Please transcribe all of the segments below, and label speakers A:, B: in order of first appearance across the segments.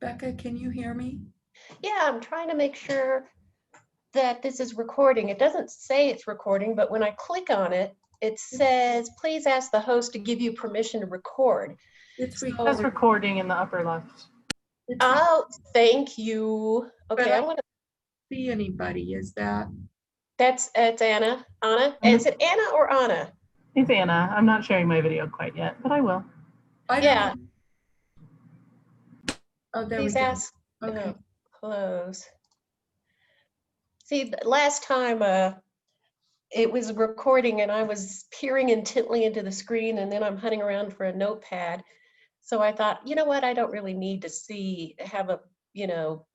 A: Becca, can you hear me?
B: Yeah, I'm trying to make sure that this is recording. It doesn't say it's recording, but when I click on it, it says, please ask the host to give you permission to record.
A: It's
C: That's recording in the upper left.
B: Oh, thank you. Okay, I'm gonna
A: see anybody. Is that?
B: It's Anna. Anna? Is it Anna or Anna?
C: It's Anna. I'm not sharing my video quite yet, but I will.
B: Yeah.
A: Oh, there
B: Please
A: we go.
B: ask.
A: Okay.
B: Close. See, last time it was recording and I was peering intently into the screen, and then I'm hunting around for a notepad. So I thought, you know what, I don't really need to have a,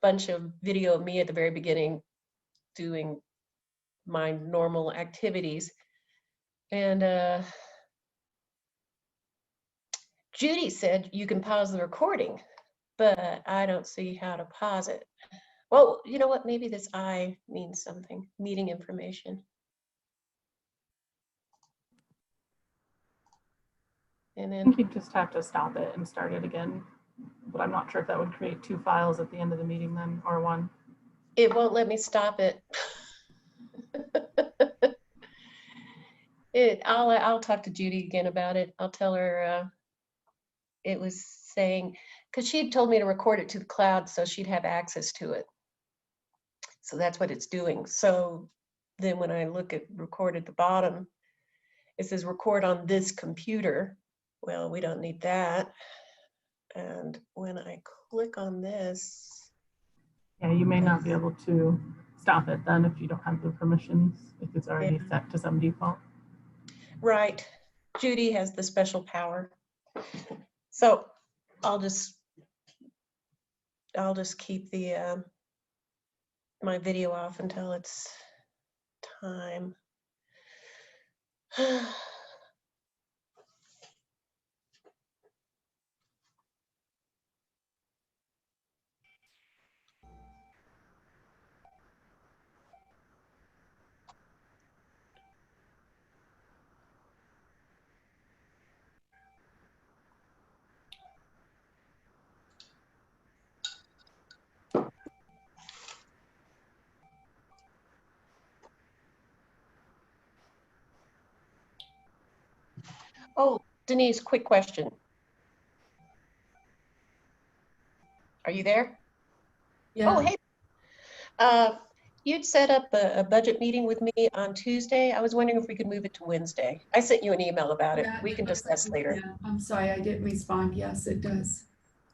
B: bunch of video of me at the very beginning doing my normal activities. And Judy said you can pause the recording, but I don't see how to pause it. Well, you know what, maybe this I means something, meeting information. And then
C: I think you just have to stop it and start it again. But I'm not sure if that would create two files at the end of the meeting then, or one.
B: It won't let me stop it. I'll talk to Judy again about it. I'll tell her it was saying, because she had told me to record it to the cloud so she'd have access to it. So that's what it's doing. So then when I look at record at the bottom, it says record on this computer. Well, we don't need that. And when I click on this.
C: Yeah, you may not be able to stop it then if you don't have the permissions, if it's already set to some default.
B: Right. Judy has the special power. So I'll just keep the my video off until it's time. Oh, Denise, quick question. Are you there?
A: Yeah.
B: Oh, hey. You'd set up a budget meeting with me on Tuesday. I was wondering if we could move it to Wednesday. I sent you an email about it. We can discuss later.
A: Yeah, I'm sorry, I didn't respond. Yes, it does.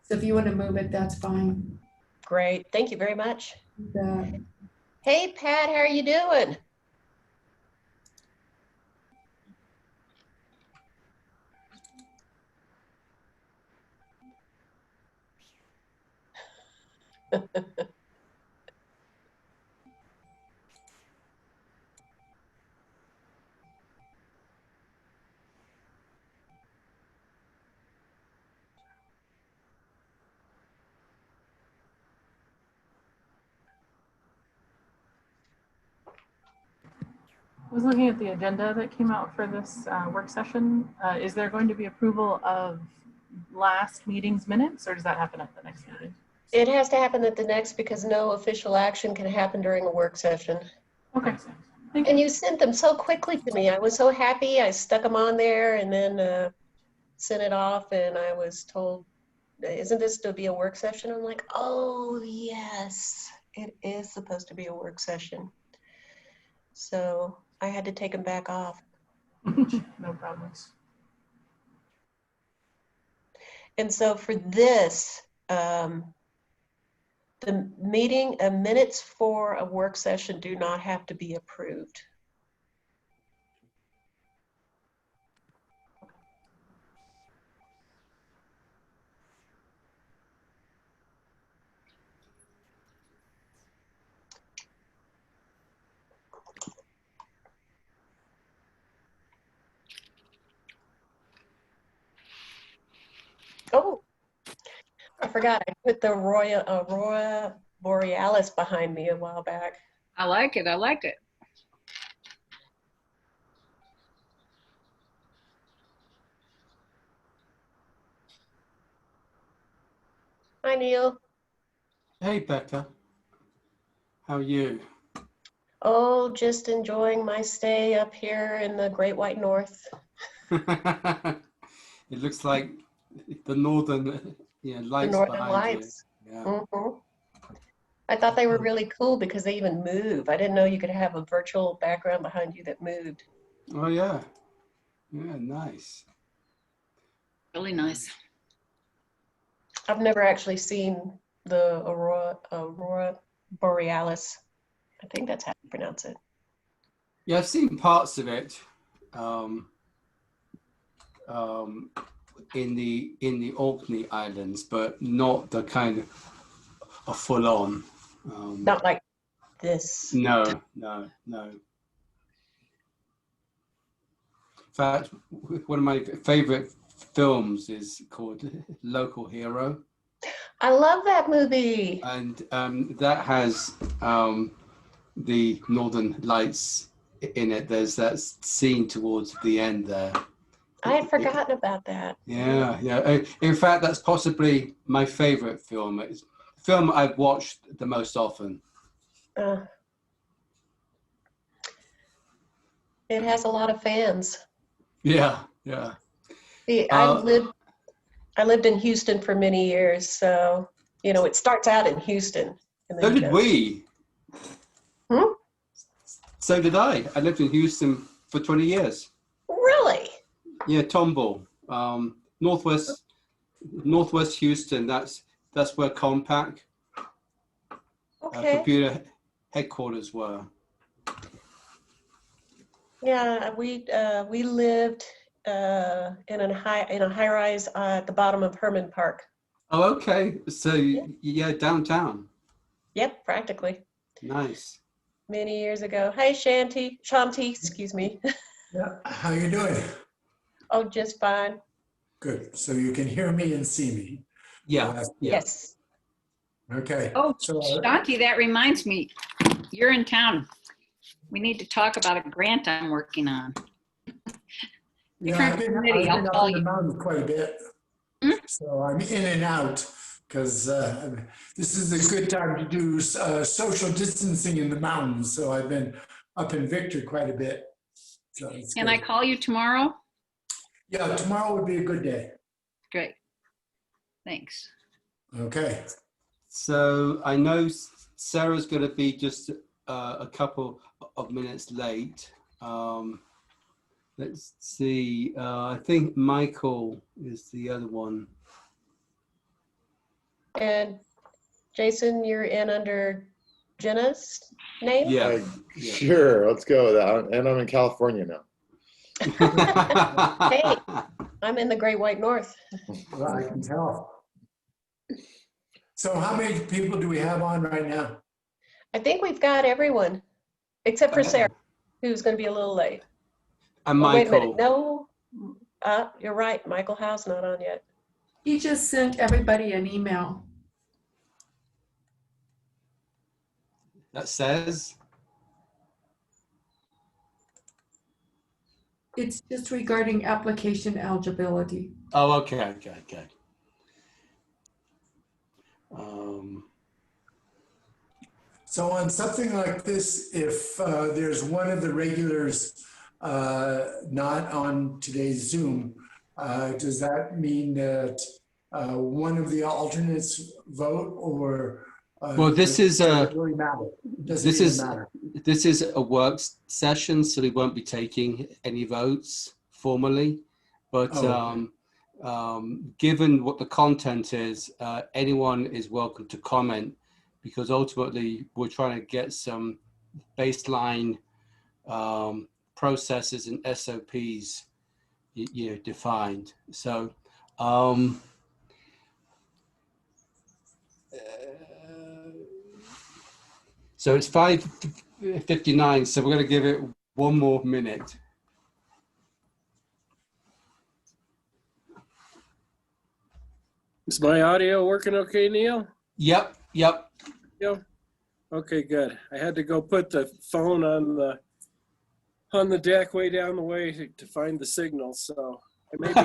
A: So if you want to move it, that's fine.
B: Great. Thank you very much.
A: Yeah.
B: Hey, Pat, how are you doing?
C: I was looking at the agenda that came out for this work session. Is there going to be approval of last meeting's minutes, or does that happen at the next meeting?
B: It has to happen at the next because no official action can happen during a work session.
C: Okay.
B: And you sent them so quickly to me. I was so happy. I stuck them on there and then sent it off, and I was told, isn't this to be a work session? I'm like, oh, yes, it is supposed to be a work session. So I had to take them back off.
C: No problems.
B: And so for this, the meeting minutes for a work session do not have to be approved. Oh, I forgot. I put the Aurora Borealis behind me a while back.
D: I like it. I like it.
B: Hi, Neil.
E: Hey, Becca. How are you?
B: Oh, just enjoying my stay up here in the Great White North.
E: It looks like the northern,
B: The
E: lights
B: Northern
E: behind you.
B: Lights.
E: Yeah.
B: Mhm. I thought they were really cool because they even move. I didn't know you could have a virtual background behind you that moved.
E: Oh, yeah. Yeah, nice.
D: Really nice.
B: I've never actually seen the Aurora Borealis. I think that's how you pronounce it.
E: Yeah, I've seen parts of it um, um, in the Orkney Islands, but not the kind of a full on.
B: Not like this.
E: No. In fact, one of my favorite films is called Local Hero,
B: I love that movie.
E: and that has the Northern Lights in it. There's that scene towards the end there.
B: I had forgotten about that.
E: Yeah. In fact, that's possibly my favorite film. It's the film I've watched the most often.
B: Uh, it has a lot of fans.
E: Yeah.
B: See,
E: Uh,
B: I lived in Houston for many years, so it starts out in Houston. And
E: so
B: then
E: did we.
B: Hmm?
E: So did I. I lived in Houston for 20 years.
B: Really?
E: Yeah, Tomball, northwest Houston. That's where Compaq
B: Okay.
E: computer headquarters were.
B: Yeah, we lived in a high rise at the bottom of Herman Park.
E: Oh, okay. So yeah, downtown.
B: Yep, practically.
E: Nice.
B: Many years ago. Hey, Shanti, excuse me.
F: Yeah, how you doing?
B: Oh, just fine.
F: Good. So you can hear me and see me.
E: Yeah,
F: Well, that's good.
E: yeah.
B: Yes.
F: Okay.
D: Oh,
F: So
D: Shanti, that reminds me, you're in town. We need to talk about a grant I'm working on.
F: yeah,
D: committee,
F: I've
D: I'll
F: been up
D: call
F: in the
D: you.
F: mountains quite a bit.
D: Hmm?
F: So I'm in and out because this is a good time to do social distancing in the mountains. So I've been up in Victor quite a bit. So it's
D: Can
F: good.
D: I call you tomorrow?
F: Yeah, tomorrow would be a good day.
D: Great. Thanks.
F: Okay.
E: So I know Sarah's going to be just a couple of minutes late. Let's see. I think Michael is the other one.
B: And Jason, you're in under Jenna's name?
E: Yeah.
G: Sure, let's go with that. And I'm in California now.
B: Hey, I'm in the Great White North.
F: Well, I can tell. So how many people do we have on right now?
B: I think we've got everyone, except for Sarah, who's going to be a little late.
E: And
B: Oh, wait a minute.
E: Michael.
B: No, you're right. Michael Howe's not on yet.
A: He just sent everybody an email.
E: That says.
A: It's just regarding application eligibility.
E: Oh, okay.
F: So on something like this, if there's one of the regulars not on today's Zoom, does that mean that one of the alternates vote or?
E: Well, this is
F: does it really matter? Does it even matter?
E: This is a work session, so we won't be taking any votes formally. But
F: Oh, okay.
E: Given what the content is, anyone is welcome to comment, because ultimately we're trying to get some baseline processes and SOPs defined. So so it's 5:59, so we're going to give it one more minute.
H: Is my audio working okay, Neil?
E: Yep.
H: Yeah. Okay, good. I had to go put the phone on the deck way down the way to find the signal, so I may be.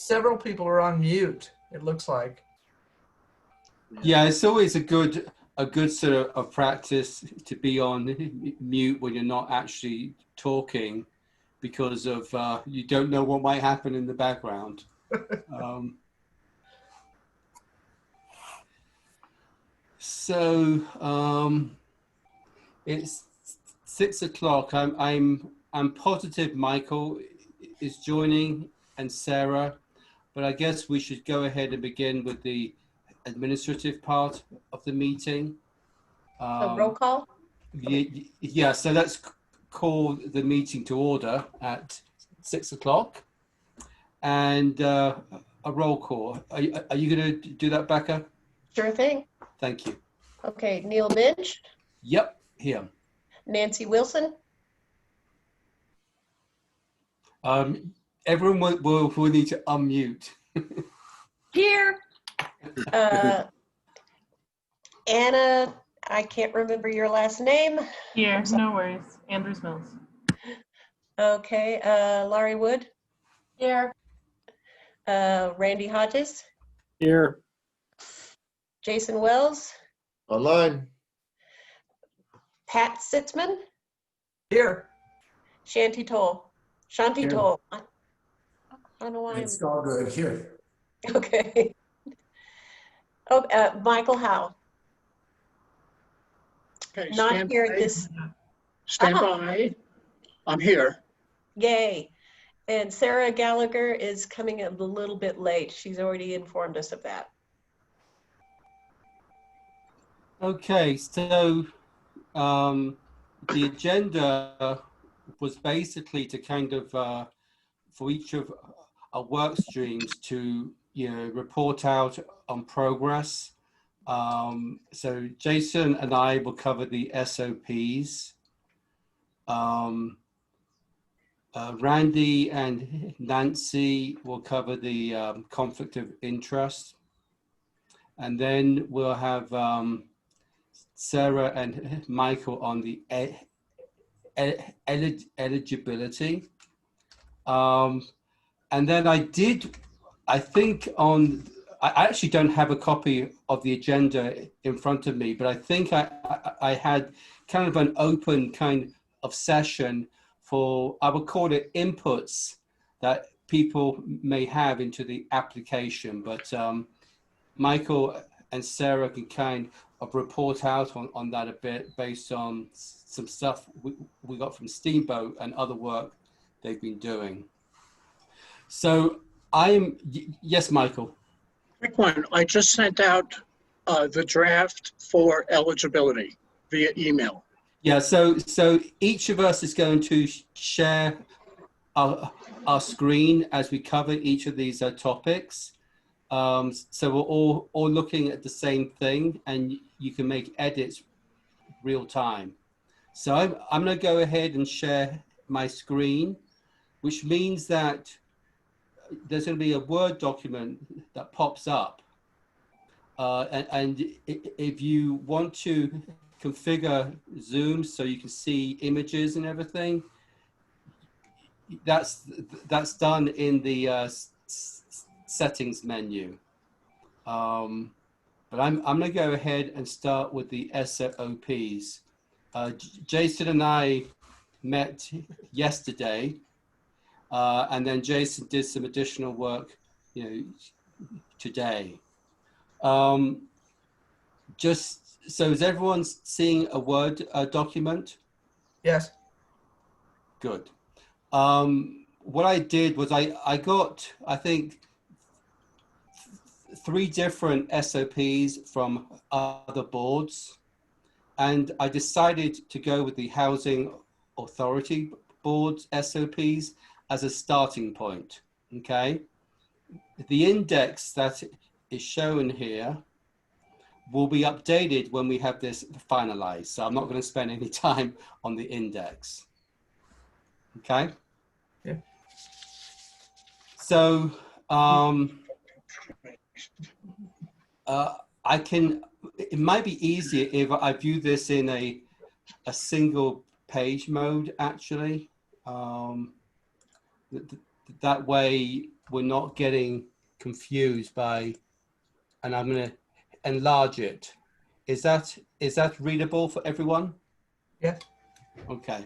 I: several people are on mute, it looks like.
E: Yeah, it's always a good sort of practice to be on mute when you're not actually talking, because of you don't know what might happen in the background. It's 6 o'clock. I'm positive Michael is joining and Sarah, but I guess we should go ahead and begin with the administrative part of the meeting.
B: So roll call?
E: Yeah, so let's call the meeting to order at 6 o'clock and a roll call. Are you going to do that, Becca?
B: Sure thing.
E: Thank you.
B: Okay, Neil Minch,
E: Yep, here.
B: Nancy Wilson,
E: Everyone will need to unmute.
D: Here.
B: Anna, I can't remember your last name.
C: Here, no worries. Andrews Mills.
B: Okay, Laurie Wood. Here. Randy Hodges,
H: Here.
B: Jason Wells,
G: Online.
B: Pat Sitzman,
I: Here.
B: Shanti Toll. Shanti
F: Here.
B: Toll. I don't know why I'm,
F: It's all good here.
B: okay. Oh, Michael Howe,
J: Okay,
B: not
J: stand
B: here
J: by.
B: at this,
J: Stand
B: Uh-huh.
J: by. I'm here.
B: yay. And Sarah Gallagher is coming a little bit late. She's already informed us of that.
E: Okay, so the agenda was basically to kind of for each of our work streams to report out on progress. So Jason and I will cover the SOPs. Randy and Nancy will cover the conflict of interest. And then we'll have Sarah and Michael on the eligibility. And then I actually don't have a copy of the agenda in front of me, but I think I had kind of an open kind of session for, I would call it inputs that people may have into the application. But Michael and Sarah can kind of report out on that a bit based on some stuff we got from Steamboat and other work they've been doing. So yes, Michael.
J: Quick one. I just sent out the draft for eligibility via email.
E: Yeah, so each of us is going to share our screen as we cover each of these topics. So we're all looking at the same thing, and you can make edits real time. So I'm going to go ahead and share my screen, which means that there's going to be a Word document that pops up. And if you want to configure Zoom so you can see images and everything, that's done in the settings menu. But I'm going to go ahead and start with the SOPs. Jason and I met yesterday, and then Jason did some additional work, today. Just so is everyone seeing a Word document?
I: Yes.
E: Good. What I did was I got, I think, 3 different SOPs from other boards, and I decided to go with the Housing Authority Board's SOPs as a starting point, okay? The index that is shown here will be updated when we have this finalized, so I'm not going to spend any time on the index, okay?
I: Yeah.
E: So, it might be easier if I view this in a single page mode, actually. that way we're not getting confused by, and I'm going to enlarge it. Is that readable for everyone?
I: Yes.
E: Okay.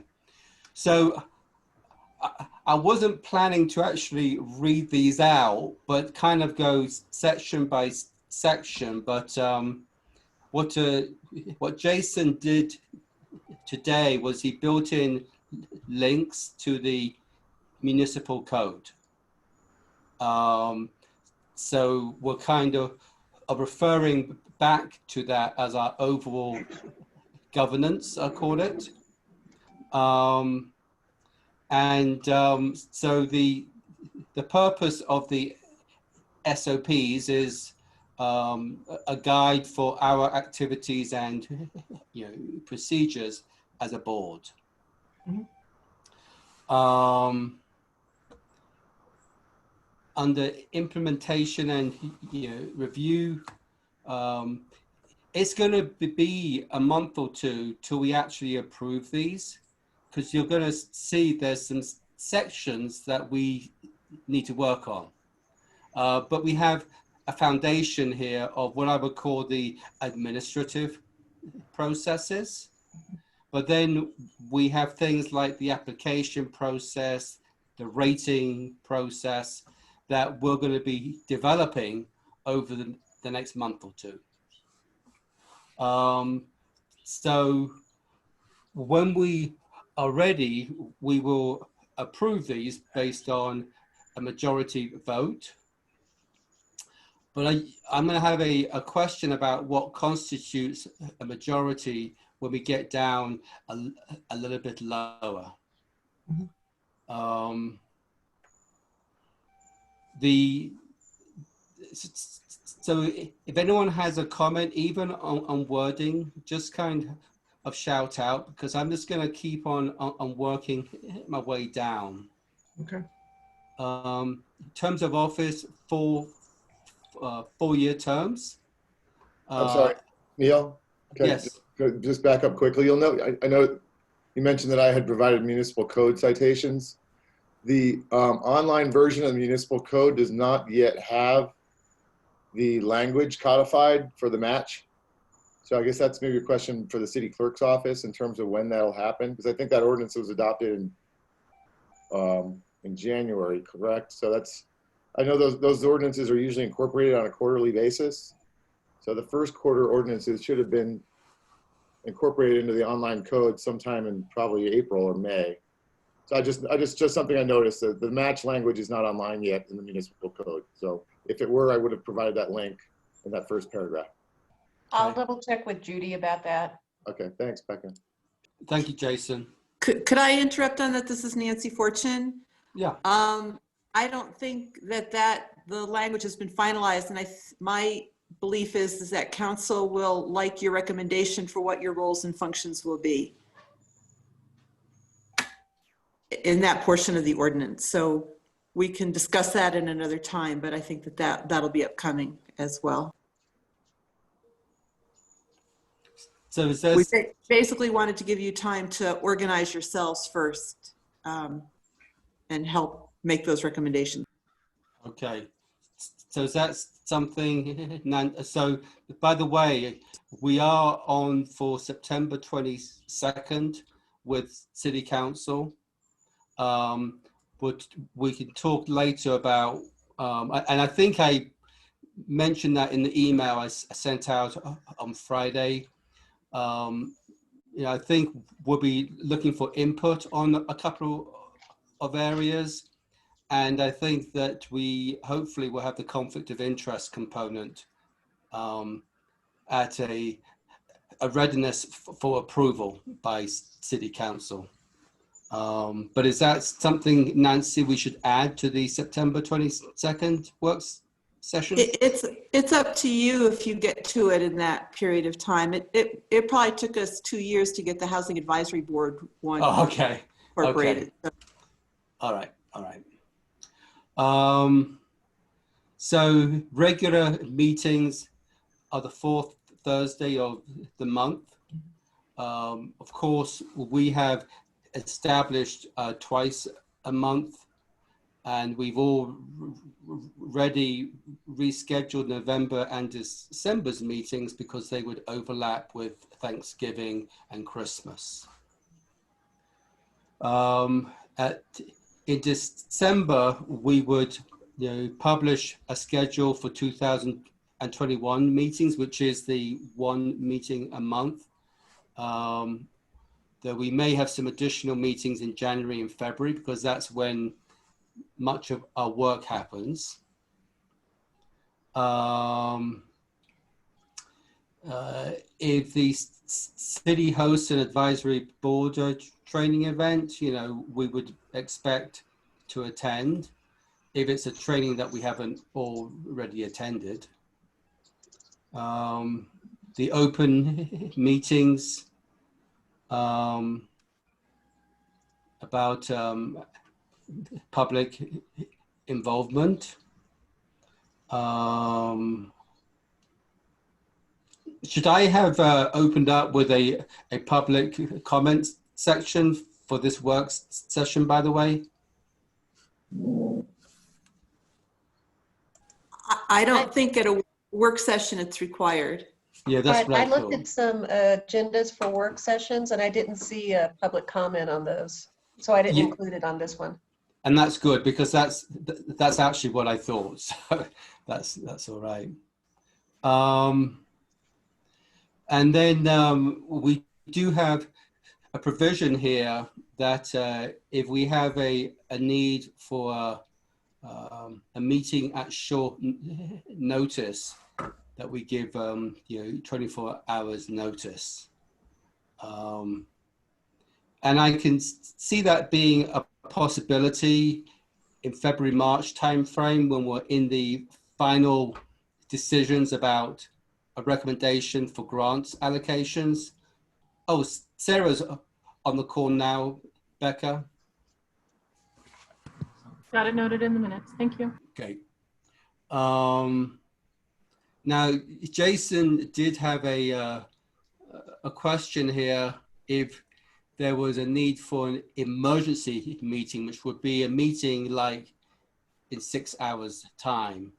E: So I wasn't planning to actually read these out, but kind of go section by section. But what Jason did today was he built in links to the municipal code. So we're kind of referring back to that as our overall governance, I call it. So the purpose of the SOPs is a guide for our activities and procedures as a board. Under implementation and review, it's going to be a month or two till we actually approve these, because you're going to see there's some sections that we need to work on. But we have a foundation here of what I would call the administrative processes. But then we have things like the application process, the rating process that we're going to be developing over the next month or two. So when we are ready, we will approve these based on a majority vote. But I'm going to have a question about what constitutes a majority when we get down a little bit lower. So if anyone has a comment, even on wording, just kind of shout out, because I'm just going to keep on working my way down.
I: Okay.
E: In terms of office, 4-year terms.
G: I'm sorry, Neil.
E: Yes.
G: Just back up quickly. You'll note, I know you mentioned that I had provided municipal code citations. The online version of the municipal code does not yet have the language codified for the match. So I guess that's maybe a question for the city clerk's office in terms of when that'll happen, because I think that ordinance was adopted in January, correct? So that's, I know those ordinances are usually incorporated on a quarterly basis. So the first quarter ordinances should have been incorporated into the online code sometime in probably April or May. So just something I noticed, that the match language is not online yet in the municipal code. So if it were, I would have provided that link in that first paragraph.
B: I'll double check with Judy about that.
G: Okay, thanks, Becca.
E: Thank you, Jason.
K: Could I interrupt on that? This is Nancy Fortune.
E: Yeah.
K: I don't think that the language has been finalized, and my belief is that council will like your recommendation for what your roles and functions will be in that portion of the ordinance. So we can discuss that in another time, but I think that'll be upcoming as well.
E: So
K: we basically wanted to give you time to organize yourselves first and help make those recommendations.
E: Okay. So is that something, so by the way, we are on for September 22nd with City Council. But we can talk later about, and I think I mentioned that in the email I sent out on Friday. I think we'll be looking for input on a couple of areas. And I think that we hopefully will have the conflict of interest component at a readiness for approval by City Council. But is that something, Nancy, we should add to the September 22nd works session?
K: It's up to you if you get to it in that period of time. It probably took us 2 years to get the Housing Advisory Board one incorporated.
E: Okay. All right. So regular meetings are the fourth Thursday of the month. Of course, we have established twice a month and we've already rescheduled November and December's meetings because they would overlap with Thanksgiving and Christmas. In December, we would publish a schedule for 2021 meetings, which is the one meeting a month. Though we may have some additional meetings in January and February because that's when much of our work happens. If the city hosts an advisory board training event, we would expect to attend if it's a training that we haven't already attended. The open meetings about public involvement. Should I have opened up with a public comment section for this work session, by the way?
K: I don't think at a work session it's required.
E: Yeah, that's
B: I
E: right.
B: looked at some agendas for work sessions and I didn't see a public comment on those. So I didn't include it on this one.
E: And that's good because that's actually what I thought. So that's all right. And then we do have a provision here that if we have a need for a meeting at short notice, that we give 24 hours notice. And I can see that being a possibility in February, March timeframe when we're in the final decisions about a recommendation for grants allocations. Oh, Sarah's on the call now, Becca.
C: Got it noted in the minutes. Thank you.
E: Okay. Now, Jason did have a question here if there was a need for an emergency meeting, which would be a meeting like in 6 hours time.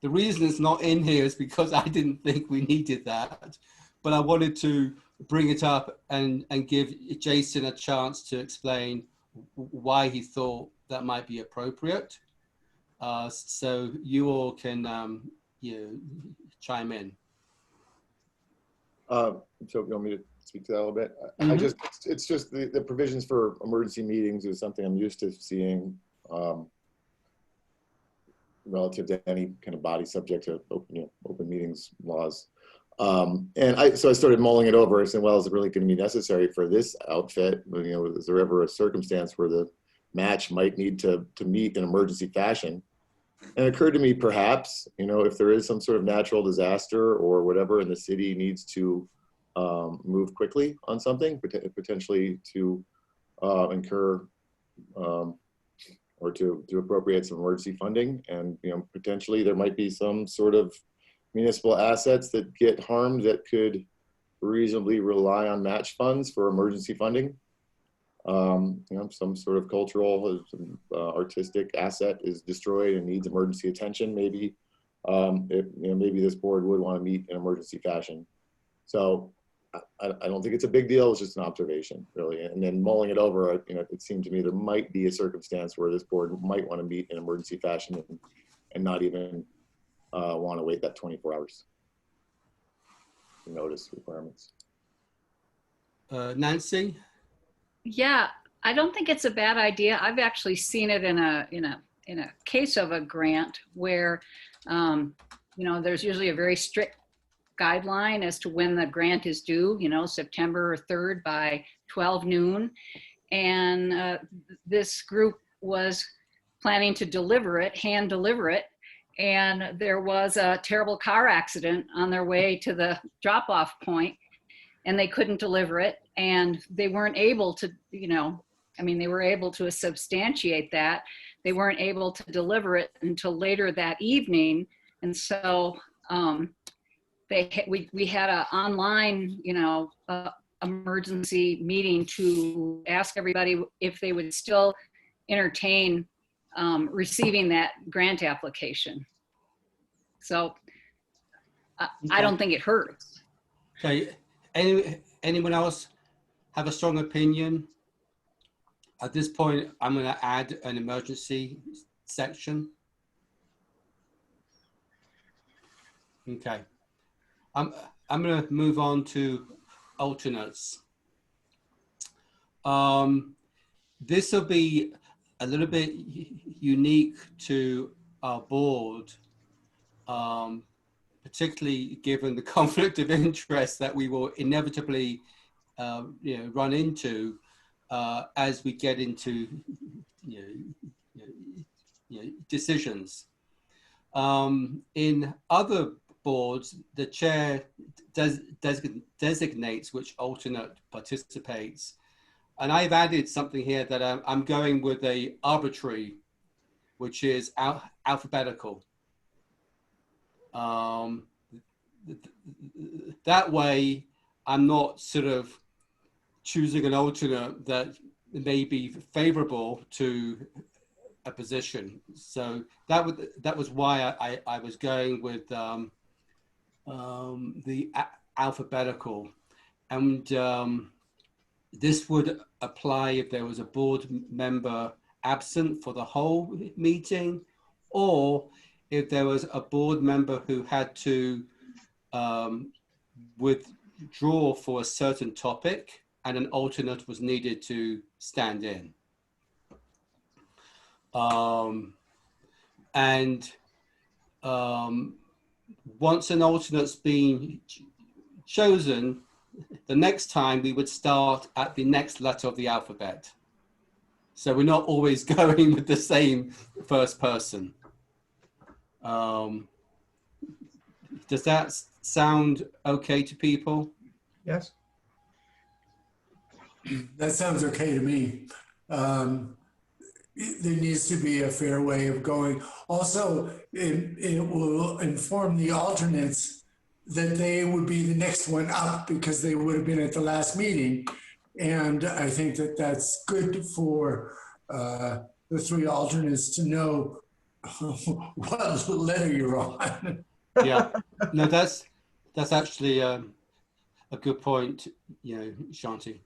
E: The reason it's not in here is because I didn't think we needed that, but I wanted to bring it up and give Jason a chance to explain why he thought that might be appropriate. So you all can chime in.
G: So you want me to speak to that a little bit? It's just the provisions for emergency meetings is something I'm used to seeing relative to any kind of body subject to open meetings laws. And so I started mulling it over. I said, well, is it really going to be necessary for this outfit? Is there ever a circumstance where the MACH might need to meet in emergency fashion? And it occurred to me, perhaps, if there is some sort of natural disaster or whatever, and the city needs to move quickly on something, potentially to incur or to appropriate some emergency funding, and potentially there might be some sort of municipal assets that get harmed that could reasonably rely on match funds for emergency funding. Some sort of cultural, artistic asset is destroyed and needs emergency attention. Maybe, maybe this board would want to meet in emergency fashion. So I don't think it's a big deal. It's just an observation, really. And then mulling it over, it seemed to me there might be a circumstance where this board might want to meet in emergency fashion and not even want to wait that 24 hours to notice requirements.
E: Nancy?
D: Yeah, I don't think it's a bad idea. I've actually seen it in a case of a grant where there's usually a very strict guideline as to when the grant is due, September 3rd by 12 noon. And this group was planning to hand deliver it. And there was a terrible car accident on their way to the drop-off point, and they couldn't deliver it. And they weren't able to, they were able to substantiate that. They weren't able to deliver it until later that evening. And so we had an online, emergency meeting to ask everybody if they would still entertain receiving that grant application. So I don't think it hurts.
E: Okay, anyone else have a strong opinion? At this point, I'm going to add an emergency section. Okay, I'm going to move on to alternates. This will be a little bit unique to our board, particularly given the conflict of interest that we will inevitably run into as we get into decisions. In other boards, the chair designates which alternate participates. And I've added something here that I'm going with a arbitrary, which is alphabetical. That way, I'm not sort of choosing an alternate that may be favorable to a position. So that was why I was going with the alphabetical, and this would apply if there was a board member absent for the whole meeting, or if there was a board member who had to withdraw for a certain topic and an alternate was needed to stand in. Once an alternate's been chosen, the next time we would start at the next letter of the alphabet. So we're not always going with the same first person. Does that sound okay to people?
I: Yes.
F: That sounds okay to me. There needs to be a fair way of going. Also, it will inform the alternates that they would be the next one up because they would have been at the last meeting. And I think that that's good for the three alternates to know what letter you're on.
E: Yeah, no, that's actually a good point, Shanti.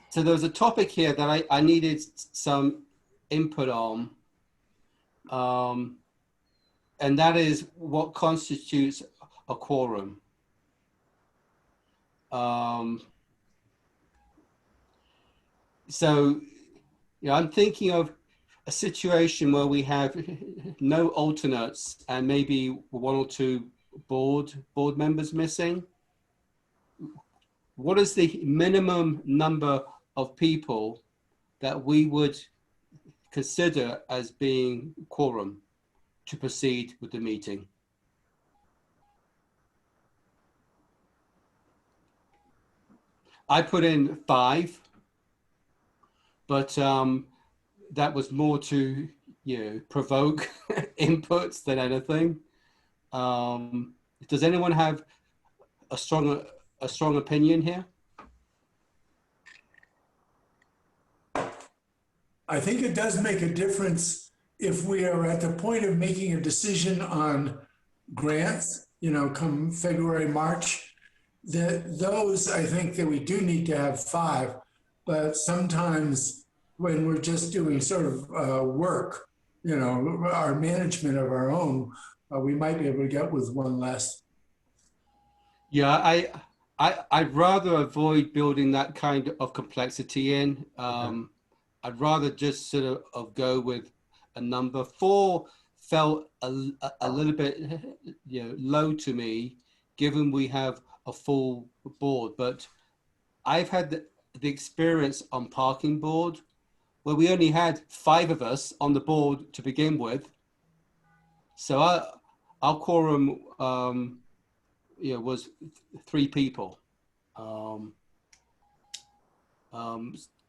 E: So there was a topic here that I needed some input on, and that is what constitutes a quorum. So, I'm thinking of a situation where we have no alternates and maybe one or two board members missing. What is the minimum number of people that we would consider as being quorum to proceed with the meeting? I put in 5, but that was more to provoke inputs than anything. Does anyone have a strong opinion here?
F: I think it does make a difference if we are at the point of making a decision on grants, come February, March, that those, I think that we do need to have 5, but sometimes when we're just doing sort of work, our management of our own, we might be able to get with one less.
E: Yeah, I'd rather avoid building that kind of complexity in. I'd rather just sort of go with a number. 4 felt a little bit low to me, given we have a full board. But I've had the experience on parking board where we only had 5 of us on the board to begin with. So our quorum was 3 people.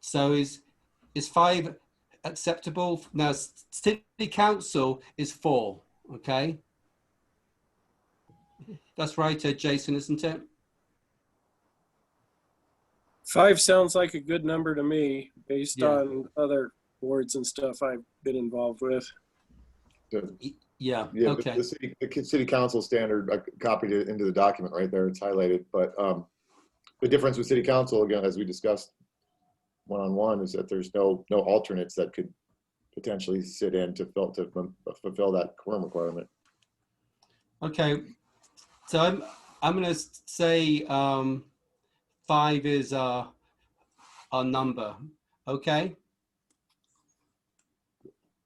E: So is 5 acceptable? Now, city council is 4, okay? That's right, Jason, isn't it?
H: 5 sounds like a good number to me, based
E: Yeah.
H: on other boards and stuff I've been involved with.
E: Yeah,
G: Yeah,
E: okay.
G: the city council standard, I copied it into the document right there. It's highlighted. But the difference with city council, again, as we discussed one-on-one, is that there's no alternates that could potentially sit in to fulfill that quorum requirement.
E: Okay, so I'm going to say 5 is our number. Okay,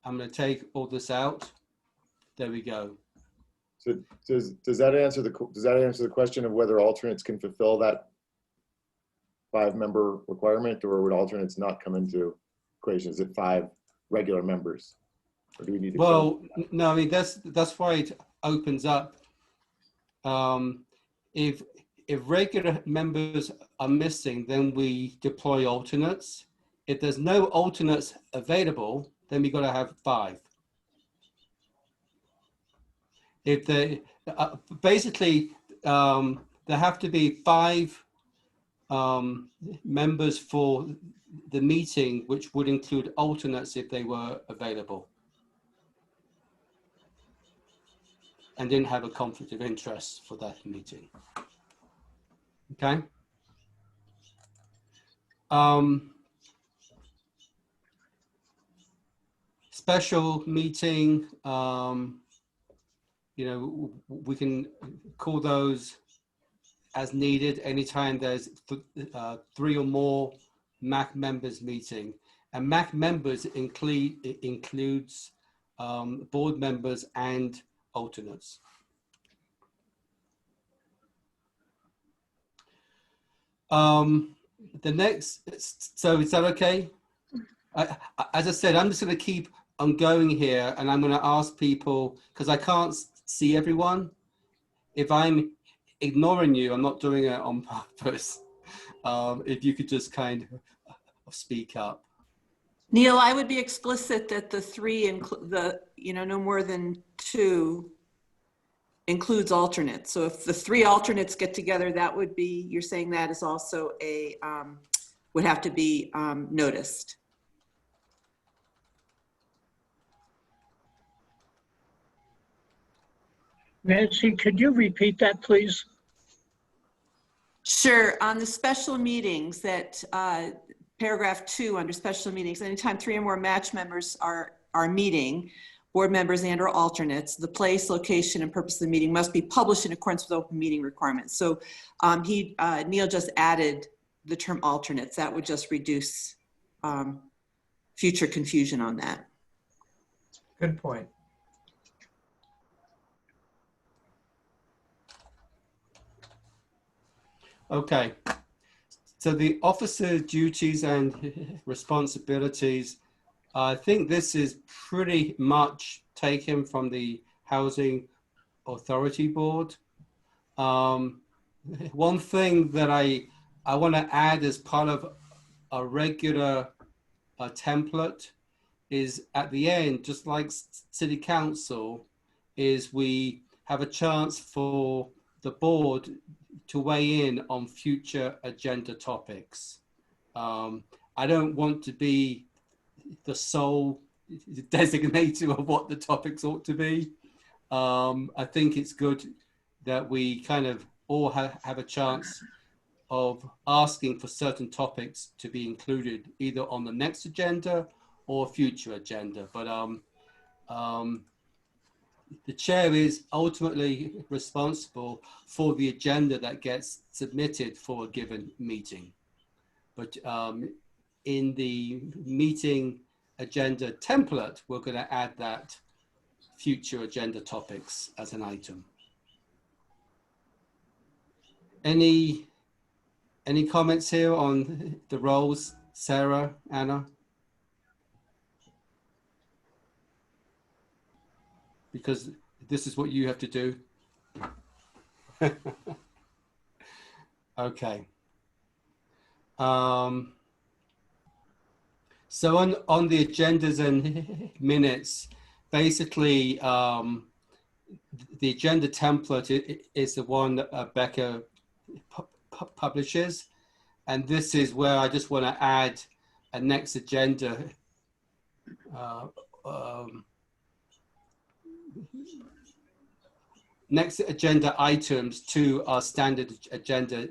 E: I'm going to take all this out. There we go.
G: So does that answer the question of whether alternates can fulfill that 5-member requirement, or would alternates not come into equation? Is it 5 regular members, or do we need to?
E: Well, no, I mean that's why it opens up. If regular members are missing, then we deploy alternates. If there's no alternates available, then we got to have 5. If they basically there have to be 5 members for the meeting, which would include alternates if they were available and didn't have a conflict of interest for that meeting. Okay. Special meeting, you know, we can call those as needed anytime there's 3 or more MAC members meeting. And MAC members includes board members and alternates. The next, so is that okay? As I said, I'm just going to keep on going here, and I'm going to ask people, because I can't see everyone. If I'm ignoring you, I'm not doing it on purpose. If you could just kind of speak up.
K: Neil, I would be explicit that the 3 no more than 2 includes alternates. So if the 3 alternates get together, that would be, you're saying that is also would have to be noticed.
J: Nancy, could you repeat that, please?
K: Sure. On the special meetings, that paragraph 2 under special meetings, anytime 3 or more MACH members are meeting, board members and or alternates, the place, location, and purpose of the meeting must be published in accordance with open meeting requirements. So Neil just added the term alternates. That would just reduce future confusion on that.
I: Good point.
E: Okay, so the officer duties and responsibilities, I think this is pretty much taken from the Housing Authority Board. One thing that I want to add as part of a regular template is at the end, just like City Council, is we have a chance for the board to weigh in on future agenda topics. I don't want to be the sole designator of what the topics ought to be. I think it's good that we kind of all have a chance of asking for certain topics to be included either on the next agenda or future agenda. But the chair is ultimately responsible for the agenda that gets submitted for a given meeting. But in the meeting agenda template, we're going to add that future agenda topics as an item. Any comments here on the roles, Sarah, Anna? Because this is what you have to do. Okay. So on the agendas and minutes, basically the agenda template is the one that Becca publishes. And this is where I just want to add a next agenda next agenda items to our standard agenda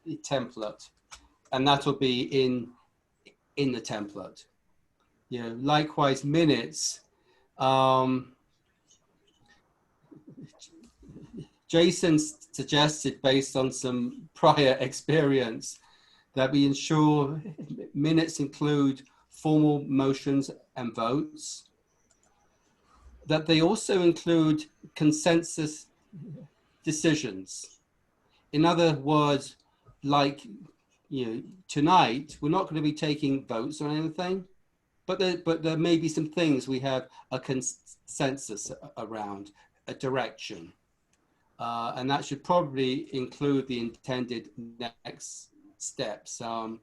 E: template, and that will be in the template. You know, likewise minutes. Jason suggested, based on some prior experience, that we ensure minutes include formal motions and votes, that they also include consensus decisions. In other words, like, you know, tonight, we're not going to be taking votes on anything, but there may be some things we have a consensus around, a direction. And that should probably include the intended next steps. I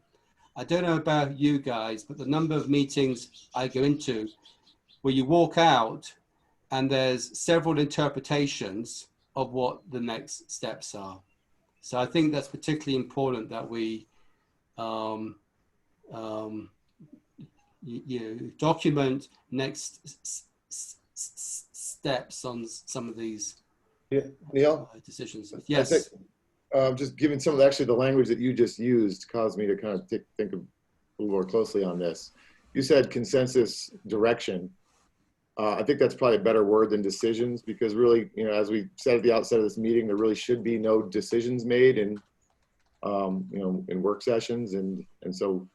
E: don't know about you guys, but the number of meetings I go into where you walk out and there's several interpretations of what the next steps are. So I think that's particularly important that we you document next steps on some of these
G: Neil?
E: Decisions.
G: I
E: Yes.
G: think, just given some of the language that you just used caused me to kind of think a little more closely on this. You said consensus direction. I think that's probably a better word than decisions, because really, you know, as we said at the outset of this meeting, there really should be no decisions made in, you know, in work sessions. And so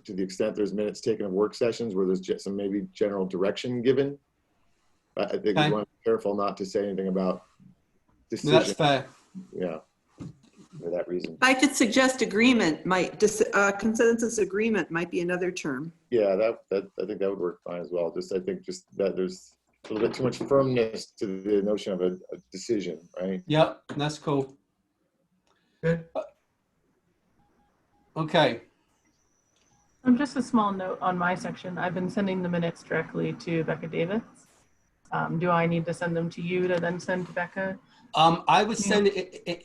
G: to the extent there's minutes taken of work sessions where there's just some maybe general direction given, I think we want to be careful not to say anything about decisions.
E: No, that's fair.
G: Yeah, for that reason.
K: I could suggest agreement might, consensus agreement might be another term.
G: Yeah, I think that would work fine as well. I think that there's a little bit too much firmness to the notion of a decision, right?
E: Yep, that's cool.
I: Good.
E: Okay.
C: Just a small note on my section. I've been sending the minutes directly to Becca Davis. Do I need to send them to you to then send to Becca?
E: I would send it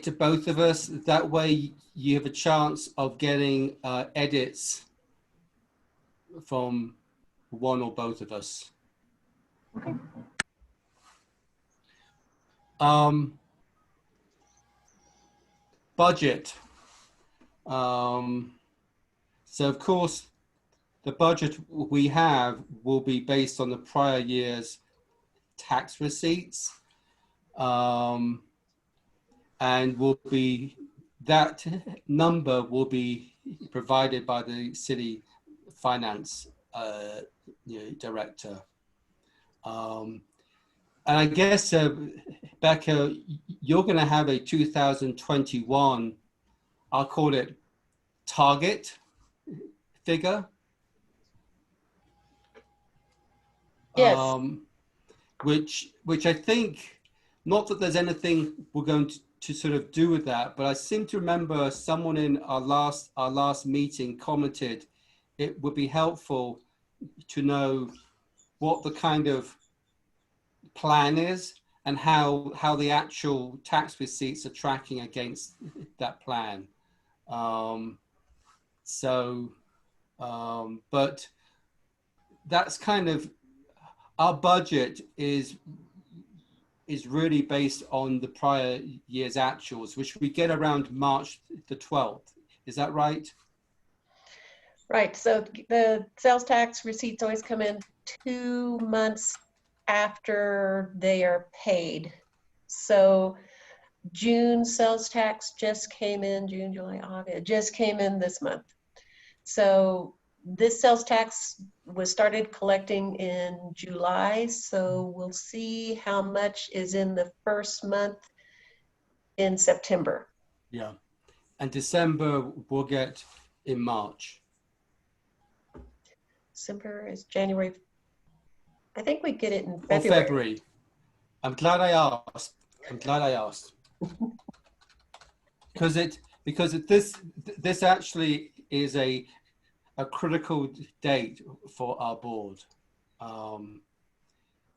E: to both of us. That way you have a chance of getting edits from one or both of us.
C: Okay.
E: Budget. So of course, the budget we have will be based on the prior year's tax receipts. And that number will be provided by the city finance director. And I guess, Becca, you're going to have a 2021, I'll call it target figure.
B: Yes.
E: Which I think, not that there's anything we're going to sort of do with that, but I seem to remember someone in our last meeting commented it would be helpful to know what the kind of plan is and how the actual tax receipts are tracking against that plan. But that's kind of, our budget is really based on the prior year's actuals, which we get around March the 12th. Is that right?
B: Right. So the sales tax receipts always come in 2 months after they are paid. So June sales tax just came in, June, July, August, just came in this month. So this sales tax was started collecting in July. So we'll see how much is in the first month in September.
E: Yeah. And December we'll get in March.
B: December is January. I think we get it in
E: Or
B: February.
E: February. I'm glad I asked. Because this actually is a critical date for our board.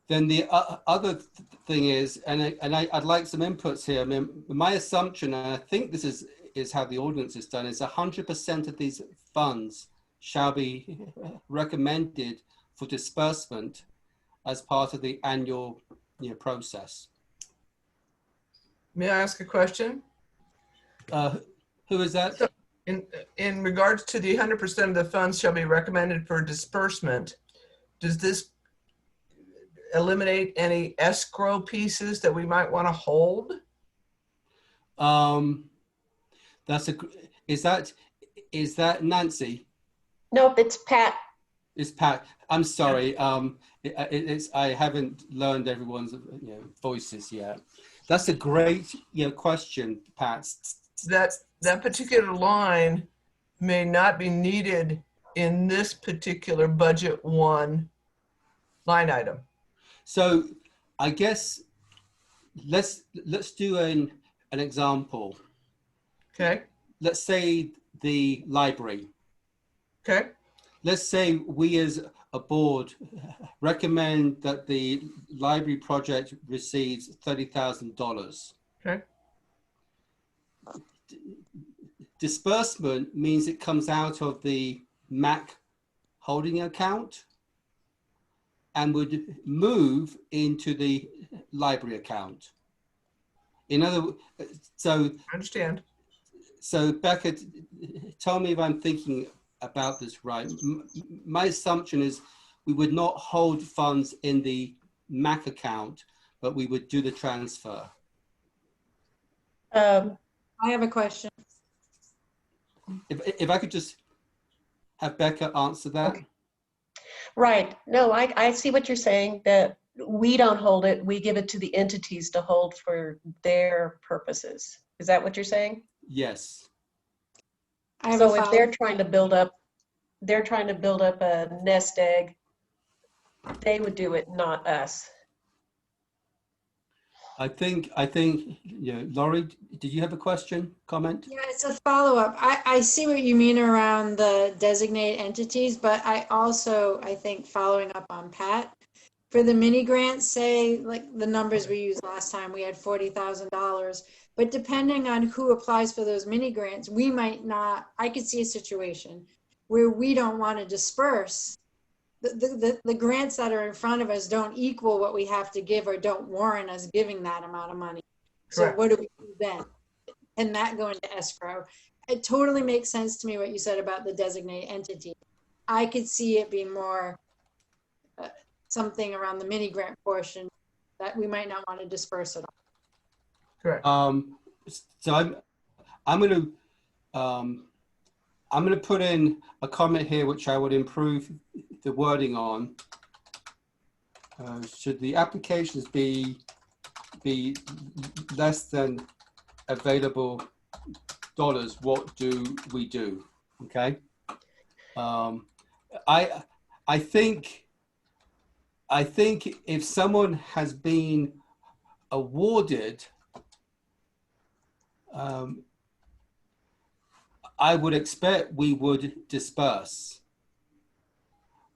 E: then the other thing is, I'd like some inputs here. I mean, my assumption, and I think this is how the ordinance is done, is 100% of these funds shall be recommended for disbursement as part of the annual process.
I: May I ask a question?
E: Who is that?
I: So in regards to the 100% of the funds shall be recommended for disbursement, does this eliminate any escrow pieces that we might want to hold?
E: Is that Nancy?
B: Nope, it's Pat.
E: It's Pat. I'm sorry. I haven't learned everyone's voices yet. That's a great question, Pat.
I: That particular line may not be needed in this particular budget one line item.
E: So I guess let's do an example.
I: Okay.
E: Let's say the library.
I: Okay.
E: Let's say we as a board recommend that the library project receives $30,000.
I: Okay.
E: Disbursement means it comes out of the MACH holding account and would move into the library account. In other words, so
I: I understand.
E: So Becca, tell me if I'm thinking about this right. My assumption is we would not hold funds in the MACH account, but we would do the transfer.
L: I have a question.
E: If I could just have Becca answer that.
B: Okay. Right. No, I see what you're saying, that we don't hold it. We give it to the entities to hold for their purposes. Is that what you're saying?
E: Yes.
B: So if they're trying to build up a nest egg, they would do it, not us.
E: I think, Laurie, did you have a question, comment?
L: Yeah, it's a follow-up. I see what you mean around the designated entities, but I think following up on Pat, for the mini grants, say like the numbers we used last time, we had $40,000, but depending on who applies for those mini grants, we might not, I could see a situation where we don't want to disperse. The grants that are in front of us don't equal what we have to give or don't warrant us giving that amount of money. So
I: Correct.
L: what do we do then? And that go into escrow? It totally makes sense to me what you said about the designated entity. I could see it being more something around the mini grant portion that we might not want to disperse at all.
I: Correct.
E: So I'm going to put in a comment here, which I would improve the wording on. Should the applications be less than available dollars, what do we do? Okay. I think if someone has been awarded, I would expect we would disperse.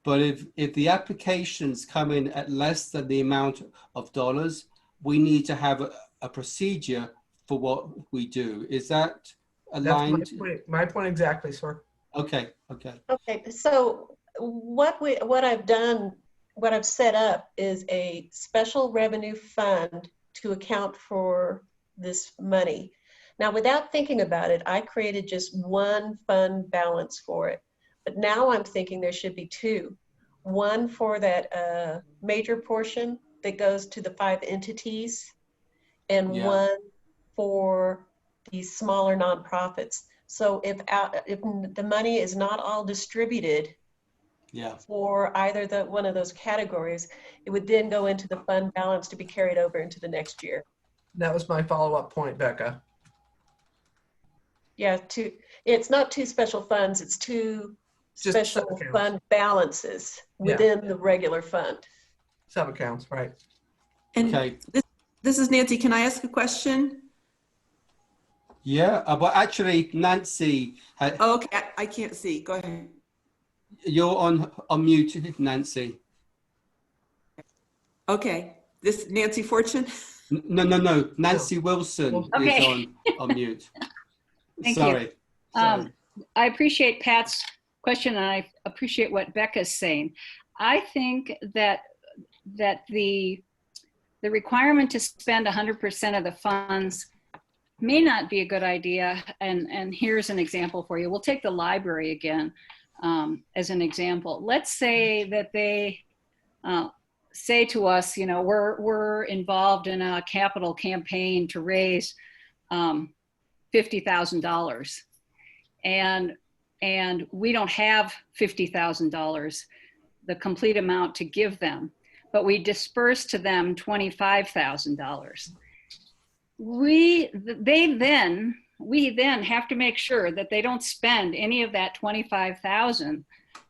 E: But if the applications come in at less than the amount of dollars, we need to have a procedure for what we do. Is that aligned?
I: That's my point exactly, sir.
E: Okay, okay.
B: Okay, so what I've set up is a special revenue fund to account for this money. Now, without thinking about it, I created just one fund balance for it. But now I'm thinking there should be two. One for that major portion that goes to the 5 entities, and one for the smaller nonprofits. So if the money is not all distributed for either one of those categories, it would then go into the fund balance to be carried over into the next year.
I: That was my follow-up point, Becca.
B: Yeah, it's not two special funds, it's two special fund balances within the regular fund.
I: Sub-accounts, right.
K: And
E: Okay.
K: this is Nancy. Can I ask a question?
E: Yeah, but actually, Nancy.
K: Oh, okay, I can't see. Go ahead.
E: You're on mute, Nancy.
K: Okay, this Nancy Fortune?
E: No. Nancy Wilson
D: Okay.
E: is on mute.
D: Thank you.
E: Sorry.
D: I appreciate Pat's question, and I appreciate what Becca's saying. I think that the requirement to spend 100% of the funds may not be a good idea. And here's an example for you. We'll take the library again as an example. Let's say that they say to us, we're involved in a capital campaign to raise $50,000, and we don't have $50,000, the complete amount to give them, but we disperse to them $25,000. We then have to make sure that they don't spend any of that $25,000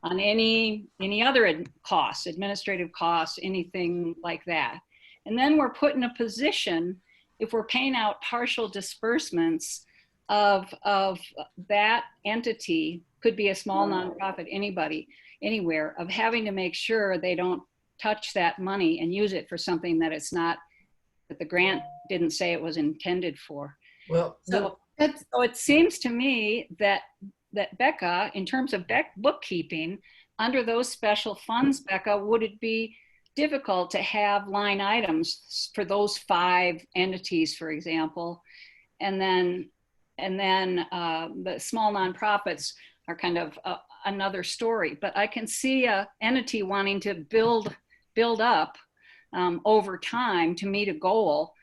D: on any other costs, administrative costs, anything like that. And then we're put in a position, if we're paying out partial disbursements of that entity, could be a small nonprofit, anybody, anywhere, of having to make sure they don't touch that money and use it for something that it's not, that the grant didn't say it was intended for.
I: Well,
D: So it seems to me that Becca, in terms of bookkeeping, under those special funds, Becca, would it be difficult to have line items for those 5 entities, for example, and then the small nonprofits are kind of another story. But I can see a entity wanting to build up over time to meet a goal.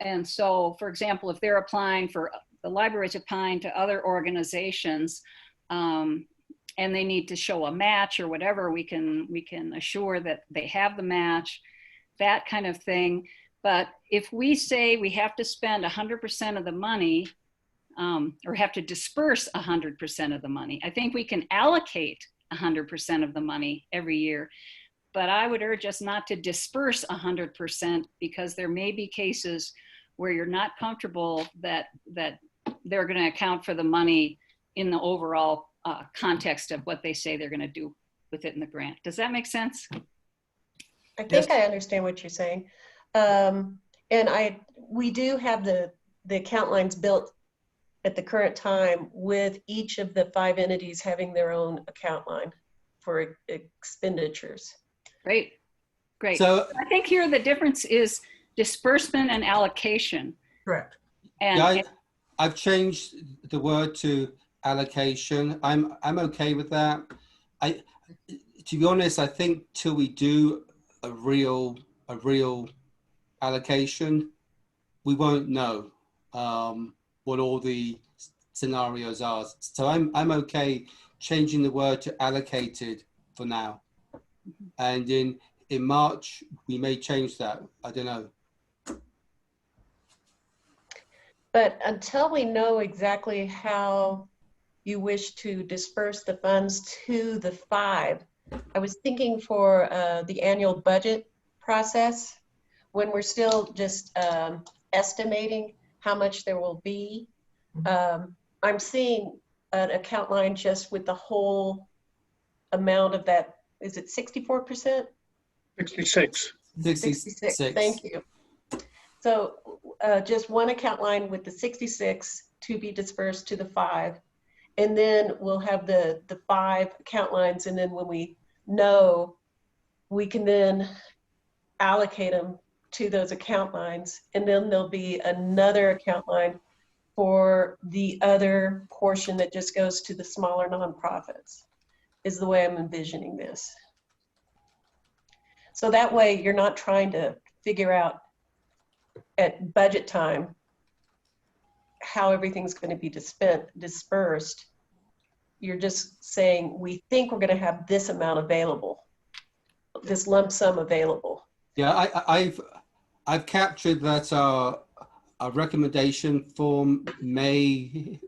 D: And so, for example, if they're applying for, the library's applying to other organizations, and they need to show a match or whatever, we can assure that they have the match, that kind of thing. But if we say we have to spend 100% of the money, or have to disperse 100% of the money, I think we can allocate 100% of the money every year. But I would urge us not to disperse 100%, because there may be cases where you're not comfortable that they're going to account for the money in the overall context of what they say they're going to do with it in the grant. Does that make sense?
B: I think I understand what you're saying. And we do have the account lines built at the current time, with each of the 5 entities having their own account line for expenditures.
D: Great.
E: So
D: I think here the difference is disbursement and allocation.
I: correct.
D: And
E: I've changed the word to allocation. I'm okay with that. To be honest, I think till we do a real allocation, we won't know what all the scenarios are. So I'm okay changing the word to allocated for now. And in March, we may change that. I don't know.
B: But until we know exactly how you wish to disperse the funds to the 5, I was thinking for the annual budget process, when we're still just estimating how much there will be. I'm seeing an account line just with the whole amount of that. Is it 64%?
J: 66.
B: 66. Thank you. So just one account line with the 66 to be dispersed to the 5. And then we'll have the 5 account lines. And then when we know, we can then allocate them to those account lines. And then there'll be another account line for the other portion that just goes to the smaller nonprofits, is the way I'm envisioning this. So that way you're not trying to figure out at budget time how everything's going to be dispersed. You're just saying, we think we're going to have this amount available, this lump sum available.
E: Yeah, I've captured that our recommendation form may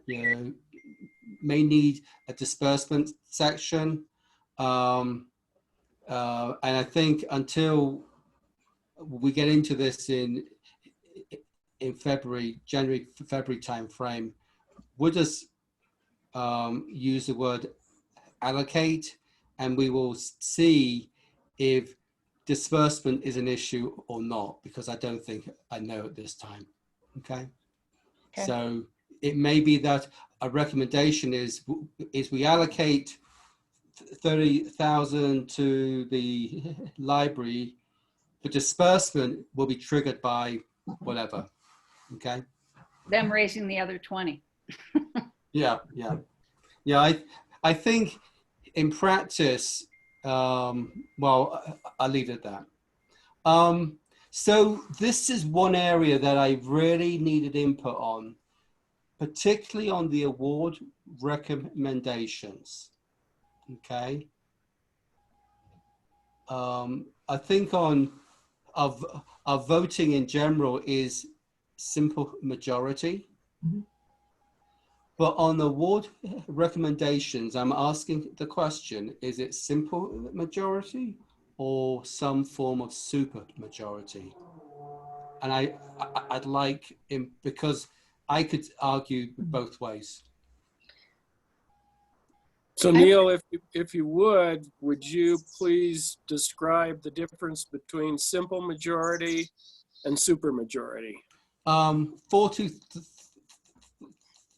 E: need a disbursement section, and I think until we get into this in January, February timeframe, we'll just use the word allocate, and we will see if disbursement is an issue or not, because I don't think I know at this time. Okay.
B: Okay.
E: So it may be that a recommendation is we allocate 30,000 to the library. The disbursement will be triggered by whatever. Okay.
D: Them raising the other 20.
E: Yeah. I think in practice, well, I'll leave it at that. So this is one area that I really needed input on, particularly on the award recommendations. Okay. I think on our voting in general is simple majority.
I: Mhm.
E: But on the award recommendations, I'm asking the question, is it simple majority or some form of super majority? And I'd like, because I could argue both ways.
H: So Neil, if you would you please describe the difference between simple majority and super majority?
E: 4 to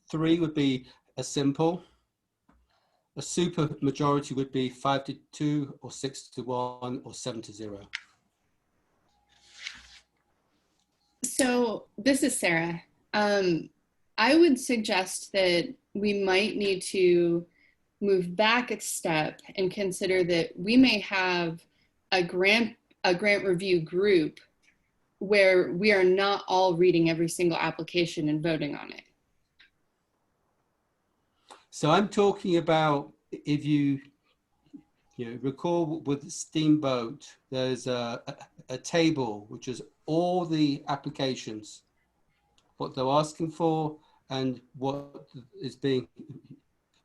E: 3 would be a simple. A super majority would be 5 to 2 or 6 to 1 or 7 to 0.
M: So this is Sarah. I would suggest that we might need to move back a step and consider that we may have a grant review group where we are not all reading every single application and voting on it.
E: So I'm talking about, if you recall with Steamboat, there's a table which is all the applications, what they're asking for and what is being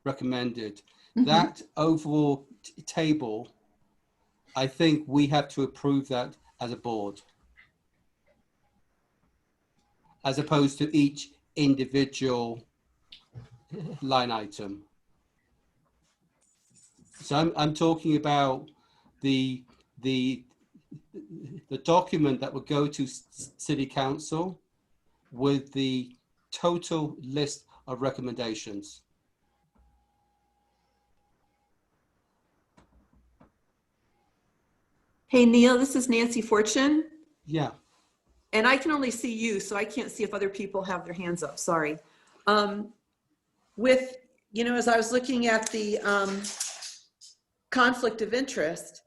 E: recommended. Mm-hmm. That overall table, I think we have to approve that as a board, as opposed to each individual line item. So I'm talking about the document that would go to City Council with the total list of recommendations.
K: Hey, Neil, this is Nancy Fortune.
E: Yeah.
K: And I can only see you, so I can't see if other people have their hands up, sorry. With, as I was looking at the conflict of interest,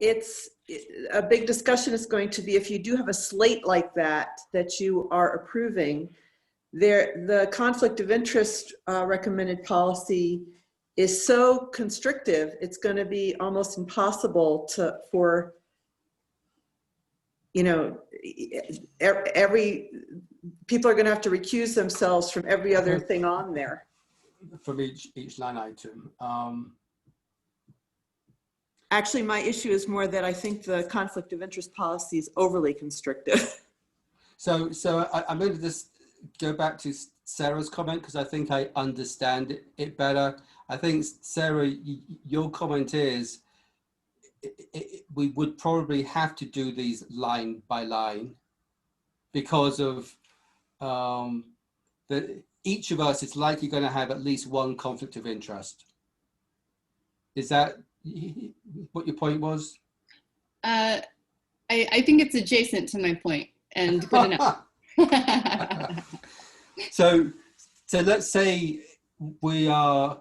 K: a big discussion is going to be, if you do have a slate like that you are approving, the conflict of interest recommended policy is so constrictive, it's going to be almost impossible for every people are going to have to recuse themselves from every other thing on there.
E: From each line item.
K: Actually, my issue is more that I think the conflict of interest policy is overly constrictive.
E: So I'm going to just go back to Sarah's comment, because I think I understand it better. I think, Sarah, your comment is we would probably have to do these line by line because of each of us is likely going to have at least one conflict of interest. Is that what your point was?
M: I think it's adjacent to my point and good enough.
E: So let's say we are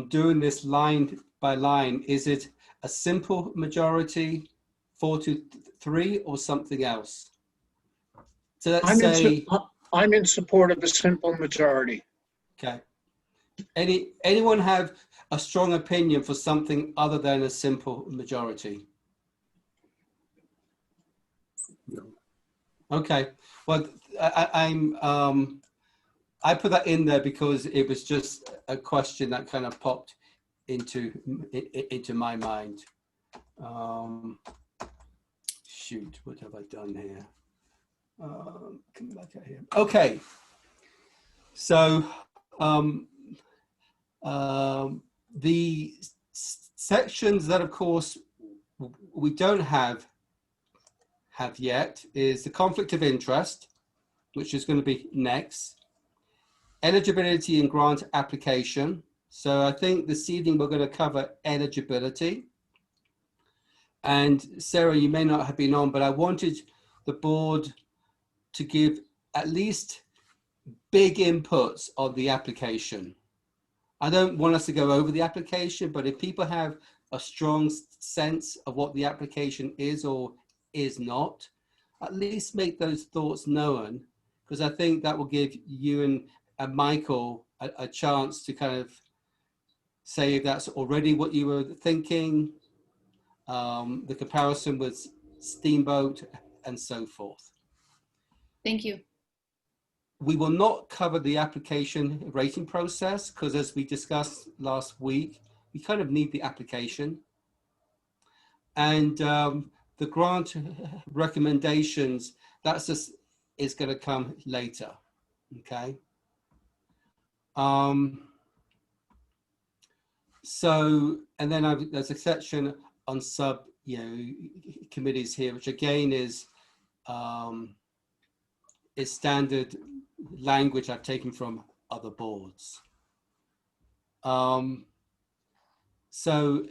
E: doing this line by line. Is it a simple majority, 4 to 3, or something else? So let's say
J: I'm in support of a simple majority.
E: Okay. Anyone have a strong opinion for something other than a simple majority?
H: No.
E: Okay. Well, I put that in there because it was just a question that kind of popped into my mind. Shoot, what have I done here? Come back out here. Okay. So the sections that, of course, we don't have yet is the conflict of interest, which is going to be next. Eligibility and grant application. So I think this evening we're going to cover eligibility. And Sarah, you may not have been on, but I wanted the board to give at least big inputs on the application. I don't want us to go over the application, but if people have a strong sense of what the application is or is not, at least make those thoughts known, because I think that will give you and Michael a chance to kind of say if that's already what you were thinking, the comparison with Steamboat and so forth.
M: Thank you.
E: We will not cover the application rating process because, as we discussed last week, we kind of need the application. And the grant recommendations, that's just is going to come later. Okay. So, and then there's a section on sub, committees here, which again is standard language I've taken from other boards. So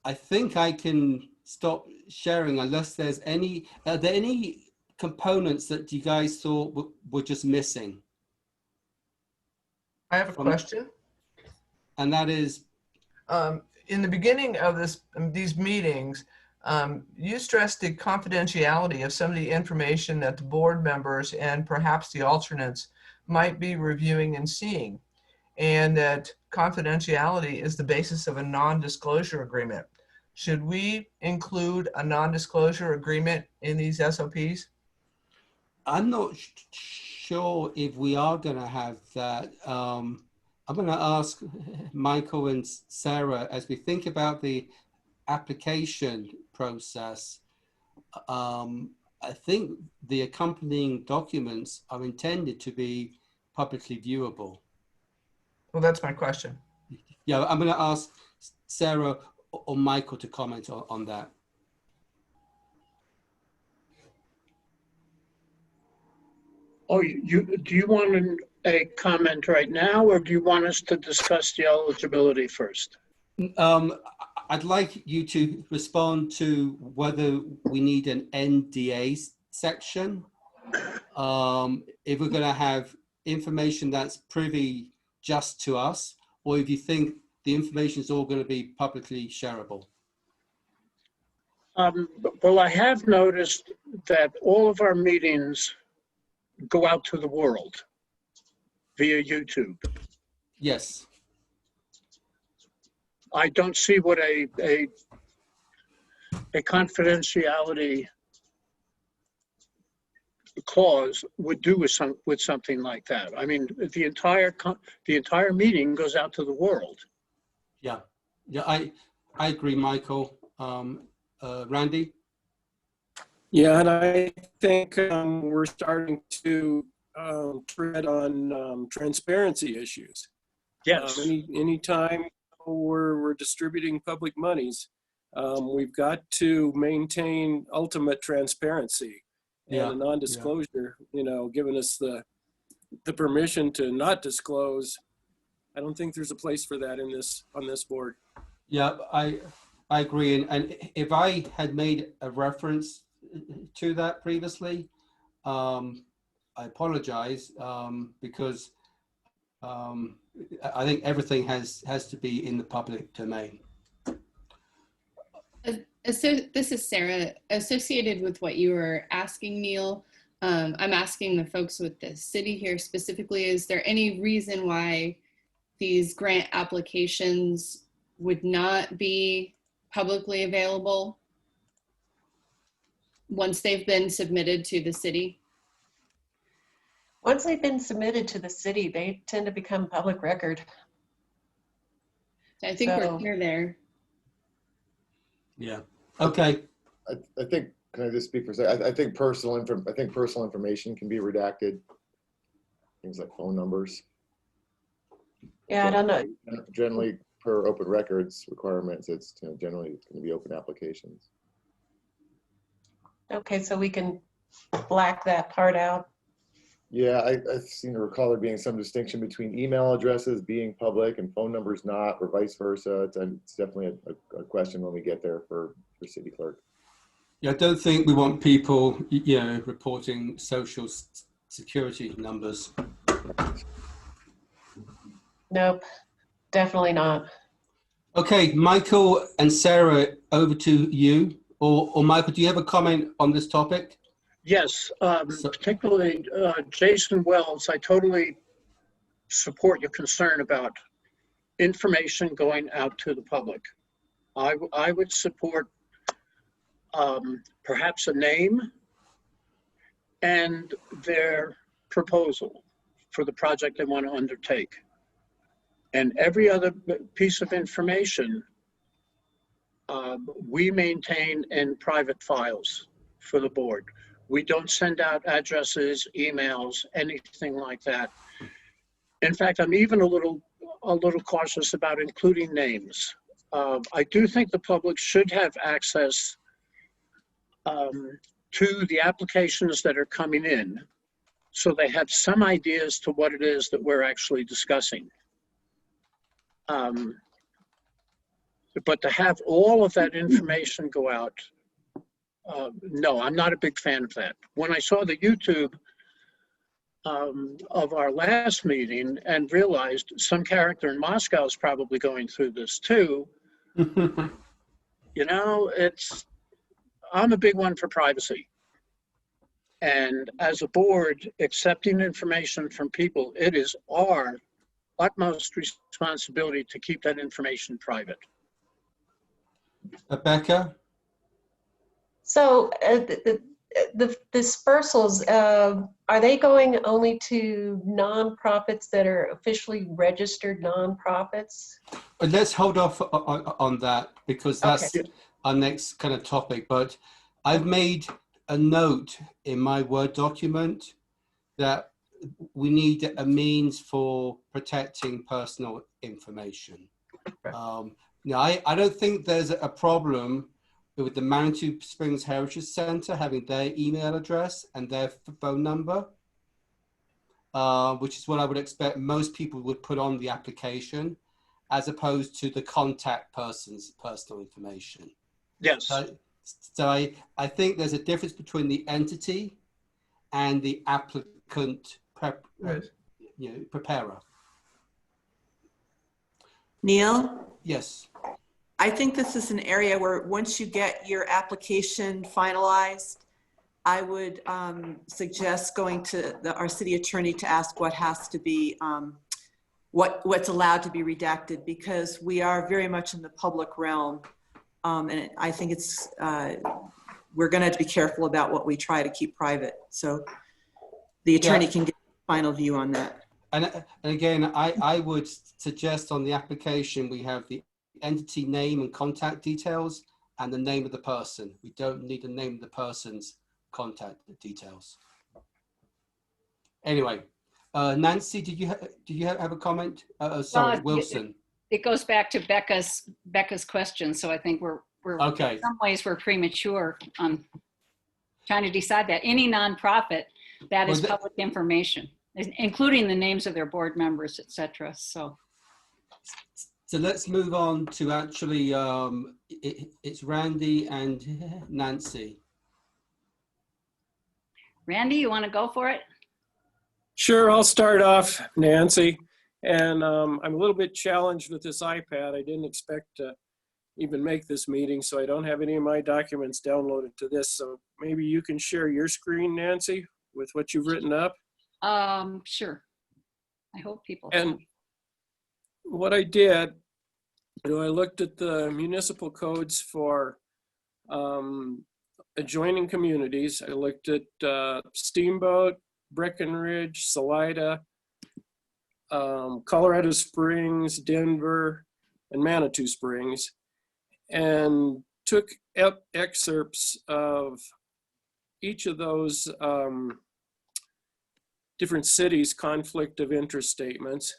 E: I think I can stop sharing unless there's are there any components that you guys thought were just missing?
I: I have a question.
E: And that is?
I: In the beginning of these meetings, you stressed the confidentiality of some of the information that the board members and perhaps the alternates might be reviewing and seeing, and that confidentiality is the basis of a non-disclosure agreement. Should we include a non-disclosure agreement in these SOPs?
E: I'm not sure if we are going to have that. I'm going to ask Michael and Sarah, as we think about the application process, I think the accompanying documents are intended to be publicly viewable.
I: Well, that's my question.
E: Yeah, I'm going to ask Sarah or Michael to comment on that.
J: Oh, do you want a comment right now, or do you want us to discuss the eligibility first?
E: I'd like you to respond to whether we need an NDA section. If we're going to have information that's privy just to us, or if you think the information is all going to be publicly shareable.
J: Well, I have noticed that all of our meetings go out to the world via YouTube.
E: Yes.
J: I don't see what a confidentiality clause would do with something like that. I mean, the entire meeting goes out to the world.
E: Yeah, I agree, Michael. Randy?
H: Yeah, and I think we're starting to tread on transparency issues.
J: Yes.
H: Anytime we're distributing public monies, we've got to maintain ultimate transparency. And a non-disclosure, giving us the permission to not disclose. I don't think there's a place for that on this board.
E: Yeah, I agree. And if I had made a reference to that previously, I apologize, because I think everything has to be in the public domain.
M: So this is Sarah. Associated with what you were asking, Neil, I'm asking the folks with the city here specifically, is there any reason why these grant applications would not be publicly available once they've been submitted to the city?
B: Once they've been submitted to the city, they tend to become public record.
M: I think we're clear there.
E: Yeah. Okay.
G: I think, can I just speak for a second? I think personal information can be redacted. Things like phone numbers.
B: Yeah, I don't know.
G: Generally, per open records requirements, it's generally it's going to be open applications.
B: Okay, so we can black that part out.
G: Yeah, I seem to recall there being some distinction between email addresses being public and phone numbers not, or vice versa. It's definitely a question when we get there for city clerk.
E: Yeah, I don't think we want people, reporting social security numbers.
B: Nope, definitely not.
E: Okay, Michael and Sarah, over to you. Or Michael, do you have a comment on this topic?
J: Yes, particularly Jason Wells, I totally support your concern about information going out to the public. I would support perhaps a name and their proposal for the project they want to undertake. And every other piece of information we maintain in private files for the board. We don't send out addresses, emails, anything like that. In fact, I'm even a little cautious about including names. I do think the public should have access to the applications that are coming in, so they have some ideas to what it is that we're actually discussing. But to have all of that information go out, no, I'm not a big fan of that. When I saw the YouTube of our last meeting and realized some character in Moscow is probably going through this too, I'm a big one for privacy. And as a board, accepting information from people, it is our utmost responsibility to keep that information private.
E: Rebecca?
B: So the dispersals, are they going only to nonprofits that are officially registered nonprofits?
E: Let's hold off on that because that's
B: Okay.
E: our next kind of topic. But I've made a note in my Word document that we need a means for protecting personal information. Now, I don't think there's a problem with the Manitou Springs Heritage Center having their email address and their phone number, which is what I would expect most people would put on the application, as opposed to the contact person's personal information.
J: Yes.
E: So I think there's a difference between the entity and the applicant preparer.
K: Neil?
E: Yes.
K: I think this is an area where once you get your application finalized, I would suggest going to our city attorney to ask what has to be, what's allowed to be redacted, because we are very much in the public realm. And I think it's, we're going to have to be careful about what we try to keep private. So the attorney can get a final view on that.
E: And again, I would suggest on the application, we have the entity name and contact details and the name of the person. We don't need the name of the person's contact details. Anyway, Nancy, did you have a comment? Sorry, Wilson.
D: It goes back to Becca's question. So I think we're
E: okay.
D: In some ways we're premature on trying to decide that. Any nonprofit that is public information, including the names of their board members, etc. So
E: let's move on to actually, it's Randy and Nancy.
D: Randy, you want to go for it?
H: Sure, I'll start off, Nancy. And I'm a little bit challenged with this iPad. I didn't expect to even make this meeting, so I don't have any of my documents downloaded to this. So maybe you can share your screen, Nancy, with what you've written up.
D: Sure. I hope people.
H: And what I did, I looked at the municipal codes for adjoining communities. I looked at Steamboat, Breckenridge, Salida, Colorado Springs, Denver, and Manitou Springs, and took excerpts of each of those different cities' conflict of interest statements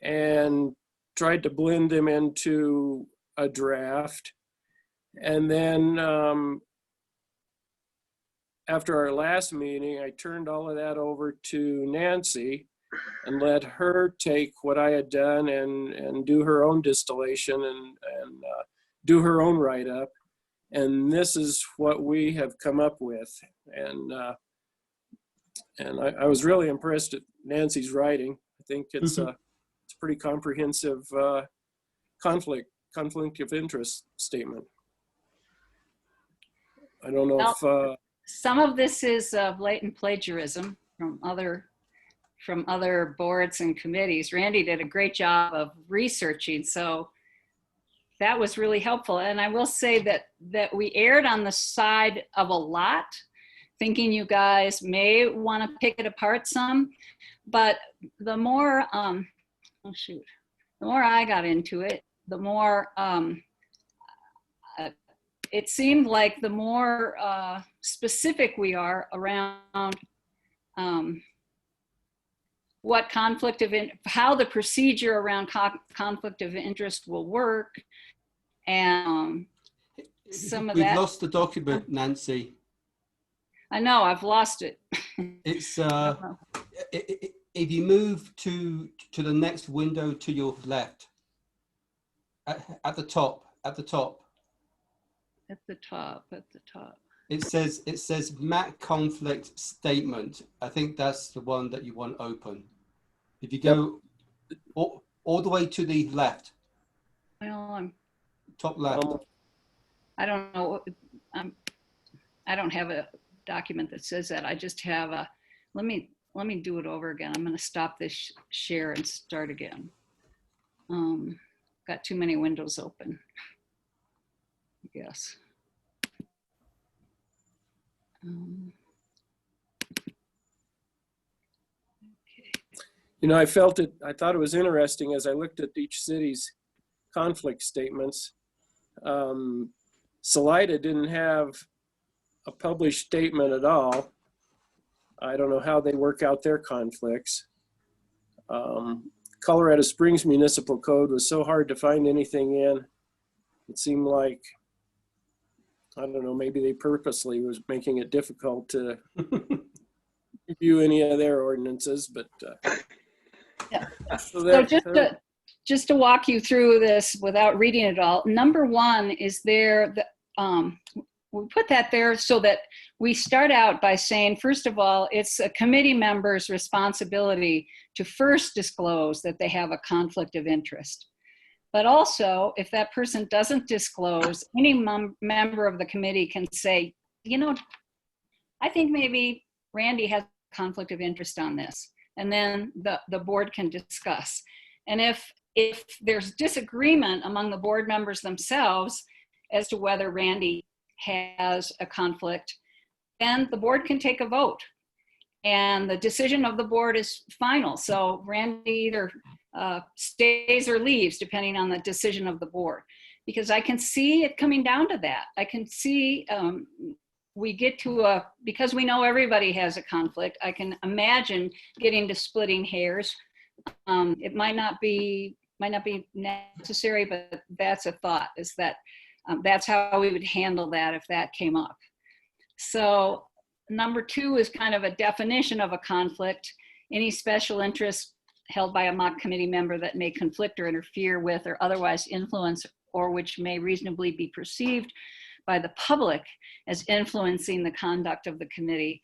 H: and tried to blend them into a draft. And then after our last meeting, I turned all of that over to Nancy and let her take what I had done and do her own distillation and do her own write-up. And this is what we have come up with. And I was really impressed at Nancy's writing. I think it's a pretty comprehensive conflict of interest statement. I don't know if
D: some of this is blatant plagiarism from other boards and committees. Randy did a great job of researching, so that was really helpful. And I will say that we erred on the side of a lot, thinking you guys may want to pick it apart some, but the more the more I got into it, the more it seemed like the more specific we are around what how the procedure around conflict of interest will work, and some of that.
E: We've lost the document, Nancy.
D: I know, I've lost it.
E: It's if you move to the next window to your left, at the top. It says MACH conflict statement. I think that's the one that you want open. If you go all the way to the left.
D: Well,
E: top left.
D: I don't know. I don't have a document that says that. I just have a. Let me do it over again. I'm going to stop this share and start again. Got too many windows open. Yes.
H: You know, I thought it was interesting as I looked at each city's conflict statements. Salida didn't have a published statement at all. I don't know how they work out their conflicts. Colorado Springs Municipal Code was so hard to find anything in. It seemed like, I don't know, maybe they purposely was making it difficult to review any of their ordinances, but
D: yeah. So just to walk you through this without reading it all, number one is there, we put that there so that we start out by saying, first of all, it's a committee member's responsibility to first disclose that they have a conflict of interest. But also, if that person doesn't disclose, any member of the committee can say, you know, I think maybe Randy has a conflict of interest on this. And then the board can discuss. And if there's disagreement among the board members themselves as to whether Randy has a conflict, then the board can take a vote. And the decision of the board is final. So Randy either stays or leaves depending on the decision of the board. Because I can see it coming down to that. I can see we get to because we know everybody has a conflict, I can imagine getting to splitting hairs. It might not be necessary, but that's a thought, is that that's how we would handle that if that came up. So number two is kind of a definition of a conflict. Any special interest held by a MACH committee member that may conflict or interfere with or otherwise influence, or which may reasonably be perceived by the public as influencing the conduct of the committee.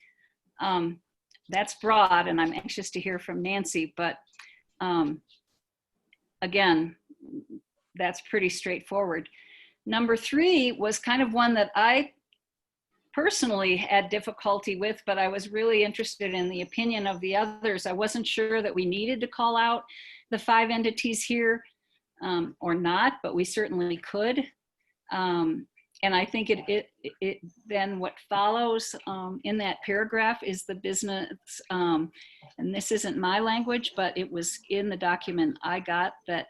D: That's broad, and I'm anxious to hear from Nancy, but again, that's pretty straightforward. Number three was kind of one that I personally had difficulty with, but I was really interested in the opinion of the others. I wasn't sure that we needed to call out the 5 entities here or not, but we certainly could. And I think then what follows in that paragraph is the business, and this isn't my language, but it was in the document I got, that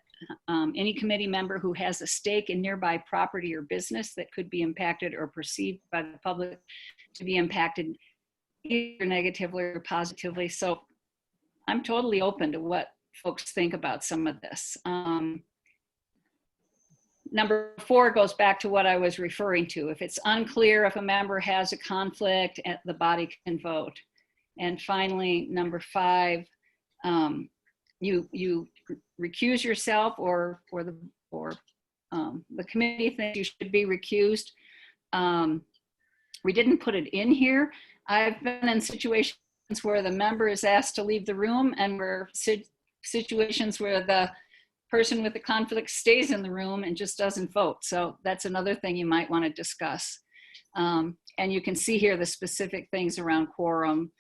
D: any committee member who has a stake in nearby property or business that could be impacted or perceived by the public to be impacted either negatively or positively. So I'm totally open to what folks think about some of this. number 4 goes back to what I was referring to. If it's unclear if a member has a conflict, the body can vote. And finally, number 5, you recuse yourself, or the committee thinks you should be recused. We didn't put it in here. I've been in situations where the member is asked to leave the room, and we're situations where the person with the conflict stays in the room and just doesn't vote. So that's another thing you might want to discuss. And you can see here the specific things around quorum,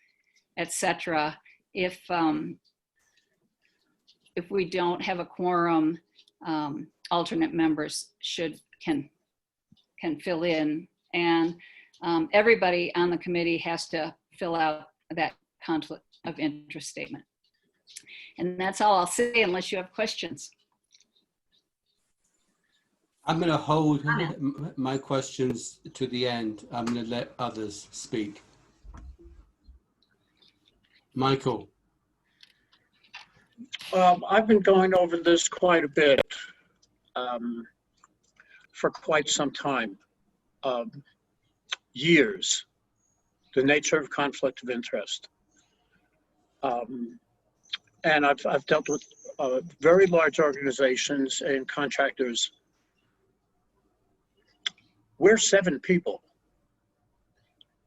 D: etc. If we don't have a quorum, alternate members can fill in, and everybody on the committee has to fill out that conflict of interest statement. And that's all I'll say unless you have questions.
E: I'm going to hold my questions to the end. I'm going to let others speak. Michael.
J: I've been going over this quite a bit for quite some time. Years, the nature of conflict of interest. And I've dealt with very large organizations and contractors. We're 7 people.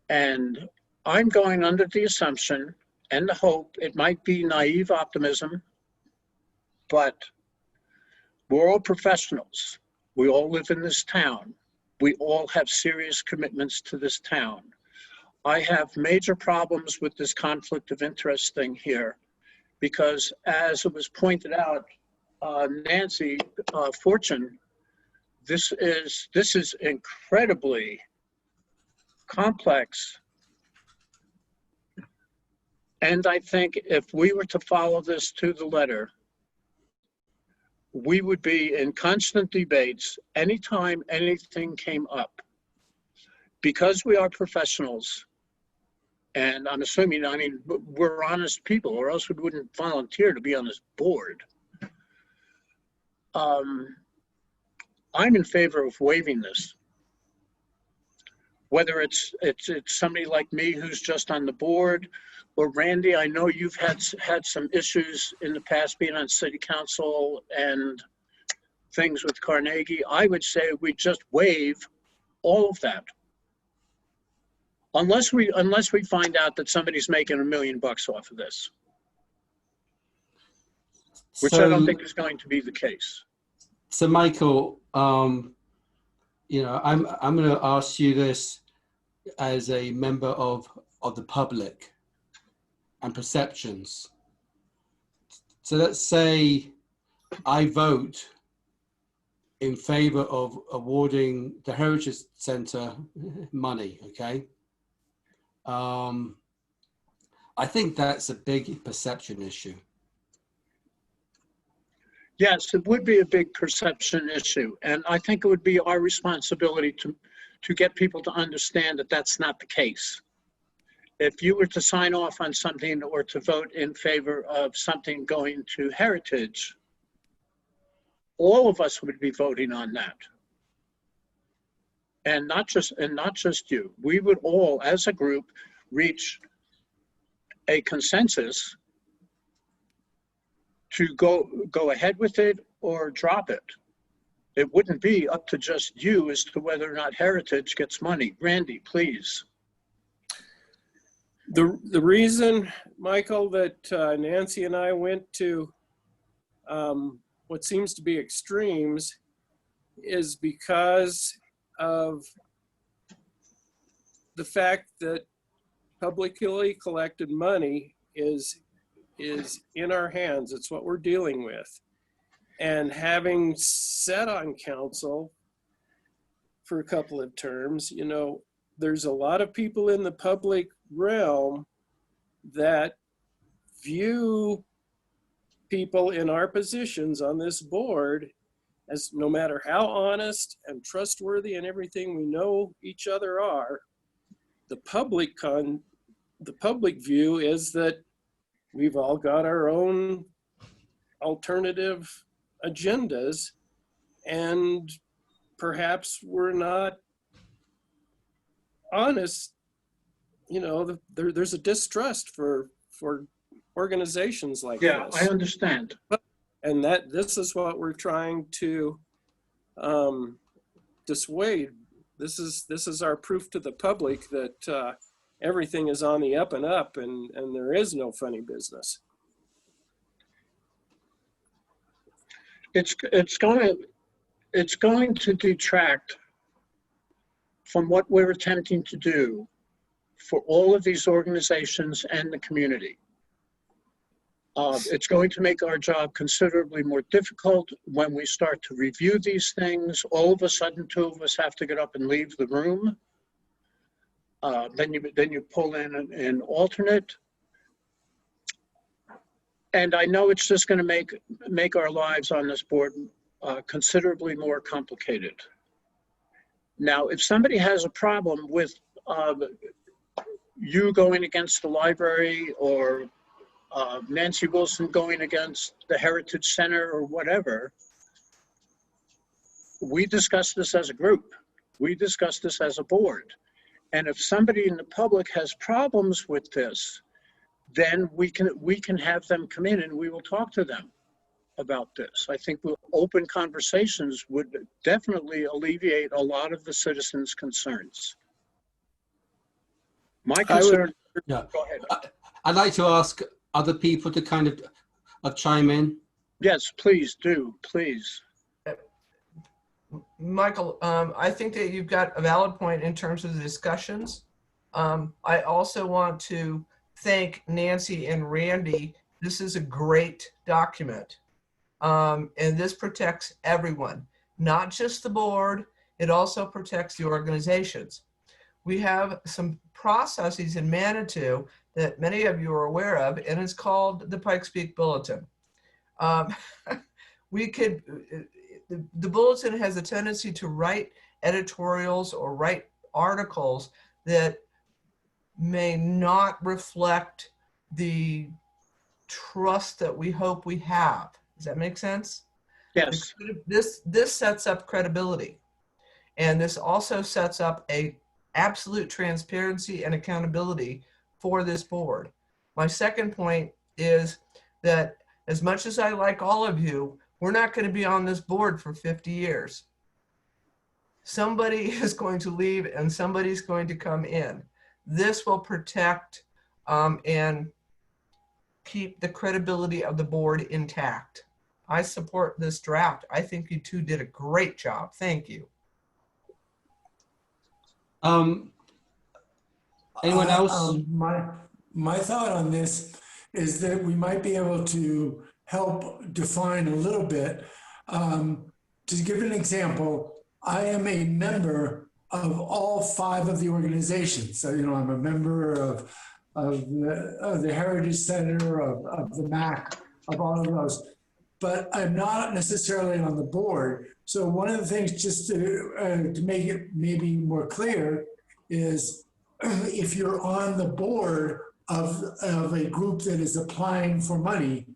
J: And I'm going under the assumption and the hope, it might be naive optimism, but we're all professionals. We all live in this town. We all have serious commitments to this town. I have major problems with this conflict of interest thing here, because as it was pointed out, Nancy Fortune, this is incredibly complex. And I think if we were to follow this to the letter, we would be in constant debates anytime anything came up. Because we are professionals, and I'm assuming, I mean, we're honest people, or else we wouldn't volunteer to be on this board. I'm in favor of waiving this. Whether it's somebody like me who's just on the board, or Randy, I know you've had some issues in the past being on city council and things with Carnegie. I would say we just waive all of that. Unless we find out that somebody's making $1 million off of this, which I don't think is going to be the case.
E: So Michael, you know, I'm going to ask you this as a member of the public and perceptions. So let's say I vote in favor of awarding the Heritage Center money, okay? I think that's a big perception issue.
J: Yes, it would be a big perception issue. And I think it would be our responsibility to get people to understand that that's not the case. If you were to sign off on something or to vote in favor of something going to Heritage, all of us would be voting on that. And not just you. We would all, as a group, reach a consensus to go ahead with it or drop it. It wouldn't be up to just you as to whether or not Heritage gets money. Randy, please.
H: The reason, Michael, that Nancy and I went to what seems to be extremes is because of the fact that publicly collected money is in our hands. It's what we're dealing with. And having sat on council for a couple of terms, you know, there's a lot of people in the public realm that view people in our positions on this board as, no matter how honest and trustworthy and everything we know each other are, the public view is that we've all got our own alternative agendas, and perhaps we're not honest. You know, there's a distrust for organizations like
J: Yeah,
H: this.
J: I understand.
H: And that this is what we're trying to dissuade. This is our proof to the public that everything is on the up and up, and there is no funny business.
J: It's going to detract from what we're attempting to do for all of these organizations and the community. It's going to make our job considerably more difficult when we start to review these things. All of a sudden, two of us have to get up and leave the room. Then you pull in an alternate. And I know it's just going to make our lives on this board considerably more complicated. Now, if somebody has a problem with you going against the library, or Nancy Wilson going against the Heritage Center, or whatever, we discuss this as a group. We discuss this as a board. And if somebody in the public has problems with this, then we can have them come in and we will talk to them about this. I think open conversations would definitely alleviate a lot of the citizens' concerns. My concern.
E: Yeah.
J: Go ahead.
E: I'd like to ask other people to kind of chime in.
J: Yes, please do, please.
I: Michael, I think that you've got a valid point in terms of the discussions. I also want to thank Nancy and Randy. This is a great document. And this protects everyone, not just the board. It also protects the organizations. We have some processes in Manitou that many of you are aware of, and it's called the Pikes Peak Bulletin. The bulletin has a tendency to write editorials or write articles that may not reflect the trust that we hope we have. Does that make sense?
J: Yes.
I: This sets up credibility. And this also sets up a absolute transparency and accountability for this board. My second point is that as much as I like all of you, we're not going to be on this board for 50 years. Somebody is going to leave and somebody's going to come in. This will protect and keep the credibility of the board intact. I support this draft. I think you two did a great job. Thank you.
E: Anyone else?
F: My thought on this is that we might be able to help define a little bit. To give an example, I am a member of all 5 of the organizations. So, you know, I'm a member of the Heritage Center, of the MACH, of all of those. But I'm not necessarily on the board. So one of the things, just to make it maybe more clear, is if you're on the board of a group that is applying for money,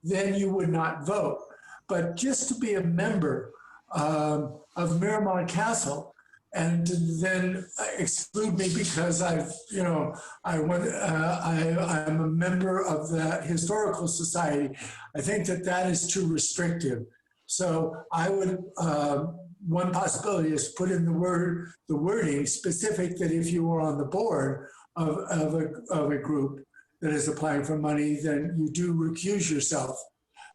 F: then you would not vote. But just to be a member of Miramont Castle and to then exclude me because I'm a member of the Historical Society, I think that is too restrictive. So I would, one possibility is put in the wording specific that if you were on the board of a group that is applying for money, then you do recuse yourself.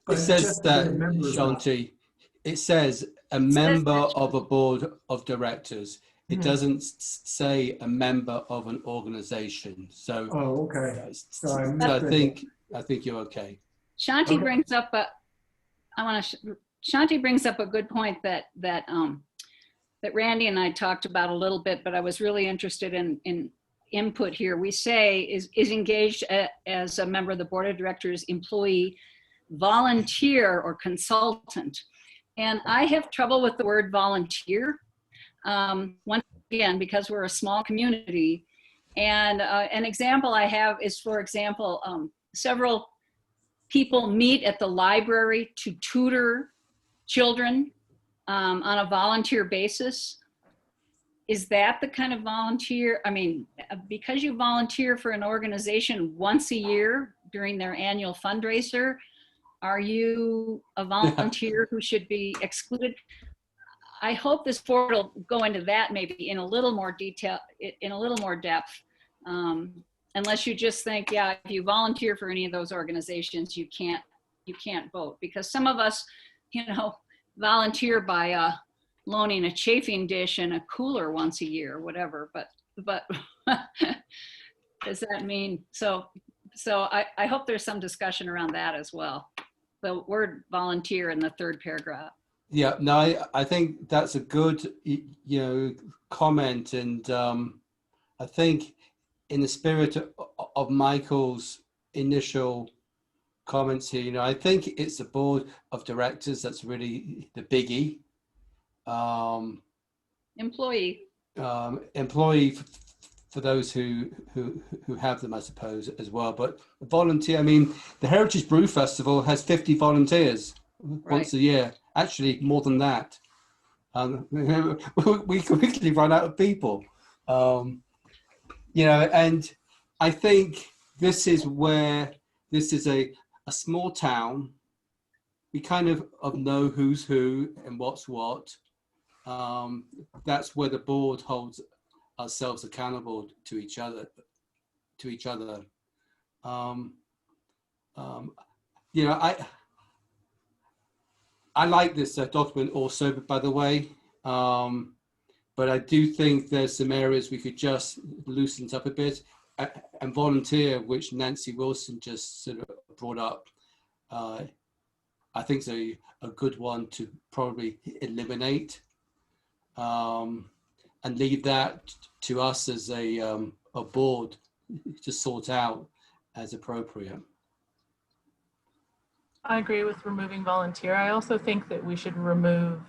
E: But it says that, Shanti, it says a member of a board of directors. It doesn't say a member of an organization. So,
F: okay. So
E: I think you're okay.
D: Shanti brings up Shanti brings up a good point that Randy and I talked about a little bit, but I was really interested in input here. We say is engaged as a member of the board of directors, employee, volunteer, or consultant. And I have trouble with the word volunteer. Once again, because we're a small community. And an example I have is, for example, several people meet at the library to tutor children on a volunteer basis. Is that the kind of volunteer? I mean, because you volunteer for an organization once a year during their annual fundraiser, are you a volunteer who should be excluded? I hope this board will go into that maybe in a little more detail, in a little more depth. Unless you just think, yeah, if you volunteer for any of those organizations, you can't vote. Because some of us, you know, volunteer by loaning a chafing dish and a cooler once a year, whatever. But does that mean, so I hope there's some discussion around that as well. The word volunteer in the third paragraph.
E: Yeah, no, I think that's a good, comment. And I think in the spirit of Michael's initial comments here, I think it's the board of directors that's really the biggie.
D: Employee
E: For those who have them, I suppose, as well. But volunteer, I mean, the Heritage Brew Festival has 50 volunteers once a year. Actually, more than that. We quickly run out of people. And I think this is where this is a small town. We kind of know who's who and what's what. That's where the board holds ourselves accountable to each other. I like this document also, by the way, but I do think there's some areas we could just loosen it up a bit, and volunteer, which Nancy Wilson just sort of brought up. I think it's a good one to probably eliminate, and leave that to us as a board to sort out as appropriate.
C: I agree with removing volunteer. I also think that we should remove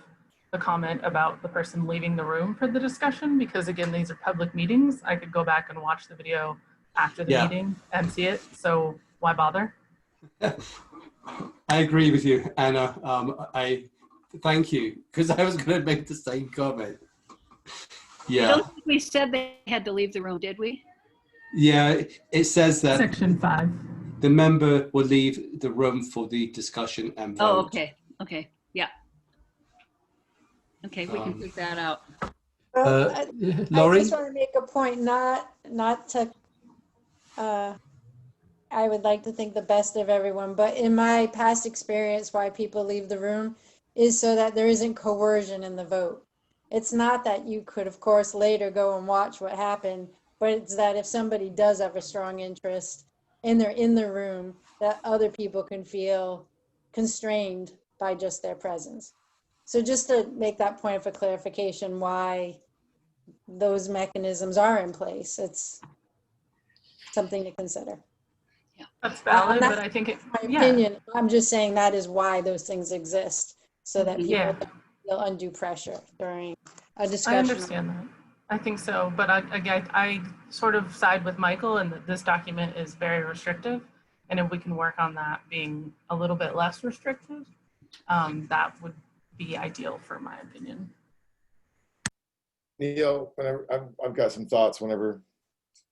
C: the comment about the person leaving the room for the discussion, because again, these are public meetings. I could go back and watch the video after the meeting and see it. So why bother?
E: I agree with you, Anna. I thank you, because I was going to make the same comment. Yeah.
D: I don't think we said they had to leave the room, did we?
E: Yeah, it says that
C: Section 5.
E: the member will leave the room for the discussion and vote.
D: Oh, okay, yeah. Okay, we can take that out.
E: Laurie?
L: I just want to make a point, not to, I would like to think the best of everyone, but in my past experience, why people leave the room is so that there isn't coercion in the vote. It's not that you could, of course, later go and watch what happened, but it's that if somebody does have a strong interest and they're in the room, that other people can feel constrained by just their presence. So just to make that point for clarification, why those mechanisms are in place, it's something to consider.
C: Yeah, that's valid, but I think it's
L: my opinion. I'm just saying that is why those things exist, so that people don't feel undue pressure during a discussion.
C: I understand that. I think so, but I sort of side with Michael, and that this document is very restrictive, and if we can work on that being a little bit less restrictive, that would be ideal for my opinion.
G: Neil, whenever I've got some thoughts whenever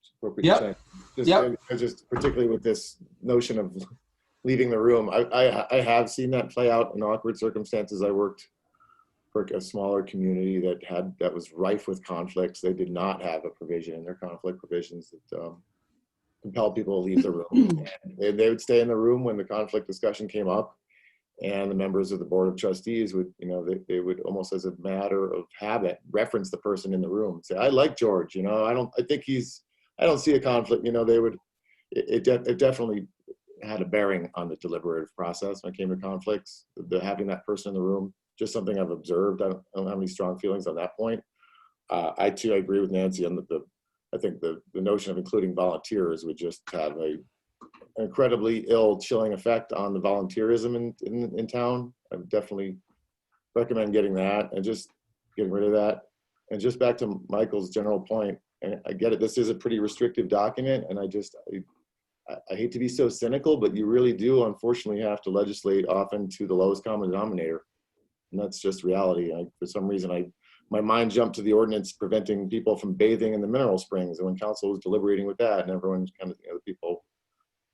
G: it's appropriate to say. Just particularly with this notion of leaving the room, I have seen that play out in awkward circumstances. I worked for a smaller community that was rife with conflicts. They did not have a provision in their conflict provisions that compelled people to leave the room. And they would stay in the room when the conflict discussion came up, and the members of the board of trustees would, they would almost as a matter of habit reference the person in the room, say, "I like George, I don't see a conflict." They would. It definitely had a bearing on the deliberative process when it came to conflicts. Having that person in the room. Just something I've observed. I don't have any strong feelings on that point. I agree with Nancy on I think the notion of including volunteers would just have an incredibly chilling effect on the volunteerism in town. I would definitely recommend getting that and just getting rid of that. And just back to Michael's general point, and I get it, this is a pretty restrictive document, and I hate to be so cynical, but you really do unfortunately have to legislate often to the lowest common denominator. And that's just reality. For some reason, my mind jumped to the ordinance preventing people from bathing in the mineral springs, and when council was deliberating with that, and everyone kind of, the people,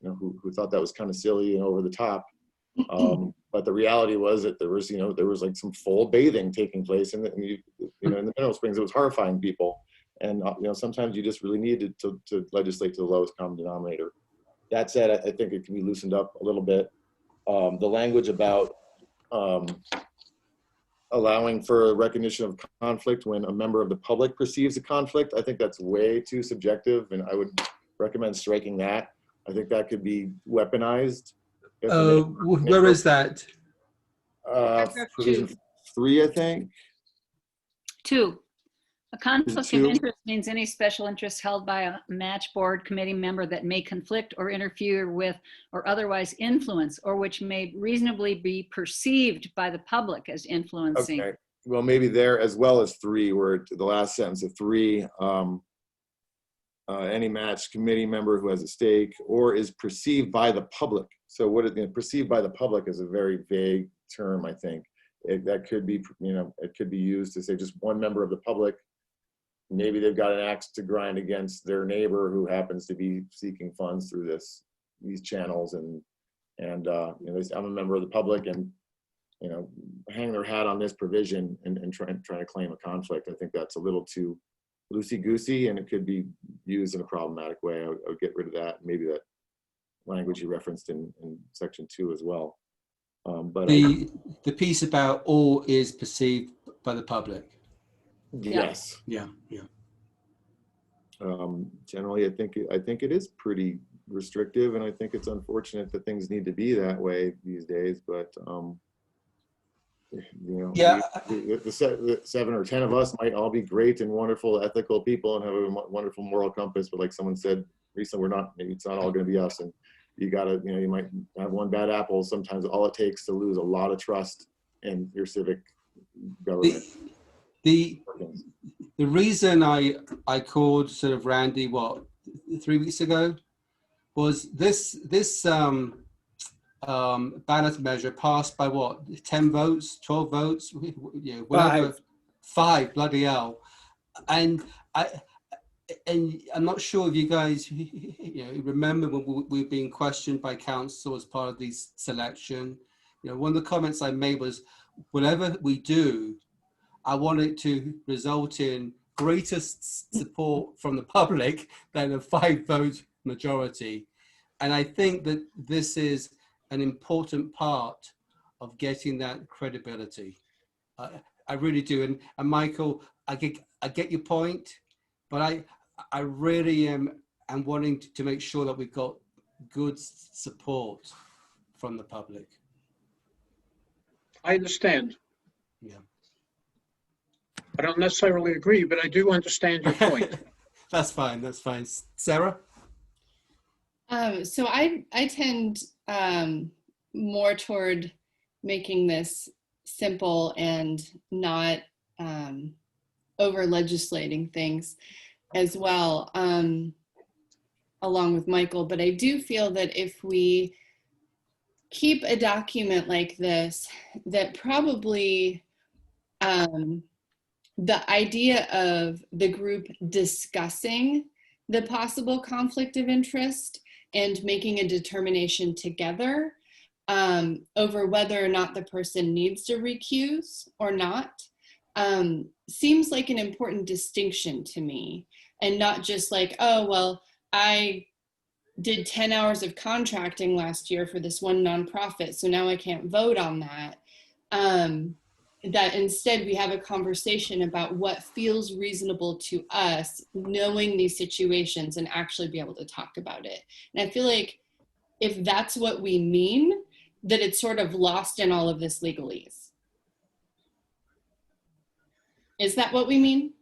G: who thought that was kind of silly and over the top. But the reality was that there was like some full bathing taking place in the mineral springs. It was horrifying people. And, sometimes you just really need to legislate to the lowest common denominator. That said, I think it can be loosened up a little bit. The language about allowing for recognition of conflict when a member of the public perceives a conflict, I think that's way too subjective, and I would recommend striking that. I think that could be weaponized.
E: Where is that?
G: Provision 3, I think.
D: 2. A conflict of
G: 2?
D: interest means any special interest held by a match board committee member that may conflict or interfere with or otherwise influence, or which may reasonably be perceived by the public as influencing.
G: Okay. Well, maybe there as well as 3, where the last sentence of 3, any match committee member who has a stake or is perceived by the public. So perceived by the public is a very vague term, I think. That could be, it could be used to say just one member of the public. Maybe they've got an axe to grind against their neighbor who happens to be seeking funds through these channels, and I'm a member of the public, and hang their hat on this provision and trying to claim a conflict. I think that's a little too loosey-goosey, and it could be used in a problematic way. I would get rid of that. Maybe that language you referenced in section 2 as well. But
E: the piece about all is perceived by the public.
G: Yes.
E: Yeah.
G: Generally, I think it is pretty restrictive, and I think it's unfortunate that things need to be that way these days. But the 7 or 10 of us might all be great and wonderful, ethical people and have a wonderful moral compass. But like someone said recently, maybe it's not all going to be us. And you gotta, you might have one bad apple. Sometimes all it takes to lose a lot of trust in your civic government.
E: The reason I called sort of Randy 3 weeks ago was this ballot measure passed by 10 votes, 12 votes, whatever, 5, bloody hell. And I'm not sure if you guys remember when we were being questioned by council as part of this selection. One of the comments I made was, whatever we do, I want it to result in greater support from the public than a 5-vote majority. And I think that this is an important part of getting that credibility. I really do. And Michael, I get your point, but I really am wanting to make sure that we've got good support from the public.
J: I understand.
E: Yeah.
J: I don't necessarily agree, but I do understand your point.
E: That's fine. Sarah?
M: So I tend more toward making this simple and not over legislating things as well, along with Michael. But I do feel that if we keep a document like this, that probably the idea of the group discussing the possible conflict of interest and making a determination together over whether or not the person needs to recuse or not seems like an important distinction to me, and not just like, oh, well, I did 10 hours of contracting last year for this one nonprofit, so now I can't vote on that. That instead we have a conversation about what feels reasonable to us, knowing these situations, and actually be able to talk about it. And I feel like if that's what we mean, that it's sort of lost in all of this legalese. Is that what we mean?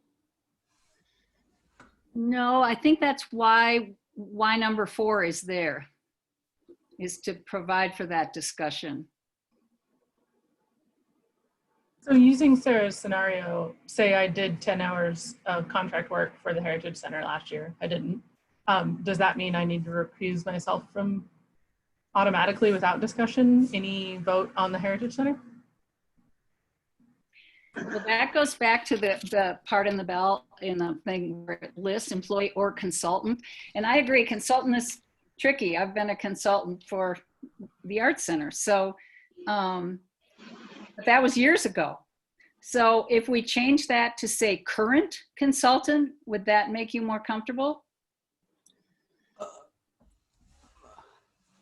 D: No, I think that's why number 4 is there, is to provide for that discussion.
C: So using Sarah's scenario, say I did 10 hours of contract work for the Heritage Center last year. I didn't. Does that mean I need to recuse myself from automatically, without discussion, any vote on the Heritage Center?
D: Well, that goes back to the part in the bell in the thing where it lists employee or consultant. And I agree, consultant is tricky. I've been a consultant for the Arts Center. So but that was years ago. So if we change that to say current consultant, would that make you more comfortable?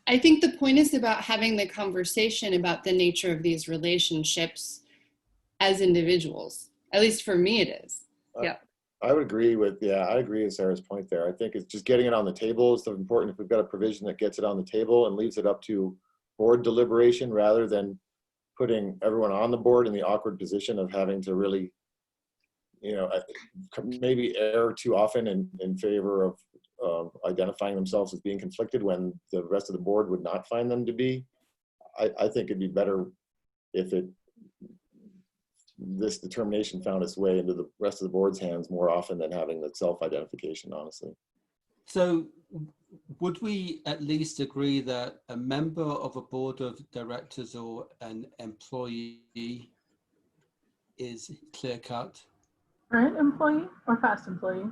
M: I think the point is about having the conversation about the nature of these relationships as individuals. At least for me, it is.
D: Yeah.
G: I would agree with, I agree with Sarah's point there. I think it's just getting it on the table is important. If we've got a provision that gets it on the table and leaves it up to board deliberation rather than putting everyone on the board in the awkward position of having to really, maybe err too often in favor of identifying themselves as being conflicted when the rest of the board would not find them to be. I think it'd be better if this determination found its way into the rest of the board's hands more often than having the self-identification, honestly.
E: So would we at least agree that a member of a board of directors or an employee is clear cut?
C: Current employee or past employee?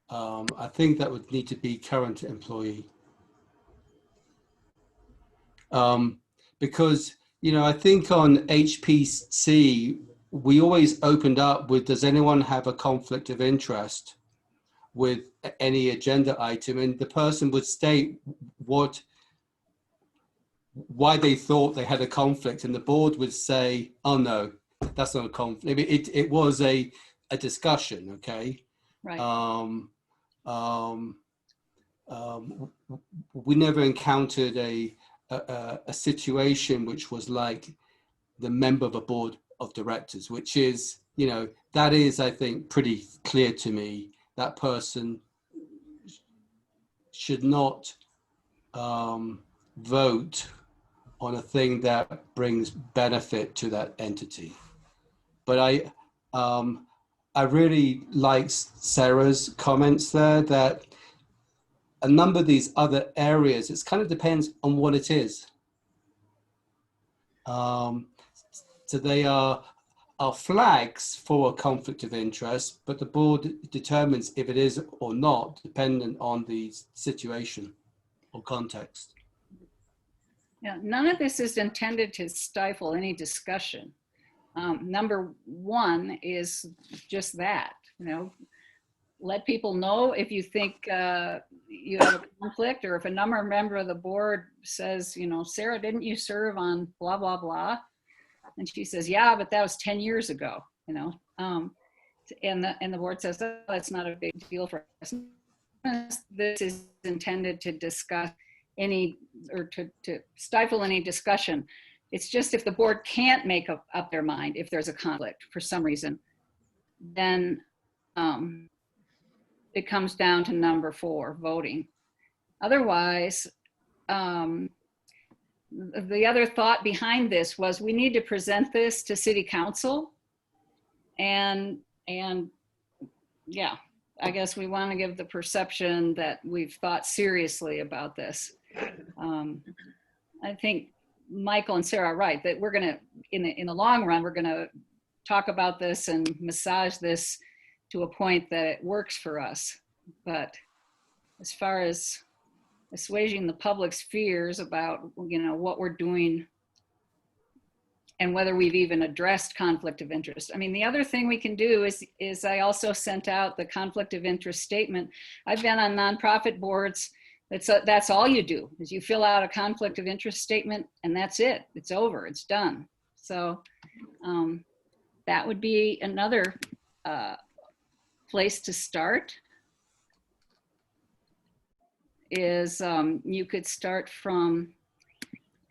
E: I think that would need to be current employee. Because, I think on HPC, we always opened up with, does anyone have a conflict of interest with any agenda item? And the person would state why they thought they had a conflict, and the board would say, oh no, that's not a conflict. It was a discussion, okay?
D: Right.
E: We never encountered a situation which was like the member of a board of directors, which is, that is, I think, pretty clear to me. That person should not vote on a thing that brings benefit to that entity. But I really like Sarah's comments there that a number of these other areas, it kind of depends on what it is. So they are flags for a conflict of interest, but the board determines if it is or not, dependent on the situation or context.
D: Yeah, none of this is intended to stifle any discussion. Number one is just that, let people know if you think you have a conflict, or if a member of the board says, Sarah, didn't you serve on blah, blah, blah? And she says, yeah, but that was 10 years ago, and the board says, oh, that's not a big deal for us. This is intended to discuss to stifle any discussion. It's just if the board can't make up their mind, if there's a conflict for some reason, then it comes down to number 4, voting. Otherwise, the other thought behind this was we need to present this to City Council, and yeah, I guess we want to give the perception that we've thought seriously about this. I think Michael and Sarah are right, that we're going to, in the long run, we're going to talk about this and massage this to a point that it works for us. But as far as assuaging the public's fears about, what we're doing and whether we've even addressed conflict of interest. I mean, the other thing we can do is I also sent out the conflict of interest statement. I've been on nonprofit boards. That's all you do, is you fill out a conflict of interest statement, and that's it. It's over. It's done. So that would be another place to start. Is you could start from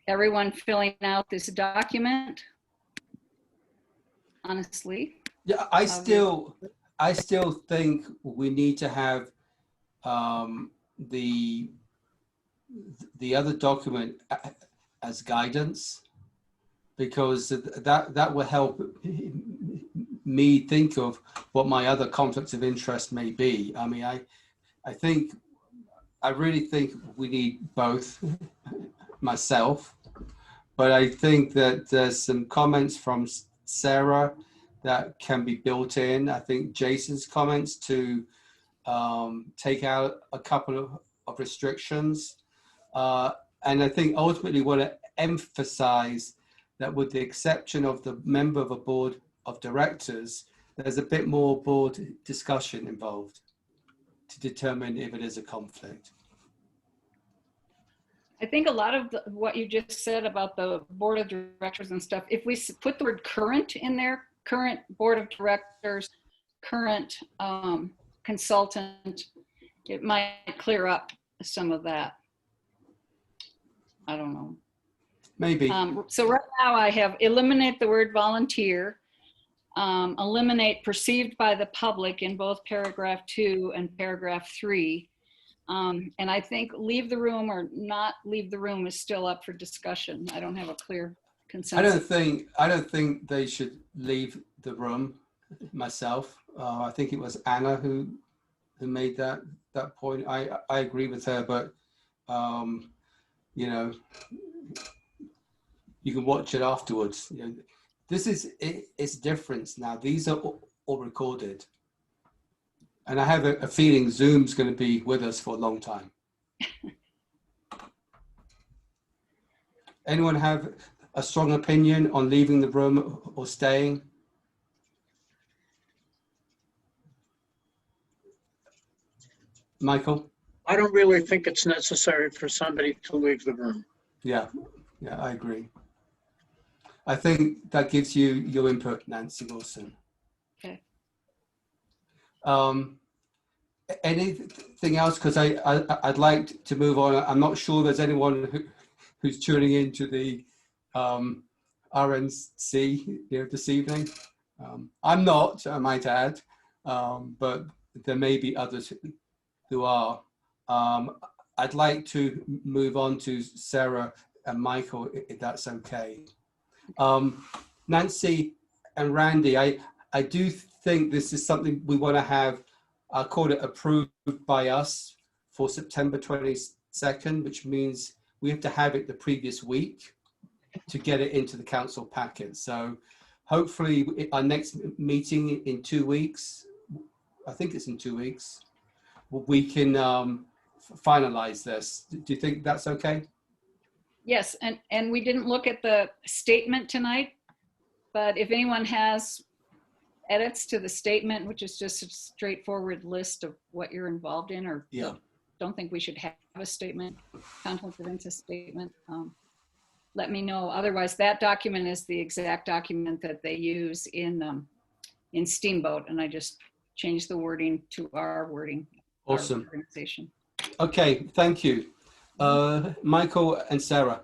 D: everyone filling out this document. Honestly.
E: Yeah, I still think we need to have the other document as guidance, because that will help me think of what my other conflicts of interest may be. I mean, I really think we need both myself, but I think that there's some comments from Sarah, that can be built in. I think Jason's comments to take out a couple of restrictions. And I think ultimately want to emphasize that with the exception of the member of a board of directors, there's a bit more board discussion involved to determine if it is a conflict.
D: I think a lot of what you just said about the board of directors and stuff, if we put the word current in there, current board of directors, current consultant, it might clear up some of that. I don't know.
E: Maybe.
D: So right now I have eliminate the word volunteer, eliminate perceived by the public in both paragraph 2 and paragraph 3. And I think leave the room or not leave the room is still up for discussion. I don't have a clear consensus.
E: I don't think they should leave the room myself. I think it was Anna who made that point. I agree with her, but you know, you can watch it afterwards. You know, this is it's different now. These are all recorded. And I have a feeling Zoom's going to be with us for a long time. Anyone have a strong opinion on leaving the room or staying? Michael?
J: I don't really think it's necessary for somebody to leave the room.
E: Yeah, I agree. I think that gives you your input, Nancy Wilson.
D: Okay.
E: Anything else? Because I'd like to move on. I'm not sure there's anyone who's tuning into the RNC this evening. I'm not, I might add, but there may be others who are. I'd like to move on to Sarah and Michael, if that's okay. Nancy and Randy, I do think this is something we want to have, I'll call it approved by us for September 22nd, which means we have to have it the previous week to get it into the council packet. So hopefully our next meeting in 2 weeks, I think it's in 2 weeks, we can finalize this. Do you think that's okay?
D: Yes, and we didn't look at the statement tonight, but if anyone has edits to the statement, which is just a straightforward list of what you're involved in, or don't think we should have a statement, conflict of interest statement, let me know. Otherwise, that document is the exact document that they use in Steamboat, and I just changed the wording to our wording.
E: Awesome.
D: Our organization.
E: Okay, thank you. Michael and Sarah.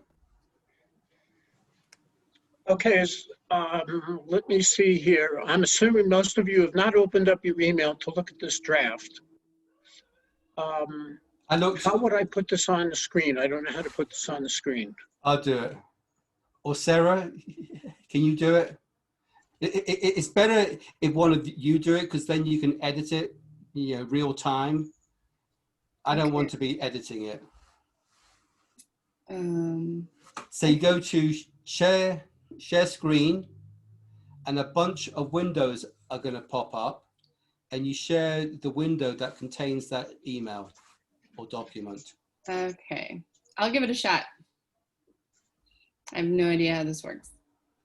J: Okay, let me see here. I'm assuming most of you have not opened up your email to look at this draft. How would I put this on the screen? I don't know how to put this on the screen.
E: I'll do it. Or Sarah, can you do it? It's better if one of you do it, because then you can edit it, real time. I don't want to be editing it. So you go to share screen, and a bunch of windows are going to pop up, and you share the window that contains that email or document.
M: Okay, I'll give it a shot. I have no idea how this works.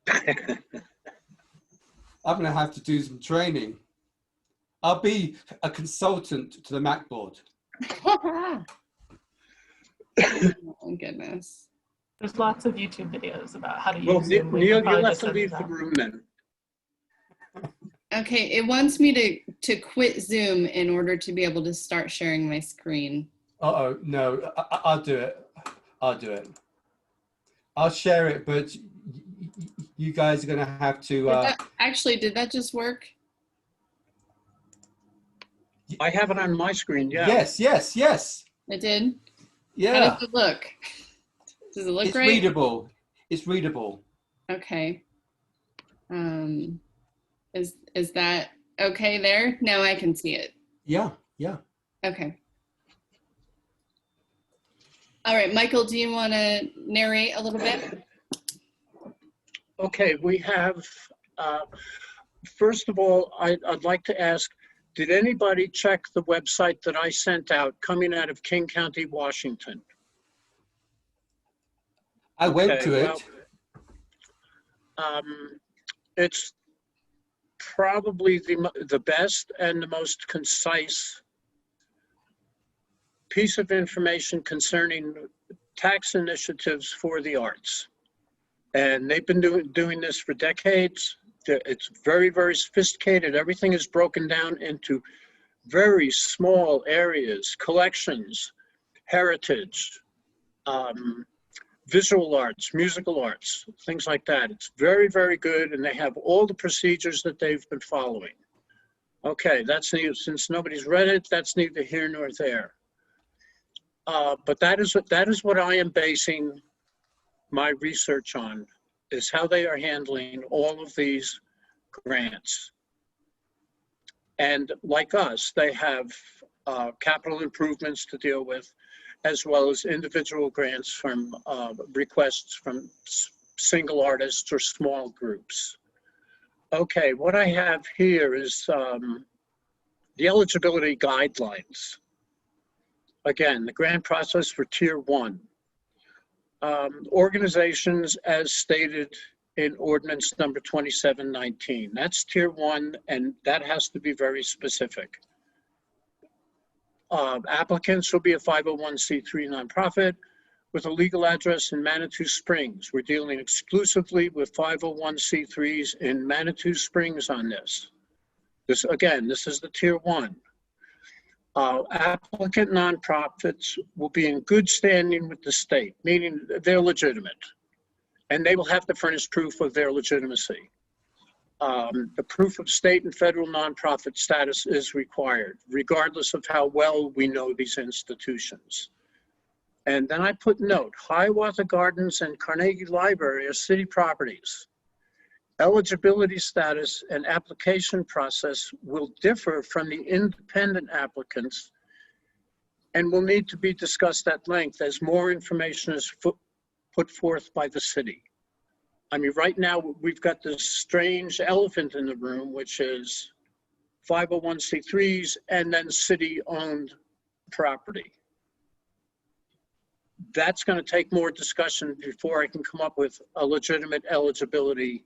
E: I'm going to have to do some training. I'll be a consultant to the MACH board.
M: Oh goodness.
C: There's lots of YouTube videos about how to use Zoom.
J: Neil, you'll have to leave the room then.
M: Okay, it wants me to quit Zoom in order to be able to start sharing my screen.
E: Uh-oh, no, I'll do it. I'll do it. I'll share it, but you guys are going to have to...
M: Actually, did that just work?
J: I have it on my screen, yeah.
E: Yes.
M: It did?
E: Yeah.
M: How does it look? Does it look
E: It's
M: right?
E: readable. It's readable.
M: Okay. Is that okay there? Now I can see it.
E: Yeah.
M: Okay. All right, Michael, do you want to narrate a little bit?
J: Okay, we have First of all, I'd like to ask, did anybody check the website that I sent out coming out of King County, Washington?
E: I went to
J: well,
E: it.
J: It's probably the best and the most concise piece of information concerning tax initiatives for the arts. And they've been doing this for decades. It's very, very sophisticated. Everything is broken down into very small areas: collections, heritage, visual arts, musical arts, things like that. It's very, very good, and they have all the procedures that they've been following. Okay, that's neither, since nobody's read it, that's neither here nor there. But that is what I am basing my research on, is how they are handling all of these grants. And like us, they have capital improvements to deal with, as well as individual grants from requests from single artists or small groups. Okay, what I have here is the eligibility guidelines. Again, the grant process for Tier 1. Organizations as stated in ordinance number 2719. That's Tier 1, and that has to be very specific. Applicants will be a 501c3 nonprofit with a legal address in Manitou Springs. We're dealing exclusively with 501c3s in Manitou Springs on this. This is the Tier 1. Applicant nonprofits will be in good standing with the state, meaning they're legitimate, and they will have to furnish proof of their legitimacy. The proof of state and federal nonprofit status is required, regardless of how well we know these institutions. And then I put note, Hiawatha Gardens and Carnegie Library are city properties. Eligibility status and application process will differ from the independent applicants and will need to be discussed at length as more information is put forth by the city. I mean, right now we've got this strange elephant in the room, which is 501c3s and then city-owned property. That's going to take more discussion before I can come up with a legitimate eligibility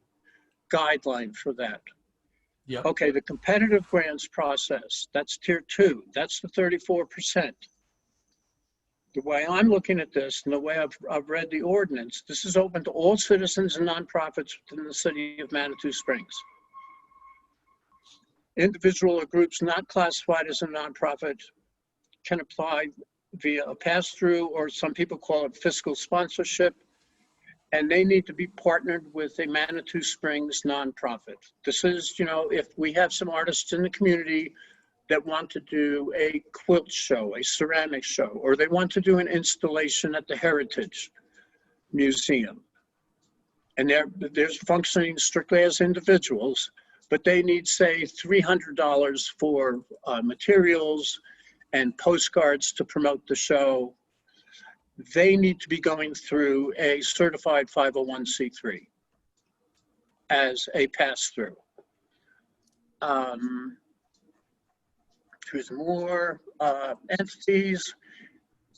J: guideline for that.
E: Yep.
J: Okay, the competitive grants process, that's Tier 2, that's the 34%. The way I'm looking at this and the way I've read the ordinance, this is open to all citizens and nonprofits within the city of Manitou Springs. Individual or groups not classified as a nonprofit can apply via a pass-through, or some people call it fiscal sponsorship, and they need to be partnered with a Manitou Springs nonprofit. This is, you know, if we have some artists in the community that want to do a quilt show, a ceramic show, or they want to do an installation at the Heritage Museum, and they're functioning strictly as individuals, but they need, say, $300 for materials and postcards to promote the show. They need to be going through a certified 501c3 as a pass-through. There's more entities.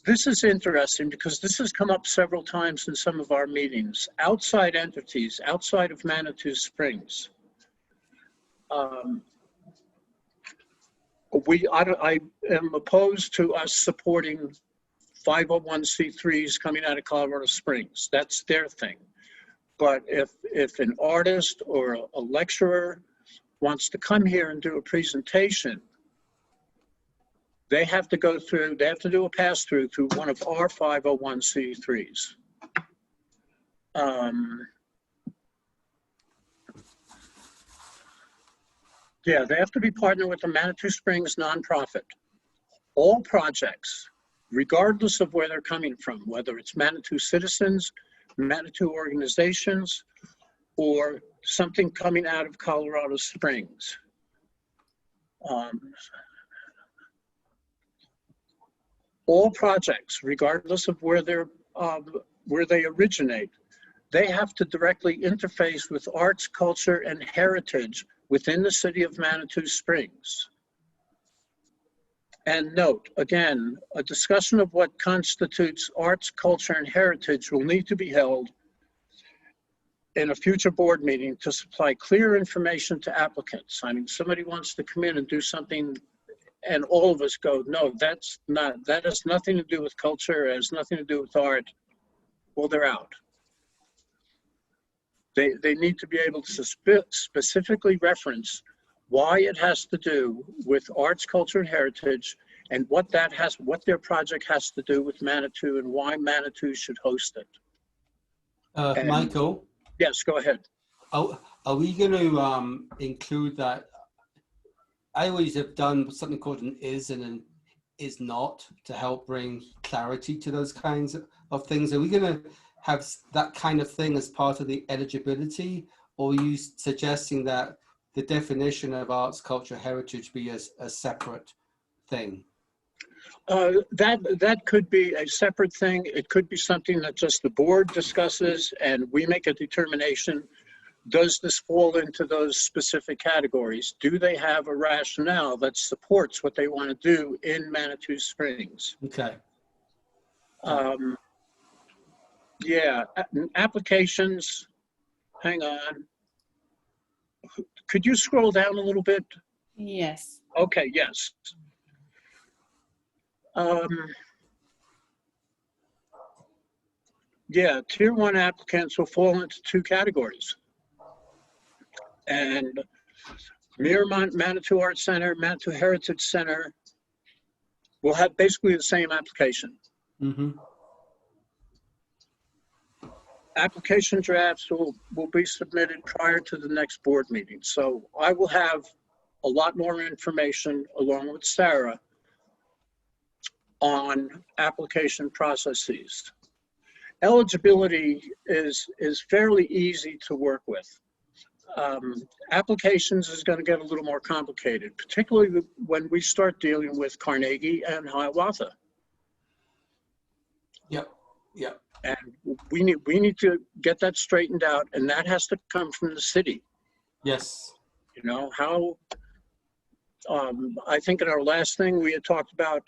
J: This is interesting because this has come up several times in some of our meetings. Outside entities, outside of Manitou Springs. I am opposed to us supporting 501c3s coming out of Colorado Springs. That's their thing. But if an artist or a lecturer wants to come here and do a presentation, they have to do a pass-through through one of our 501c3s. Yeah, they have to be partnered with the Manitou Springs nonprofit. All projects, regardless of where they're coming from, whether it's Manitou citizens, Manitou organizations, or something coming out of Colorado Springs. All projects, regardless of where they originate, they have to directly interface with arts, culture, and heritage within the city of Manitou Springs. And note, again, a discussion of what constitutes arts, culture, and heritage will need to be held in a future board meeting to supply clear information to applicants. I mean, somebody wants to come in and do something and all of us go, no, that has nothing to do with culture, it has nothing to do with art. Well, they're out. They need to be able to specifically reference why it has to do with arts, culture, and heritage, and what their project has to do with Manitou and why Manitou should host it.
E: Michael?
J: Yes, go ahead.
E: Are we going to include that? I always have done something called an is and an is not to help bring clarity to those kinds of things. Are we going to have that kind of thing as part of the eligibility, or are you suggesting that the definition of arts, culture, heritage be a separate thing?
J: That could be a separate thing. It could be something that just the board discusses and we make a determination. Does this fall into those specific categories? Do they have a rationale that supports what they want to do in Manitou Springs?
E: Okay.
J: Yeah, applications, hang on. Could you scroll down a little bit?
M: Yes.
J: Okay, yes. Yeah, tier 1 applicants will fall into 2 categories. And Miramont Manitou Arts Center, Manitou Heritage Center will have basically the same application.
E: Mm-hmm.
J: Application drafts will be submitted prior to the next board meeting. So I will have a lot more information along with Sarah on application processes. Eligibility is fairly easy to work with. Applications is going to get a little more complicated, particularly when we start dealing with Carnegie and Hiawatha.
E: Yep. Yep.
J: And we need to get that straightened out, and that has to come from the city.
E: Yes.
J: You know how? I think in our last thing we had talked about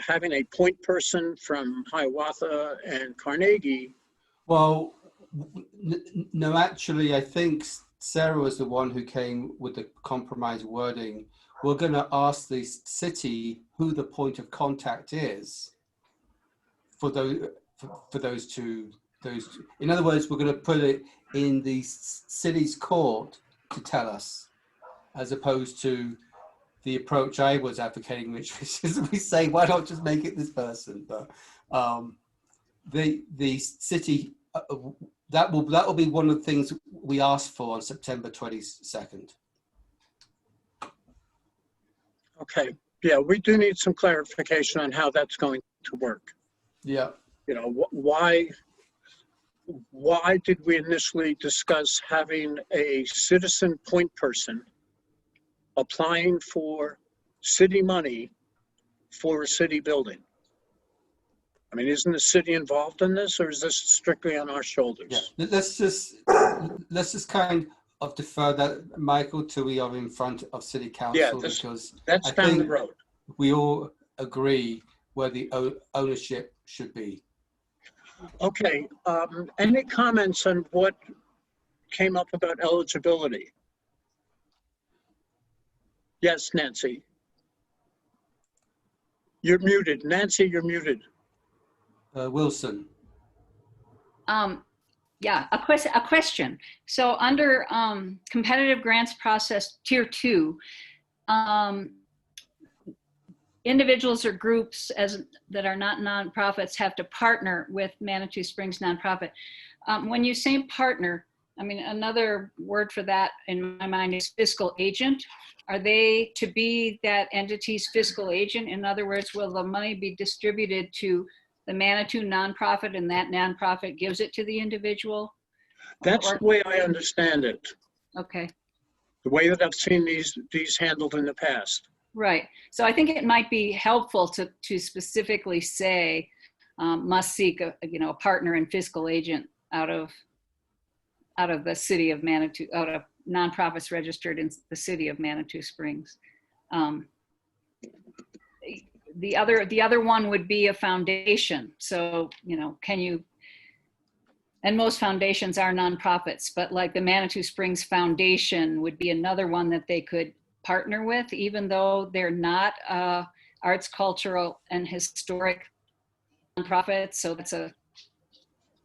J: having a point person from Hiawatha and Carnegie.
E: Well, no, actually, I think Sarah was the one who came with the compromise wording. We're going to ask the city who the point of contact is for those two. In other words, we're going to put it in the city's court to tell us, as opposed to the approach I was advocating, which is we say, why not just make it this person? But the city, that will be one of the things we asked for on September 22nd.
J: Okay. Yeah, we do need some clarification on how that's going to work.
E: Yeah.
J: You know, why did we initially discuss having a citizen point person applying for city money for a city building? I mean, isn't the city involved in this, or is this strictly on our shoulders?
E: Yeah. Let's just kind of defer that, Michael, till we are in front of City Council,
J: Yeah,
E: because
J: that's down the road.
E: We all agree where the ownership should be.
J: Okay. Any comments on what came up about eligibility? Yes, Nancy. You're muted. Nancy, you're muted.
E: Wilson.
D: Yeah, a question. So under competitive grants process tier 2, individuals or groups that are not nonprofits have to partner with Manitou Springs nonprofit. When you say partner, I mean, another word for that in my mind is fiscal agent. Are they to be that entity's fiscal agent? In other words, will the money be distributed to the Manitou nonprofit and that nonprofit gives it to the individual?
J: That's the way I understand it.
D: Okay.
J: The way that I've seen these handled in the past.
D: Right. So I think it might be helpful to specifically say must seek a partner and fiscal agent out of out of the city of Manitou, out of nonprofits registered in the city of Manitou Springs. The other one would be a foundation. So, can you, and most foundations are nonprofits, but like the Manitou Springs Foundation would be another one that they could partner with, even though they're not arts, cultural, and historic nonprofits. So that's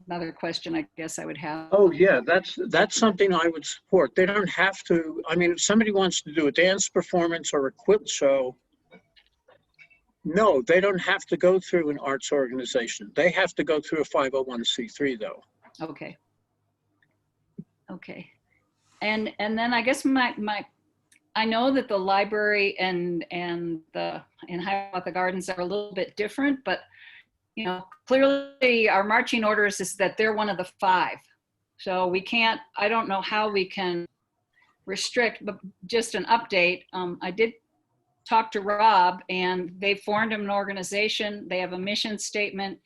D: another question I guess I would have.
J: Oh yeah, that's something I would support. They don't have to, I mean, if somebody wants to do a dance performance or a quilt show, no, they don't have to go through an arts organization. They have to go through a 501c3 though.
D: Okay. Okay. And then I guess I know that the library and Hiawatha Gardens are a little bit different, but clearly our marching orders is that they're one of the 5. So we can't, I don't know how we can restrict, but just an update. I did talk to Rob, and they formed an organization. They have a mission statement.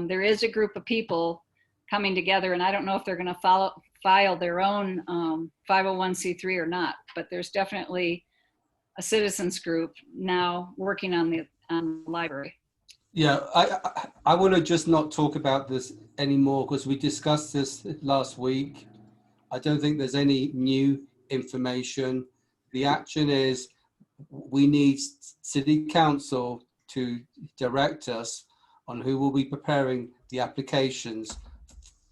D: There is a group of people coming together, and I don't know if they're going to file their own 501c3 or not, but there's definitely a citizens group now working on the library.
E: Yeah, I want to just not talk about this anymore because we discussed this last week. I don't think there's any new information. The action is we need City Council to direct us on who will be preparing the applications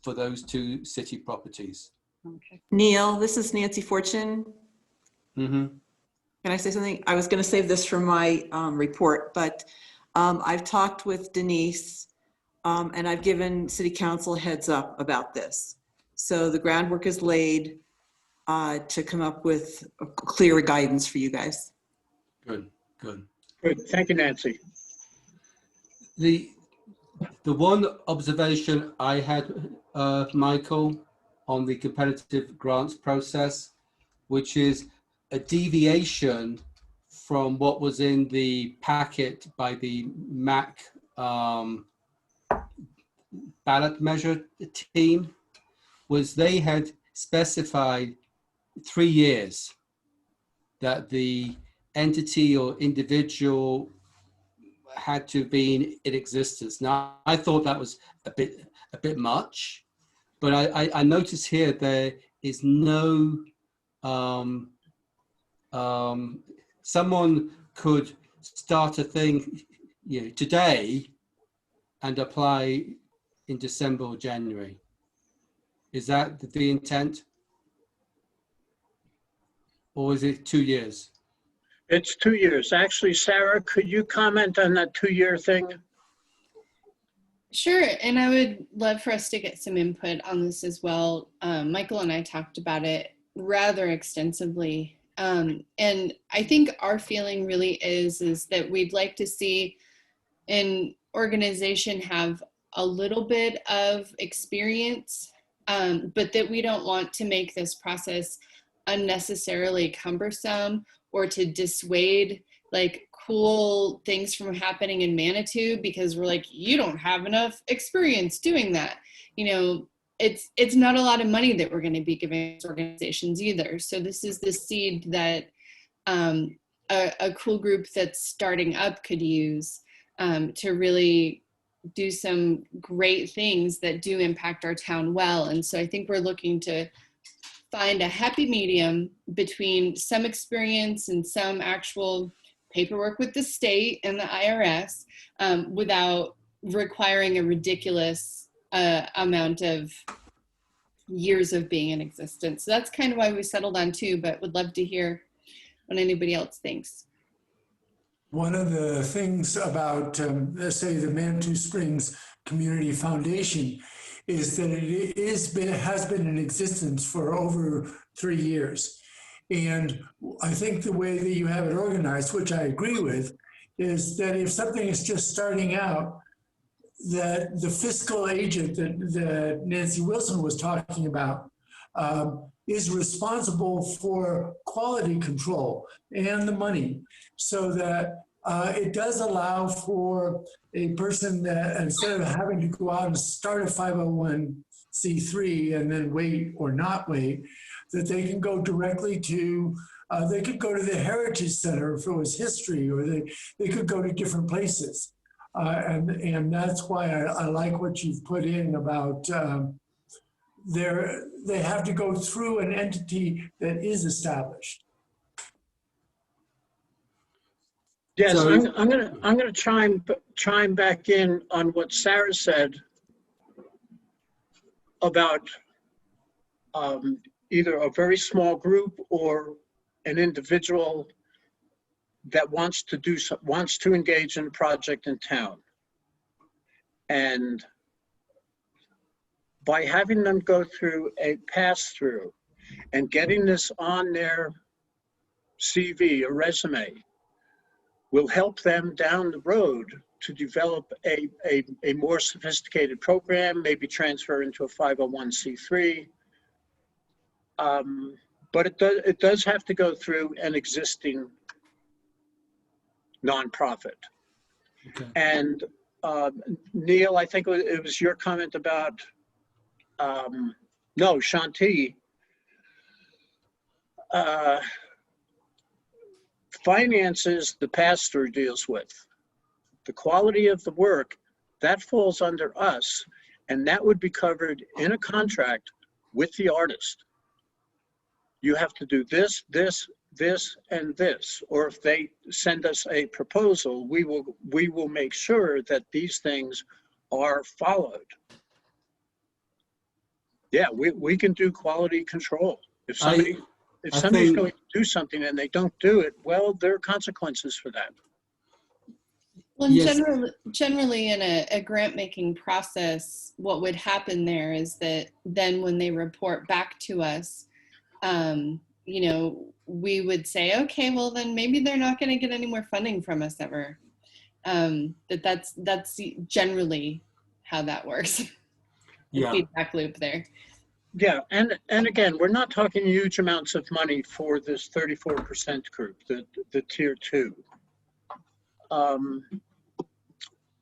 E: for those 2 city properties.
D: Okay.
K: Neil, this is Nancy Fortune.
E: Mm-hmm.
K: Can I say something? I was going to save this for my report, but I've talked with Denise and I've given City Council heads up about this. So the groundwork is laid to come up with clear guidance for you guys.
E: Good, good.
J: Good, thank you, Nancy.
E: The one observation I had, Michael, on the competitive grants process, which is a deviation from what was in the packet by the MACH ballot measure team, was they had specified 3 years that the entity or individual had to be in existence. Now, I thought that was a bit much, but I notice here there is no, someone could start a thing today and apply in December or January. Is that the intent? Or is it 2 years?
J: It's 2 years. Actually, Sarah, could you comment on that 2-year thing?
M: Sure, and I would love for us to get some input on this as well. Michael and I talked about it rather extensively. And I think our feeling really is that we'd like to see an organization have a little bit of experience, but that we don't want to make this process unnecessarily cumbersome or to dissuade like cool things from happening in Manitou because we're like, you don't have enough experience doing that. It's not a lot of money that we're going to be giving organizations either. So this is the seed that a cool group that's starting up could use to really do some great things that do impact our town well. And so I think we're looking to find a happy medium between some experience and some actual paperwork with the state and the IRS without requiring a ridiculous amount of years of being in existence. So that's kind of why we settled on 2, but would love to hear what anybody else thinks.
F: One of the things about, let's say, the Manitou Springs Community Foundation is that it has been in existence for over 3 years. And I think the way that you have it organized, which I agree with, is that if something is just starting out, that the fiscal agent that Nancy Wilson was talking about is responsible for quality control and the money, so that it does allow for a person that instead of having to go out and start a 501 501c3 and then wait or not wait, that they can go directly to, they could go to the Heritage Center if it was history, or they could go to different places. And that's why I like what you've put in about they have to go through an entity that is established.
J: Yes,
E: So-
J: I'm gonna chime back in on what Sarah said about either a very small group or an individual that wants to engage in a project in town. And by having them go through a pass-through and getting this on their CV, a resume, will help them down the road to develop a more sophisticated program, maybe transfer into a 501c3. But it does have to go through an existing nonprofit.
E: Okay.
J: And Neil, I think it was your comment about, no, Shanti, finances the pass-through deals with. The quality of the work, that falls under us, and that would be covered in a contract with the artist. You have to do this, this, this, and this. Or if they send us a proposal, we will make sure that these things are followed. Yeah, we can do quality control. If somebody's going to do something and they don't do it, well, there are consequences for that.
M: Well,
E: Yes.
M: generally in a grant making process, what would happen there is that then when they report back to us, you know, we would say, okay, well then maybe they're not going to get any more funding from us ever. That's generally how that works.
E: Yeah.
M: The feedback loop there.
J: Yeah, and again, we're not talking huge amounts of money for this 34% group, the tier 2.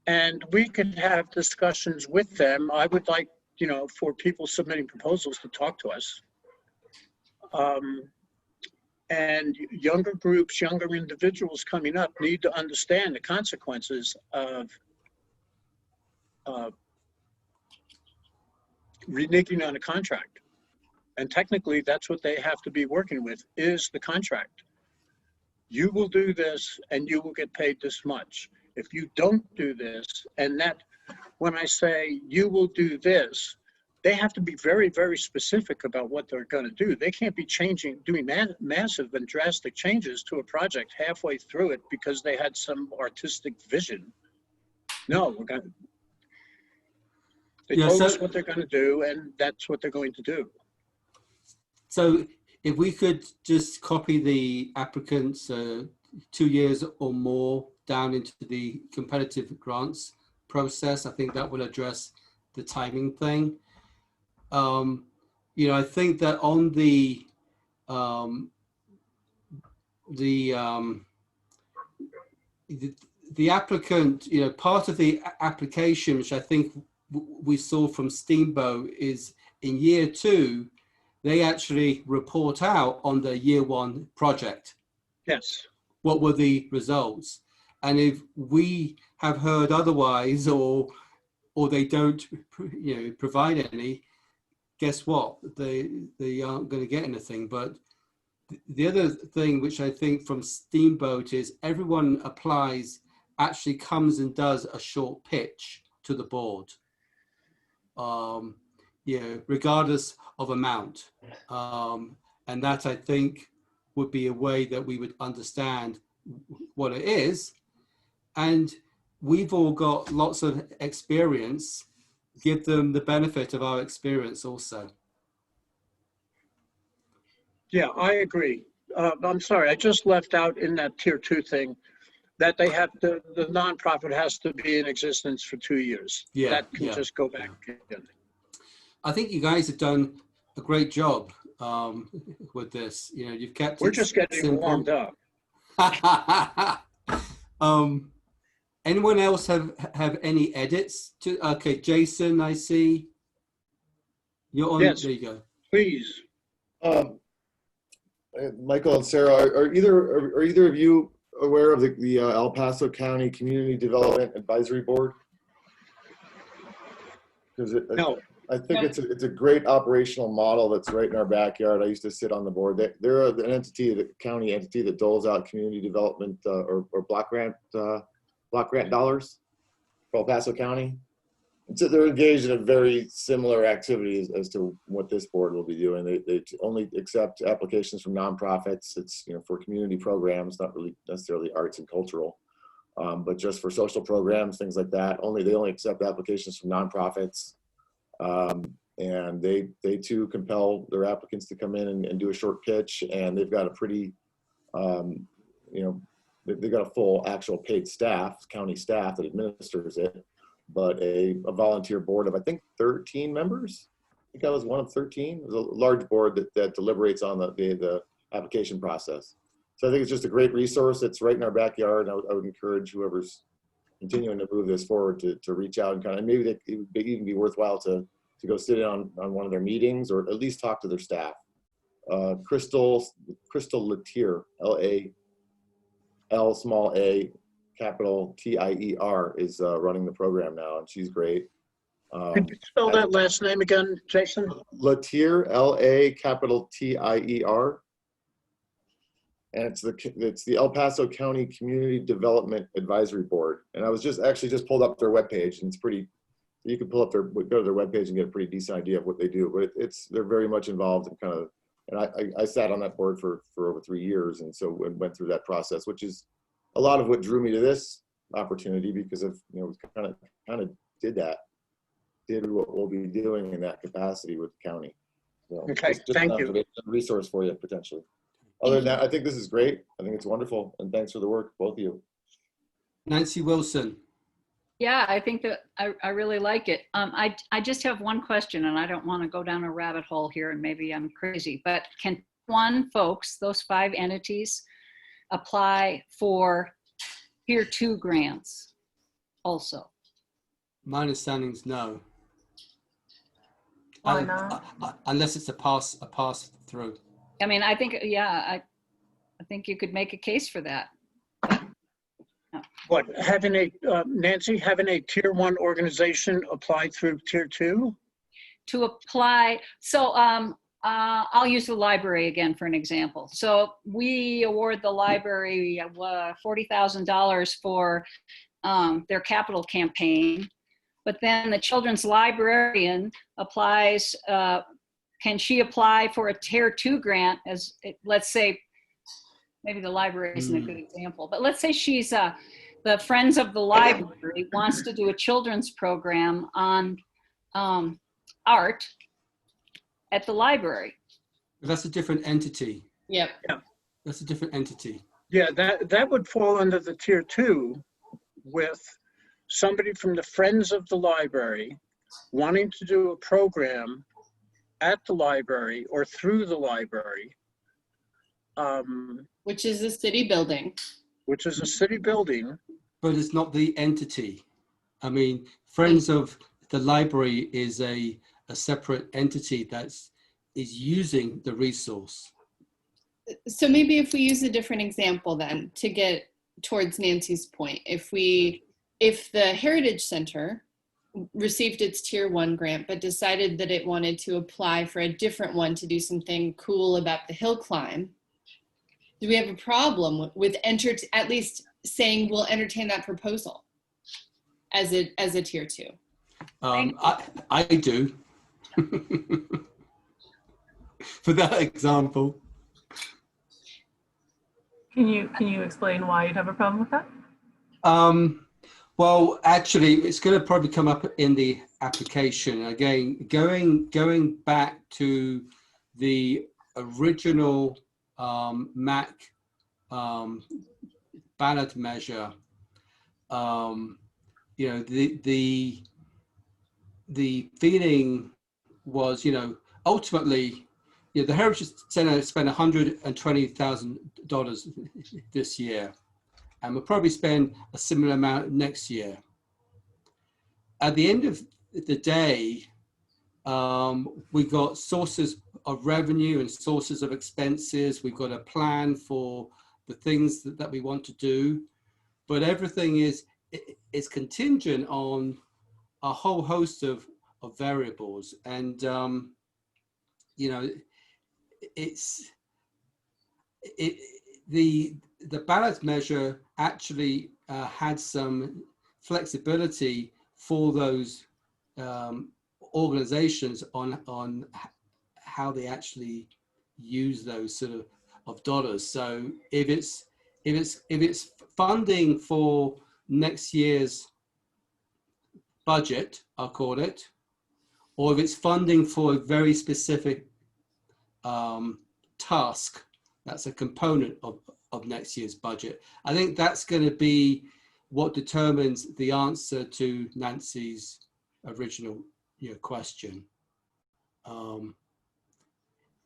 J: And we could have discussions with them. I would like, you know, for people submitting proposals to talk to us. And younger groups, younger individuals coming up need to understand the consequences of reneging on a contract. And technically, that's what they have to be working with, is the contract. You will do this and you will get paid this much. If you don't do this, and that, when I say you will do this, they have to be very, very specific about what they're going to do. They can't be doing massive and drastic changes to a project halfway through it because they had some artistic vision. No, they told us what they're going to do, and that's what they're going to do.
E: So if we could just copy the applicants 2 years or more down into the competitive grants process, I think that will address the timing thing. You know, I think that on the applicant, you know, part of the application, which I think we saw from Steamboat, is in year 2, they actually report out on the year 1 project.
J: Yes.
E: What were the results? And if we have heard otherwise, or they don't, you know, provide any, guess what? They aren't going to get anything. But the other thing, which I think from Steamboat, is everyone applies, actually comes and does a short pitch to the board. You know, regardless of amount. And that, I think, would be a way that we would understand what it is. And we've all got lots of experience. Give them the benefit of our experience also.
J: Yeah, I agree. I'm sorry, I just left out in that tier 2 thing that they have the nonprofit has to be in existence for 2 years.
E: Yeah,
J: that can just go back again.
E: I think you guys have done a great job with this. You know, you've kept
J: We're
E: it
J: just getting
E: simple.
J: warmed up.
E: Anyone else have any edits to? Okay, Jason, I see. You're on.
J: Yes.
E: There you go.
J: Please.
G: Michael and Sarah, are either of you aware of the El Paso County Community Development Advisory Board? Because
J: No.
G: I think it's a great operational model that's right in our backyard. I used to sit on the board. They're an entity, the county entity that doles out community development or block grant dollars for El Paso County. And so they're engaged in a very similar activities as to what this board will be doing. They only accept applications from nonprofits. It's for community programs, not really necessarily arts and cultural, but just for social programs, things like that. They only accept applications from nonprofits. And they too compel their applicants to come in and do a short pitch, and they've got a pretty, they've got a full actual paid staff, county staff that administers it, but a volunteer board of, I think, 13 members. I think I was one of 13. It was a large board that deliberates on the application process. So I think it's just a great resource. It's right in our backyard. I would encourage whoever's continuing to move this forward to reach out and maybe it would even be worthwhile to go sit in on one of their meetings or at least talk to their staff. Crystal Latier, L small a capital Tier is running the program now, and she's great.
J: Could you spell that last name again, Jason?
G: Latier, L-A capital Tier. And it's the El Paso County Community Development Advisory Board. And I was just pulled up their webpage, and it's pretty, you can go to their webpage and get a pretty decent idea of what they do, but they're very much involved in and I sat on that board for over 3 years. And so went through that process, which is a lot of what drew me to this opportunity, because of, we kind of did what we'll be doing in that capacity with the county. So
J: okay, thank you.
G: A resource for you potentially. Other than that, I think this is great. I think it's wonderful. And thanks for the work, both of you.
E: Nancy Wilson.
D: Yeah, I think that I really like it. I just have one question, and I don't want to go down a rabbit hole here, and maybe I'm crazy, but can those 5 entities, apply for Tier 2 grants also?
E: My understanding is no.
C: Why not?
E: Unless it's a pass through.
D: I mean, I think, yeah, I think you could make a case for that.
J: What, Nancy, having a Tier 1 organization apply through Tier 2?
D: To apply, so I'll use the library again for an example. So we award the library $40,000 for their capital campaign, but then the children's librarian applies, can she apply for a Tier 2 grant as, let's say, maybe the library isn't a good example, but let's say she's the Friends of the Library wants to do a children's program on art at the library.
E: That's a different entity.
M: Yep.
J: Yeah.
E: That's a different entity.
J: Yeah, that would fall under the Tier 2 with somebody from the Friends of the Library wanting to do a program at the library or through the library.
M: Which is a city building.
J: Which is a city building.
E: But it's not the entity. I mean, Friends of the Library is a separate entity that is using the resource.
M: So maybe if we use a different example then to get towards Nancy's point, if the Heritage Center received its Tier 1 grant, but decided that it wanted to apply for a different one to do something cool about the hill climb, do we have a problem with at least saying we'll entertain that proposal as a Tier 2?
E: I do. For that example.
C: Can you explain why you'd have a problem with that?
E: Well, actually, it's going to probably come up in the application. Again, going back to the original MACH ballot measure, the feeling was, ultimately, the Heritage Center spent $120,000 this year, and we'll probably spend a similar amount next year. At the end of the day, We've got sources of revenue and sources of expenses. We've got a plan for the things that we want to do, but everything is contingent on a whole host of variables. And, you know, the ballot measure actually had some flexibility for those organizations on how they actually use those sort of dollars. So if it's funding for next year's budget, I'll call it, or if it's funding for a very specific task that's a component of next year's budget, I think that's going to be what determines the answer to Nancy's original question.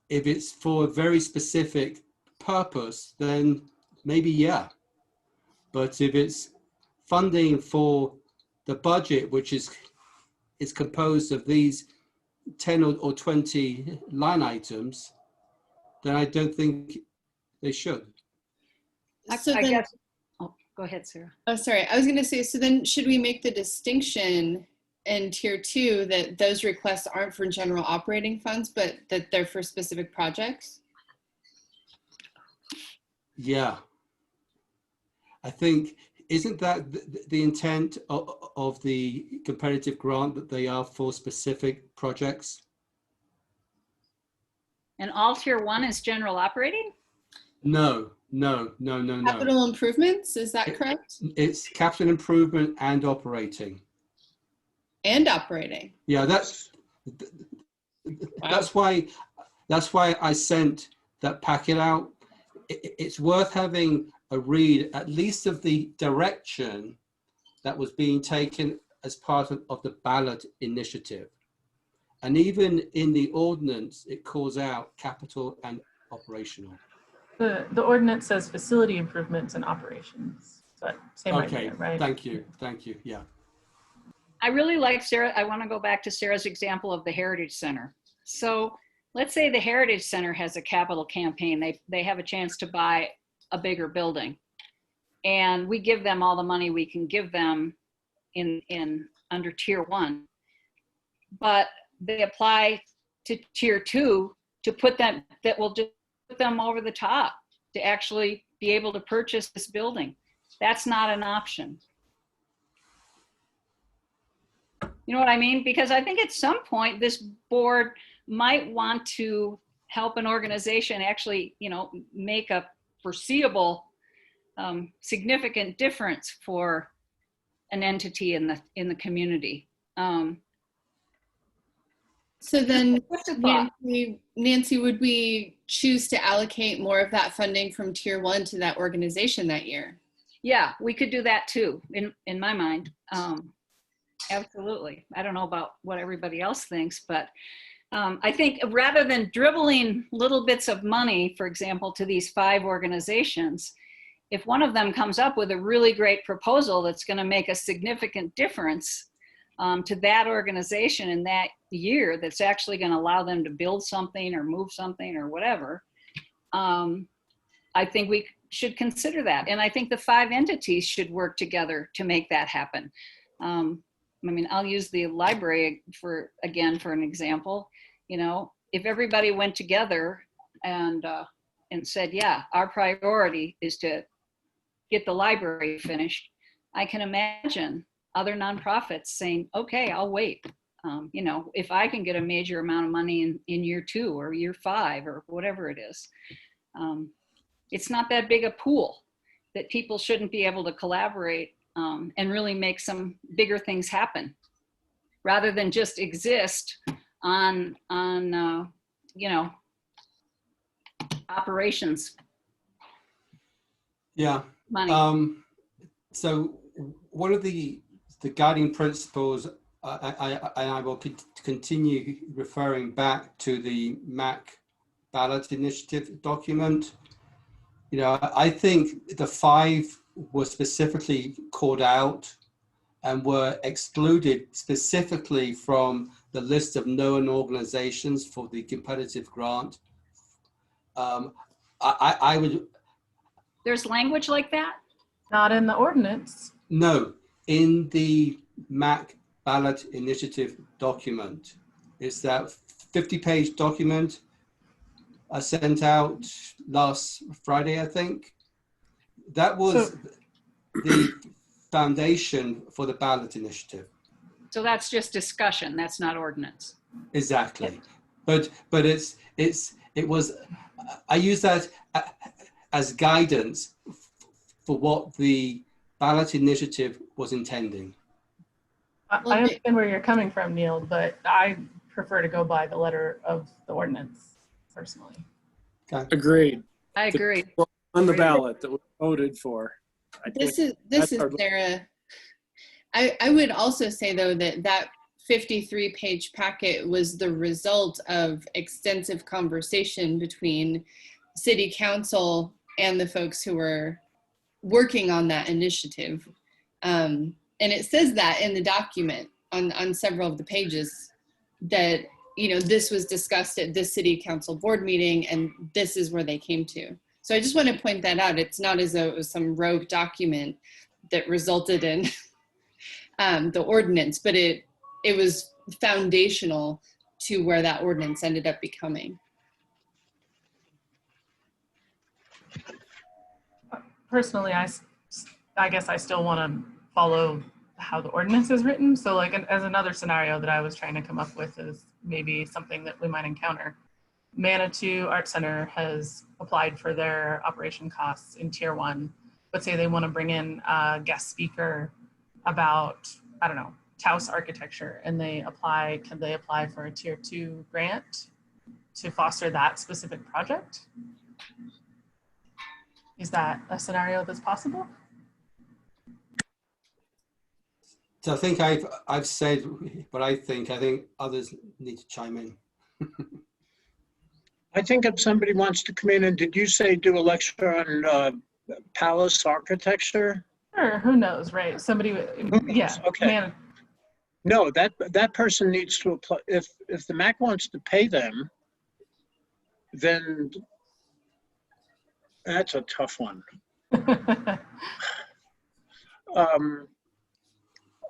E: If it's for a very specific purpose, then maybe yeah. But if it's funding for the budget, which is composed of these 10 or 20 line items, then I don't think they should.
M: So
D: I
M: then,
D: guess, oh, go ahead, Sarah.
M: oh, sorry. I was going to say, so then should we make the distinction in tier 2 that those requests aren't for general operating funds, but that they're for specific projects?
E: Yeah. I think, isn't that the intent of the competitive grant, that they are for specific projects?
D: And all tier 1 is general operating?
E: No.
M: Capital improvements, is that correct?
E: It's capital improvement and operating.
M: And operating.
E: Yeah, that's why I sent that packet out. It's worth having a read, at least of the direction that was being taken as part of the ballot initiative. And even in the ordinance, it calls out capital and operational.
C: The ordinance says facility improvements and operations, but same idea, right?
E: Thank you, yeah.
D: I really like Sarah. I want to go back to Sarah's example of the Heritage Center. So let's say the Heritage Center has a capital campaign. They have a chance to buy a bigger building, and we give them all the money we can give them in under tier 1, but they apply to tier 2 to put them, that will just put them over the top to actually be able to purchase this building. That's not an option. You know what I mean? Because I think at some point this board might want to help an organization actually, make a foreseeable, significant difference for an entity in the community.
M: So then, Nancy, would we choose to allocate more of that funding from tier 1 to that organization that year?
D: Yeah, we could do that too, in my mind. Absolutely. I don't know about what everybody else thinks, but I think rather than dribbling little bits of money, for example, to these 5 organizations, if one of them comes up with a really great proposal that's going to make a significant difference to that organization in that year, that's actually going to allow them to build something or move something or whatever, I think we should consider that. And I think the 5 entities should work together to make that happen. I mean, I'll use the library for an example. If everybody went together and said, yeah, our priority is to get the library finished, I can imagine other nonprofits saying, okay, I'll wait. If I can get a major amount of money in year 2 or year 5 or whatever it is, it's not that big a pool that people shouldn't be able to collaborate and really make some bigger things happen, rather than just exist on operations.
E: Yeah.
D: Money.
E: So one of the guiding principles, I will continue referring back to the MACH ballot initiative document. I think the 5 were specifically called out and were excluded specifically from the list of known organizations for the competitive grant. I would.
D: There's language like that?
C: Not in the ordinance.
E: No, in the MAC ballot initiative document. It's that 50-page document I sent out last Friday, I think. That was the foundation for the ballot initiative.
D: So that's just discussion. That's not ordinance.
E: Exactly. But it was, I use that as guidance for what the ballot initiative was intending.
C: I understand where you're coming from, Neil, but I prefer to go by the letter of the ordinance personally.
E: Okay.
H: Agreed.
D: I agree.
H: On the ballot that we voted for.
M: This is Sarah. I would also say though that 53-page packet was the result of extensive conversation between City Council and the folks who were working on that initiative. And it says that in the document on several of the pages that, you know, this was discussed at this City Council board meeting and this is where they came to. So I just want to point that out. It's not as though it was some rogue document that resulted in the ordinance, but it was foundational to where that ordinance ended up becoming.
C: Personally, I guess I still want to follow how the ordinance is written. So like as another scenario that I was trying to come up with is maybe something that we might encounter. Manitou Arts Center has applied for their operation costs in tier 1, but say they want to bring in a guest speaker about, I don't know, Taos architecture, and can they apply for a tier 2 grant to foster that specific project? Is that a scenario that's possible?
E: So I think I've said what I think. I think others need to chime in.
J: I think if somebody wants to come in and did you say do a lecture on palace architecture?
C: Sure, who knows, right? Somebody, yeah.
J: Okay.
C: Man,
J: no, that person needs to apply. If the MAC wants to pay them, then that's a tough one.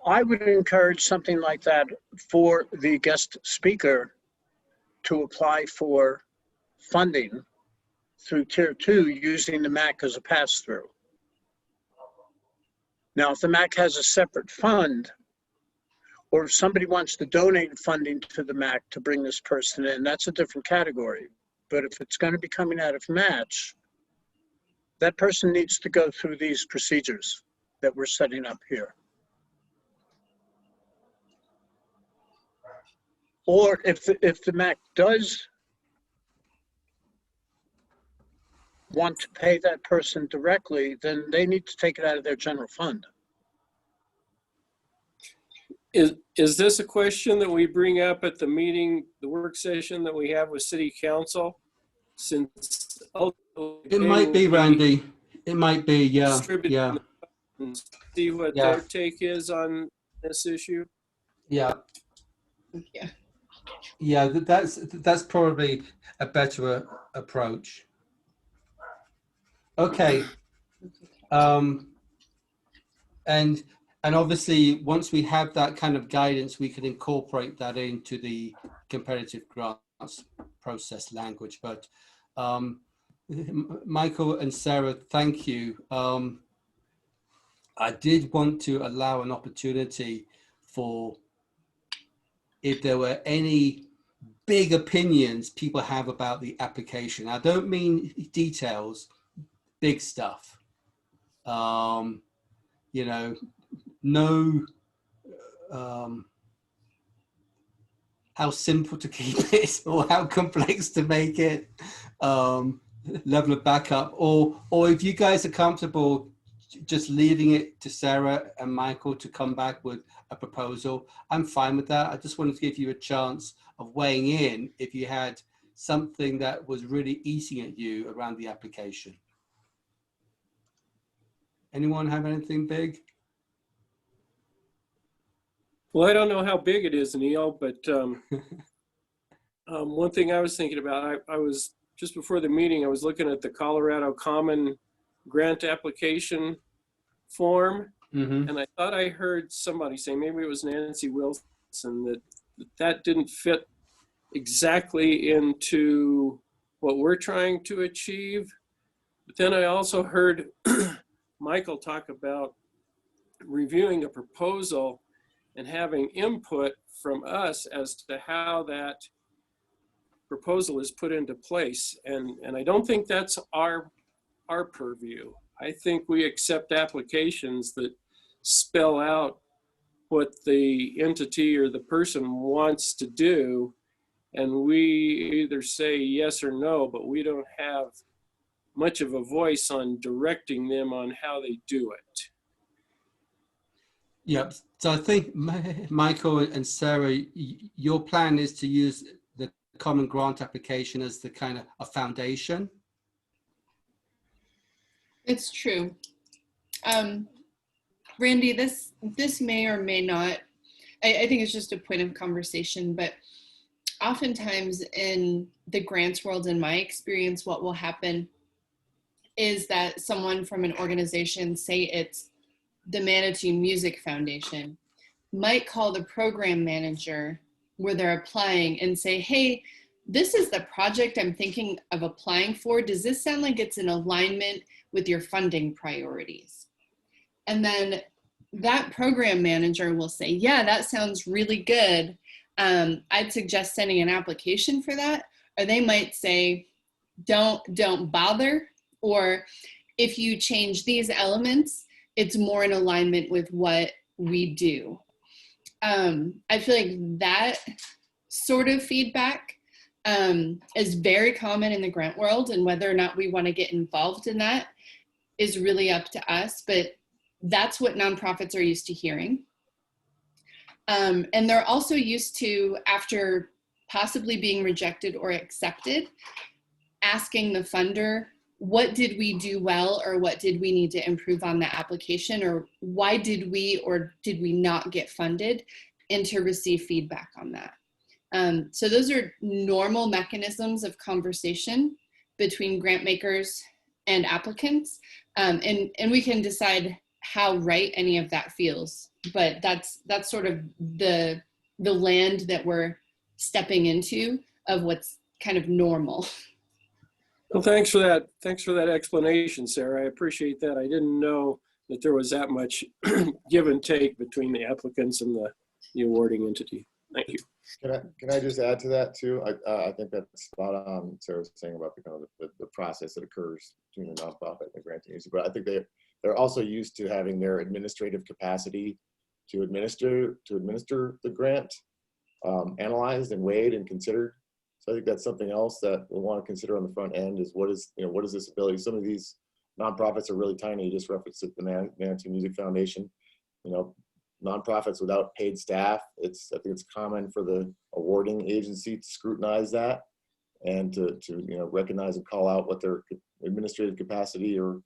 J: I would encourage something like that for the guest speaker to apply for funding through tier 2 using the MAC as a pass-through. Now, if the MAC has a separate fund, or if somebody wants to donate funding to the MAC to bring this person in, that's a different category. But if it's going to be coming out of MACH, that person needs to go through these procedures that we're setting up here. Or if the MAC does want to pay that person directly, then they need to take it out of their general fund.
H: Is this a question that we bring up at the meeting, the work session that we have with City Council? Since
E: it might be, Randy. It might be, yeah. Yeah.
H: See what their take is on this issue.
E: Yeah.
M: Yeah.
E: Yeah, that's probably a better approach. Okay. And obviously, once we have that kind of guidance, we can incorporate that into the competitive grants process language. But Michael and Sarah, thank you. I did want to allow an opportunity for if there were any big opinions people have about the application. I don't mean details, big stuff. You know, know how simple to keep it or how complex to make it, level of backup, or if you guys are comfortable just leaving it to Sarah and Michael to come back with a proposal, I'm fine with that. I just wanted to give you a chance of weighing in if you had something that was really eating at you around the application. Anyone have anything big?
H: Well, I don't know how big it is, Neil, but one thing I was thinking about, I was, just before the meeting, I was looking at the Colorado Common Grant application form, and I thought I heard somebody say, maybe it was Nancy Wilson, that didn't fit exactly into what we're trying to achieve. But then I also heard Michael talk about reviewing a proposal and having input from us as to how that proposal is put into place. And I don't think that's our purview. I think we accept applications that spell out what the entity or the person wants to do, and we either say yes or no, but we don't have much of a voice on directing them on how they do it.
E: Yeah, so I think Michael and Sarah, your plan is to use the Common Grant application as the kind of a foundation.
M: It's true. Randy, this may or may not, I think it's just a point of conversation, but oftentimes in the grants world, in my experience, what will happen is that someone from an organization, say it's the Manitou Music Foundation, might call the program manager where they're applying and say, hey, this is the project I'm thinking of applying for. Does this sound like it's in alignment with your funding priorities? And then that program manager will say, yeah, that sounds really good. I'd suggest sending an application for that. Or they might say, don't bother. Or if you change these elements, it's more in alignment with what we do. I feel like that sort of feedback is very common in the grant world, and whether or not we want to get involved in that is really up to us, but that's what nonprofits are used to hearing. And they're also used to, after possibly being rejected or accepted, asking the funder, what did we do well, or what did we need to improve on the application, or why did we or did we not get funded, and to receive feedback on that. So those are normal mechanisms of conversation between grant makers and applicants, and we can decide how right any of that feels, but that's sort of the land that we're stepping into of what's kind of normal.
H: Well, thanks for that. Thanks for that explanation, Sarah. I appreciate that. I didn't know that there was that much give and take between the applicants and the awarding entity. Thank you.
G: Can I just add to that too? I think that's spot on. Sarah was saying about the kind of the process that occurs between the nonprofit and the granting agency, but I think they're also used to having their administrative capacity to administer the grant analyzed and weighed and considered. So I think that's something else that we'll want to consider on the front end is what is this ability? Some of these nonprofits are really tiny. You just referenced it, the Manitou Music Foundation. Nonprofits without paid staff, I think it's common for the awarding agency to scrutinize that and to recognize and call out what their administrative capacity or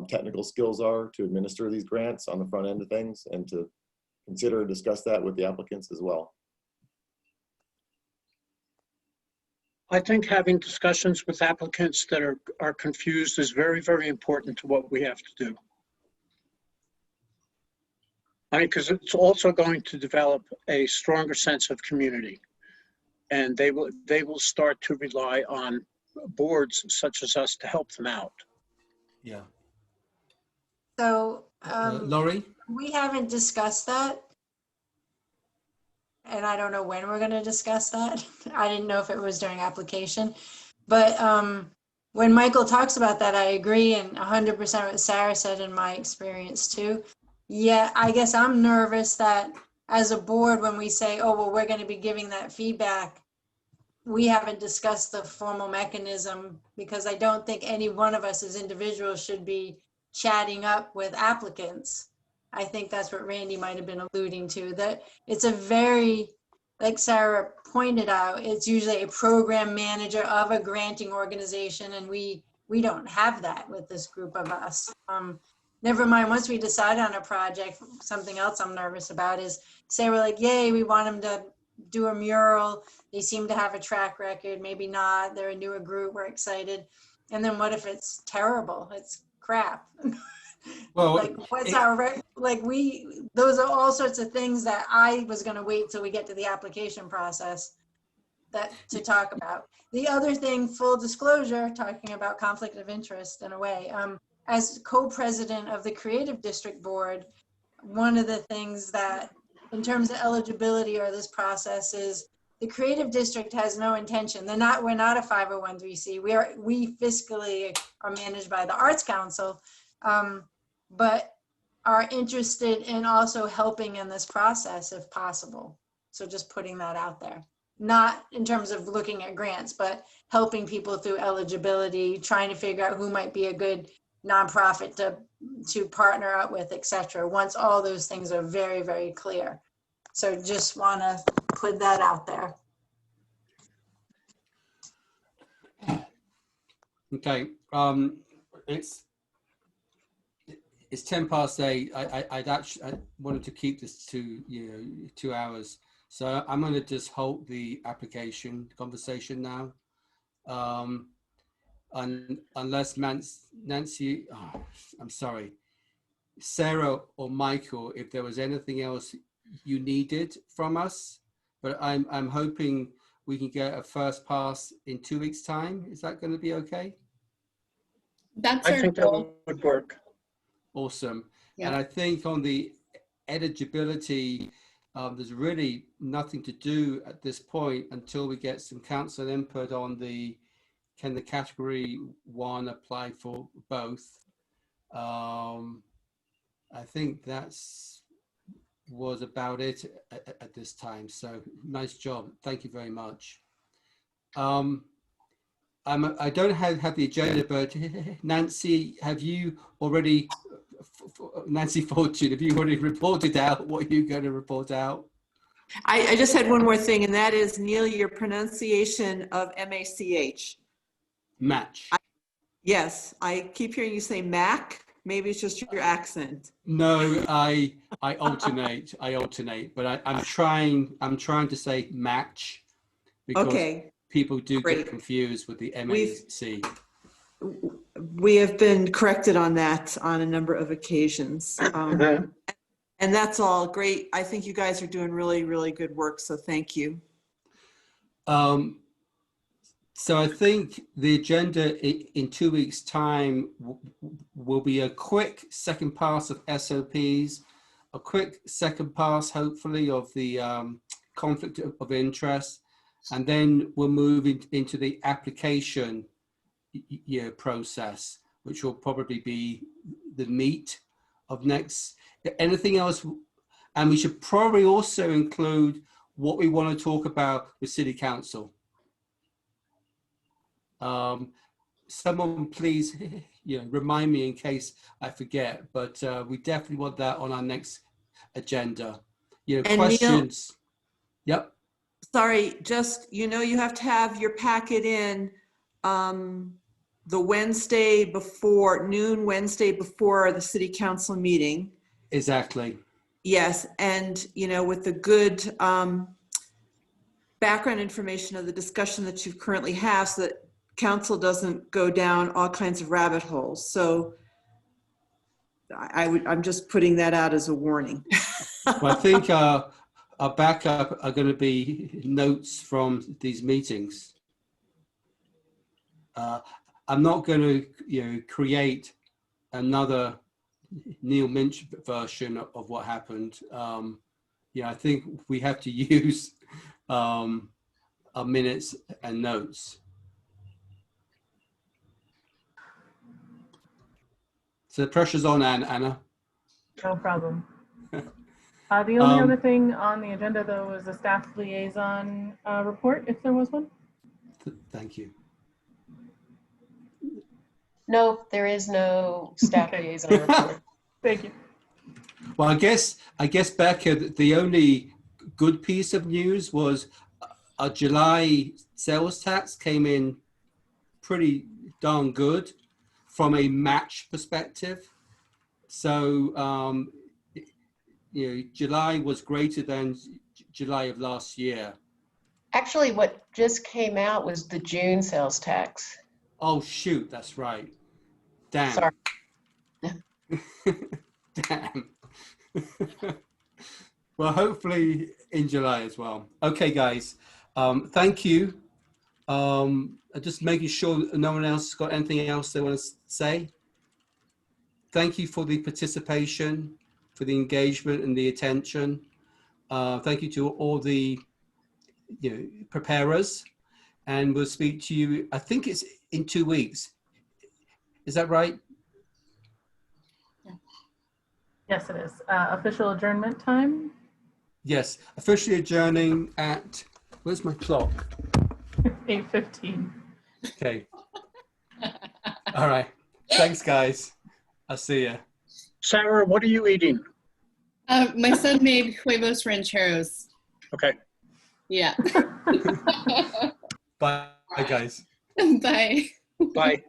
G: technical skills are to administer these grants on the front end of things, and to consider and discuss that with the applicants as well.
J: I think having discussions with applicants that are confused is very, very important to what we have to do. I mean, because it's also going to develop a stronger sense of community, and they will start to rely on boards such as us to help them out.
E: Yeah.
L: So,
E: Laurie?
L: we haven't discussed that. And I don't know when we're going to discuss that. I didn't know if it was during application. But when Michael talks about that, I agree, and 100% what Sarah said in my experience too. Yeah, I guess I'm nervous that as a board, when we say, oh, well, we're going to be giving that feedback, we haven't discussed the formal mechanism, because I don't think any one of us as individuals should be chatting up with applicants. I think that's what Randy might have been alluding to, that it's a very, like Sarah pointed out, it's usually a program manager of a granting organization, and we don't have that with this group of us. never mind, once we decide on a project, something else I'm nervous about is, say we're like, yay, we want them to do a mural. They seem to have a track record, maybe not, they're a newer group, we're excited. And then what if it's terrible? It's crap.
E: Well,
L: like what's those are all sorts of things that I was going to wait till we get to the application process to talk about. The other thing, full disclosure, talking about conflict of interest in a way, as co-president of the Creative District Board, one of the things that in terms of eligibility or this process is the Creative District has no intention. We're not a 501(c)(3). We fiscally are managed by the Arts Council, but are interested in also helping in this process if possible. So just putting that out there. Not in terms of looking at grants, but helping people through eligibility, trying to figure out who might be a good nonprofit to partner up with, et cetera, once all those things are very, very clear. So just want to put that out there.
E: Okay, it's 8:10. I wanted to keep this to 2 hours, so I'm going to just halt the application conversation now. Unless Nancy, I'm sorry, Sarah or Michael, if there was anything else you needed from us, but I'm hoping we can get a first pass in 2 weeks' time. Is that going to be okay?
M: That's
J: I
M: our
J: think that
M: goal.
J: would work.
E: Awesome.
M: Yeah.
E: And I think on the eligibility, there's really nothing to do at this point until we get some council input on can the category 1 apply for both? I think was about it at this time. So nice job. Thank you very much. I don't have the agenda, but Nancy, have you already, Nancy Fortune, have you already reported out what you're going to report out?
K: I just had one more thing, and that is, Neil, your pronunciation of MACH.
E: Match.
K: Yes, I keep hearing you say Mac. Maybe it's just your accent.
E: No, I alternate. But I'm trying to say match because
K: okay.
E: People do
K: Great.
E: get confused with the MAC.
K: We have been corrected on that on a number of occasions. And that's all great. I think you guys are doing really, really good work. So thank you.
E: So I think the agenda in 2 weeks' time will be a quick second pass of SOPs, a quick second pass, hopefully, of the conflict of interest, and then we'll move into the application process, which will probably be the meat of next. Anything else? And we should probably also include what we want to talk about with City Council. Someone please remind me in case I forget, but we definitely want that on our next agenda. And questions. Neil, yep.
K: Sorry, just, you have to have your packet in the Wednesday before, noon Wednesday before the City Council meeting.
E: Exactly.
K: Yes, and with the good background information of the discussion that you currently have, so that council doesn't go down all kinds of rabbit holes. So I'm just putting that out as a warning.
E: Well, I think our backup are going to be notes from these meetings. I'm not going to create another Neil Minch version of what happened. I think we have to use our minutes and notes. So the pressure's on, Anna.
C: No problem. The only other thing on the agenda, though, was the staff liaison report, if there was one.
E: Thank you.
B: No, there is no staff liaison report.
C: Thank you.
E: Well, I guess Becca, the only good piece of news was our July sales tax came in pretty darn good from a MACH perspective. So, July was greater than July of last year.
B: Actually, what just came out was the June sales tax.
E: Oh, shoot, that's right. Damn.
B: Sorry.
E: Damn. Well, hopefully in July as well. Okay, guys. Thank you. Just making sure no one else got anything else they want to say. Thank you for the participation, for the engagement and the attention. Thank you to all the preparers, and we'll speak to you. I think it's in 2 weeks. Is that right?
C: Yes, it is. Official adjournment time?
E: Yes, officially adjourning at, where's my clock?
C: 8:15.
E: Okay. All right. Thanks, guys. I'll see you.
J: Sarah, what are you eating?
M: My son made huevos rancheros.
J: Okay.
M: Yeah.
E: Bye, guys.
M: Bye.
J: Bye.